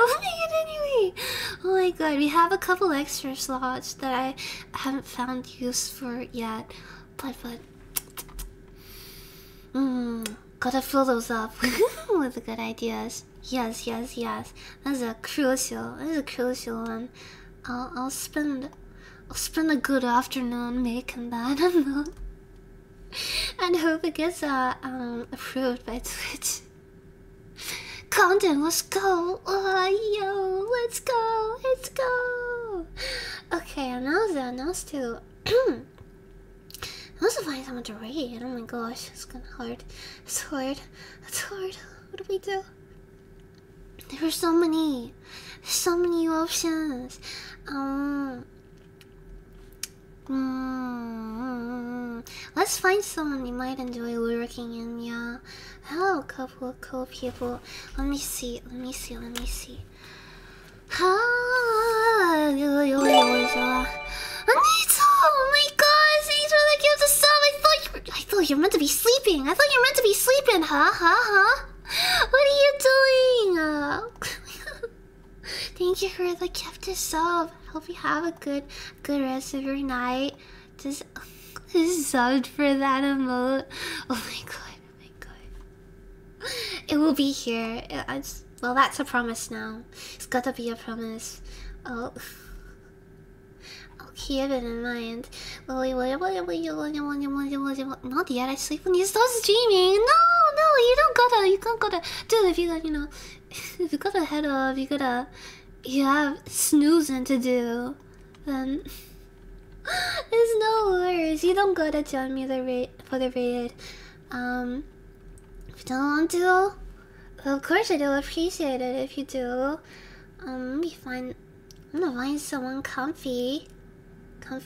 Oh my god, we have a couple extra slots that I haven't found use for yet. But gotta fill those up with good ideas. Yes. That's a crucial one. I'll spend a good afternoon making that emote. And hope it gets approved by Twitch. Content, let's go. Let's go. Okay, announcce too. I also find someone to raid. Oh my gosh, it's kind of hard. It's hard. What do we do? There were so many options. Let's find someone you might enjoy lurking in. Yeah, hello, a couple of cool people. Let me see. Anita! Oh my god, thanks for the gift of sub. I thought you were meant to be sleeping. Huh? What are you doing? Thank you for the gift of sub. Hope you have a good rest of your night. Just subbed for that emote. Oh my god. It will be here. Well, that's a promise now. It's gotta be a promise. I'll keep it in mind. Not yet. I sleep when you start streaming. No, you can't gotta. Dude, if you gotta head off, you have snoozing to do, then there's no worries. You don't gotta join me for the raid. If you don't want to, of course I do appreciate it if you do. I'm gonna find someone comfy. Oh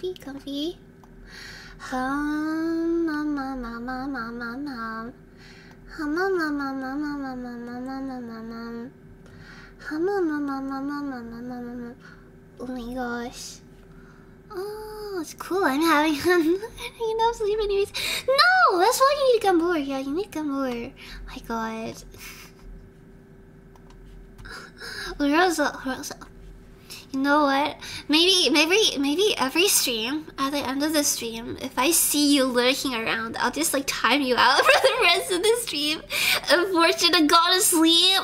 my gosh. Oh, it's cool. I'm having enough sleep anyways. No, that's why you need to get more. Yeah, you need to get more. My god. Or else, you know what? Maybe every stream, at the end of the stream, if I see you lurking around, I'll just like time you out for the rest of the stream and force you to go to sleep.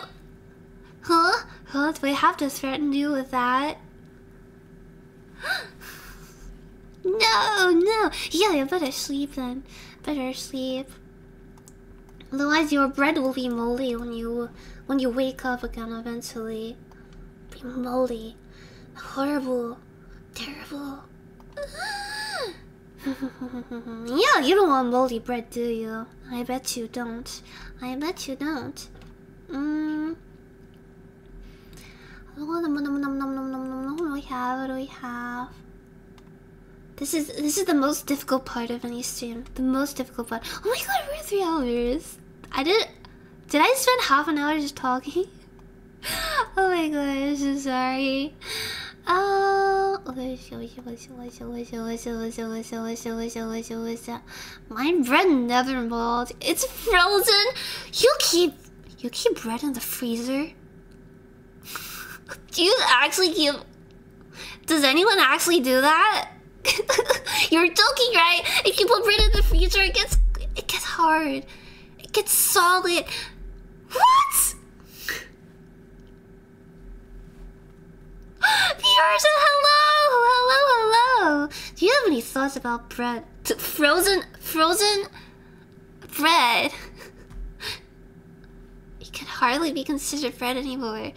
Huh? Do I have to threaten you with that? No. Yeah, you better sleep then. Better sleep. Otherwise, your bread will be moldy when you wake up again eventually. Be moldy, horrible, terrible. Yeah, you don't want moldy bread, do you? I bet you don't. I bet you don't. What do we have? What do we have? This is the most difficult part of any stream. The most difficult part. Oh my god, we're 3 hours. Did I spend half an hour just talking? Oh my god, I'm so sorry. My bread never molds. It's frozen. You keep bread in the freezer? Do you actually keep... Does anyone actually do that? You're joking, right? If you put bread in the freezer, it gets hard. It gets solid. What? Viewers, hello. Do you have any thoughts about bread? Frozen bread. It can hardly be considered bread anymore.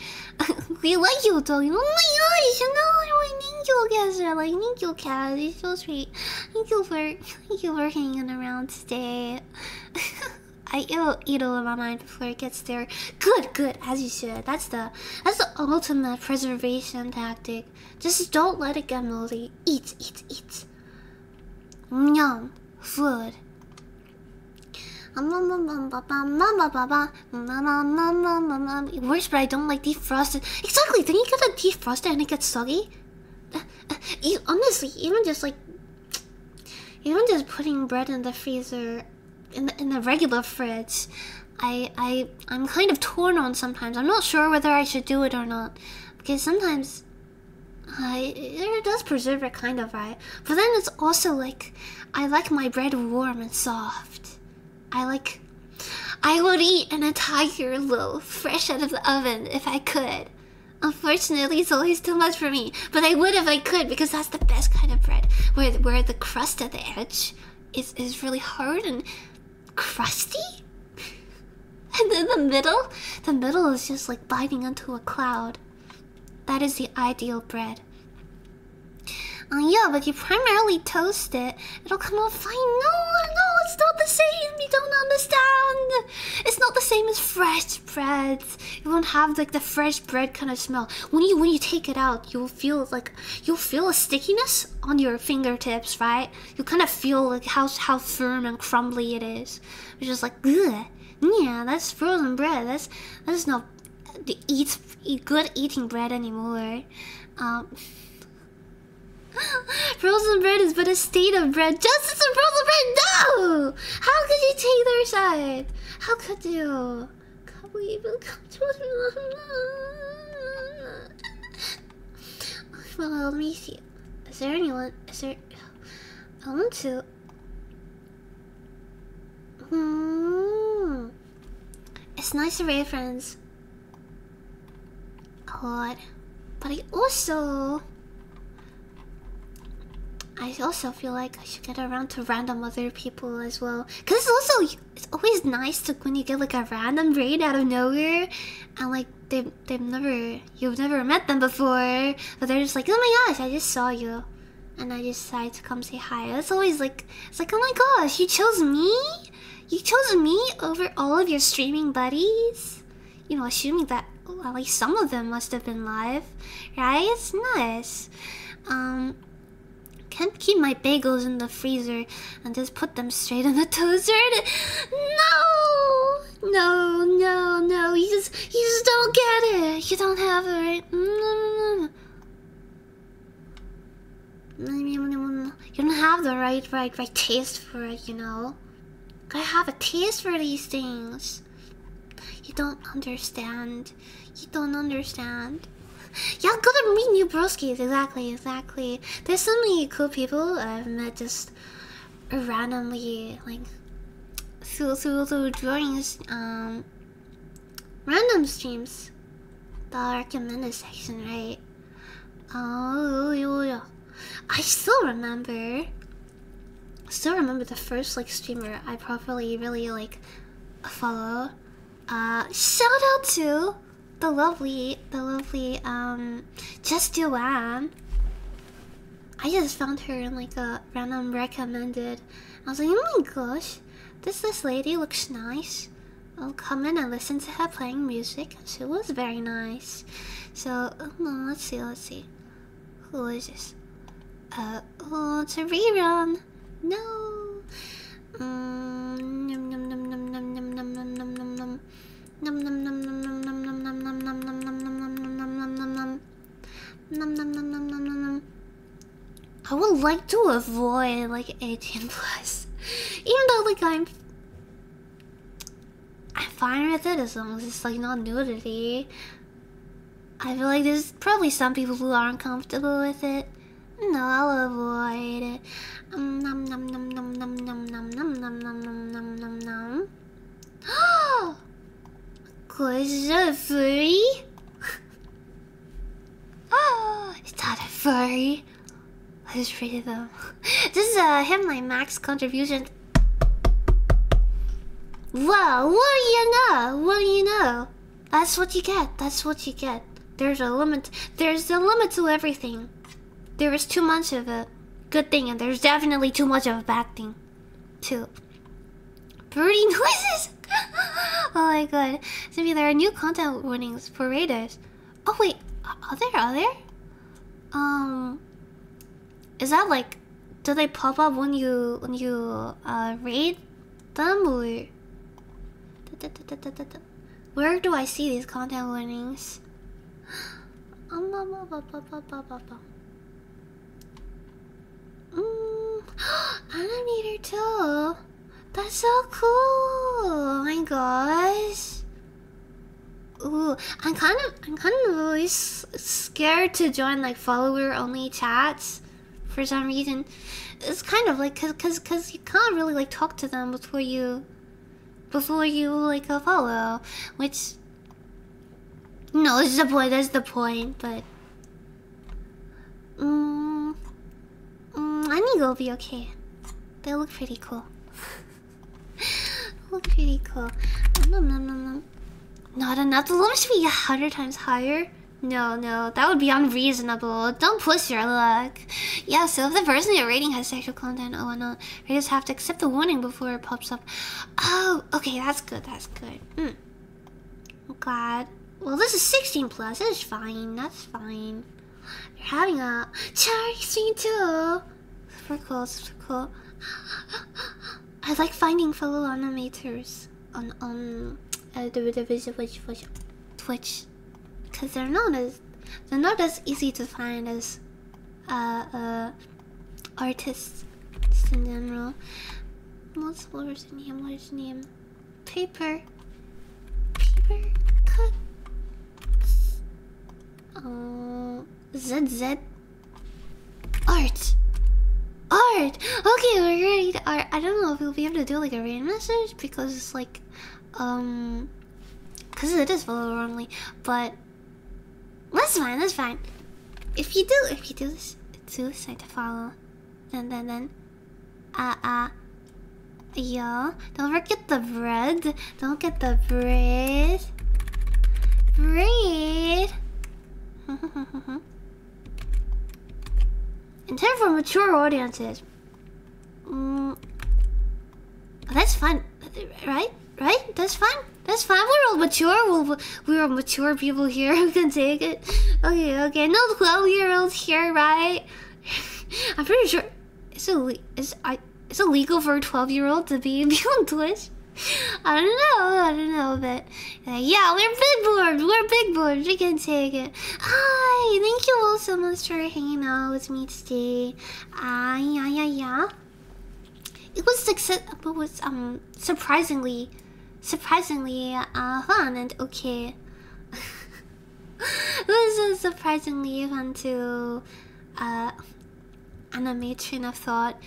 We like you, though. Oh my gosh, you know, thank you, guys. Like, thank you, Cat. You're so sweet. Thank you for hanging around today. I eat all of my mind before it gets there. Good, as you should. That's the ultimate preservation tactic. Just don't let it get moldy. Eat. Yum, food. It works, but I don't like defrosted. Exactly. Then you get a defrosted and it gets soggy. Honestly, even just putting bread in the freezer, in the regular fridge, I'm kind of torn on sometimes. I'm not sure whether I should do it or not, because sometimes it does preserve it kind of, right? But then it's also like I like my bread warm and soft. I would eat an entire loaf fresh out of the oven if I could. Unfortunately, it's always too much for me, but I would if I could, because that's the best kind of bread, where the crust at the edge is really hard and crusty, and then the middle is just like biting into a cloud. That is the ideal bread. Yeah, but you primarily toast it. It'll come out fine. No, it's not the same. You don't understand. It's not the same as fresh bread. You won't have like the fresh bread kind of smell. When you take it out, you'll feel a stickiness on your fingertips, right? You'll kind of feel like how firm and crumbly it is. It's just like, ugh. Yeah, that's frozen bread. That's not good eating bread anymore. Frozen bread is but a state of bread. Justice and frozen bread, no! How could you take their side? How could you? Can't we even come to us? Well, let me see. Is there anyone? I want to. It's nice to be friends. A lot. But I also feel like I should get around to random other people as well. Cause it's always nice to when you get like a random raid out of nowhere, and like you've never met them before, but they're just like, oh my gosh, I just saw you, and I just decided to come say hi. It's always like, it's like, oh my gosh, you chose me over all of your streaming buddies. You know, assuming that at least some of them must have been live, right? It's nice. Can't keep my bagels in the freezer and just put them straight in the toaster. No. You just don't get it. You don't have it right. You don't have the right taste for it, you know. Gotta have a taste for these things. You don't understand. Yeah, go to meet new broskies. Exactly. There's so many cool people I've met just randomly, like through drawings, random streams. The recommended section, right? Oh yeah. I still remember the first like streamer I properly really like a follow. Shout out to the lovely, Just Joanne. I just found her in like a random recommended. I was like, oh my gosh, this lady looks nice. I'll come in and listen to her playing music. She was very nice. So let's see. Who is this? Oh, it's a rerun. No. Num num num num num num num num num num num. Num num num num num num num num num num num num num num num num num num num. I would like to avoid like 18 plus, even though like I'm fine with it as long as it's like not nudity. I feel like there's probably some people who aren't comfortable with it. No, I'll avoid it. Num num num num num num num num num num num num num. Is that a furry? Oh, is that a furry? I just rated them. This is him, my max contribution. Well, what do you know? What do you know? That's what you get. That's what you get. There's a limit. There's a limit to everything. There is too much of a good thing, and there's definitely too much of a bad thing, too. Birdie noises. Oh my god. Maybe there are new content warnings for raiders. Oh wait, are there? Is that like, do they pop up when you raid them, or where do I see these content warnings? Animator too. That's so cool. Oh my gosh. Ooh, I'm kind of really scared to join like follower only chats for some reason. It's kind of like cause you can't really like talk to them before you like follow, which no, this is the point. That's the point. But I think it'll be okay. They look pretty cool. Look pretty cool. Not enough. The limit should be 100 times higher. No, that would be unreasonable. Don't push your luck. Yeah, so if the person you're rating has sexual content, oh no, you just have to accept the warning before it pops up. Oh, okay, that's good. I'm glad. Well, this is 16 plus. That's fine. That's fine. You're having a charity scene too. Super cool. I like finding fellow animators on Twitch, because they're not as easy to find as artists in general. What is his name? Paper cut. ZZ Art. Okay, we're ready to art. I don't know if we'll be able to do like a raid message because it's like because it is follower only, but that's fine. If you do this decide to follow, then yeah, don't forget the bread. Don't get the bread. Intended for mature audiences. That's fine, right? That's fine. We're all mature. We're all mature people here who can take it. Okay. No 12-year-olds here, right? I'm pretty sure it's illegal for a 12-year-old to be on Twitch. I don't know, but yeah, we're big boards. We can take it. Hi, thank you all so much for hanging out with me today. Yeah. It was surprisingly fun and okay. It was surprisingly fun to animate train of thought,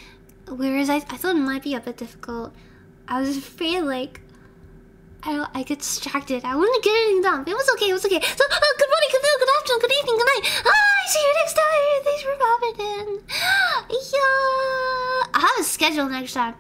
whereas I thought it might be a bit difficult. I was afraid like I get distracted. I wouldn't get anything done. It was okay. So good morning, good afternoon, good evening, good night. See you next time. Thanks for popping in. Yeah, I have a schedule next time.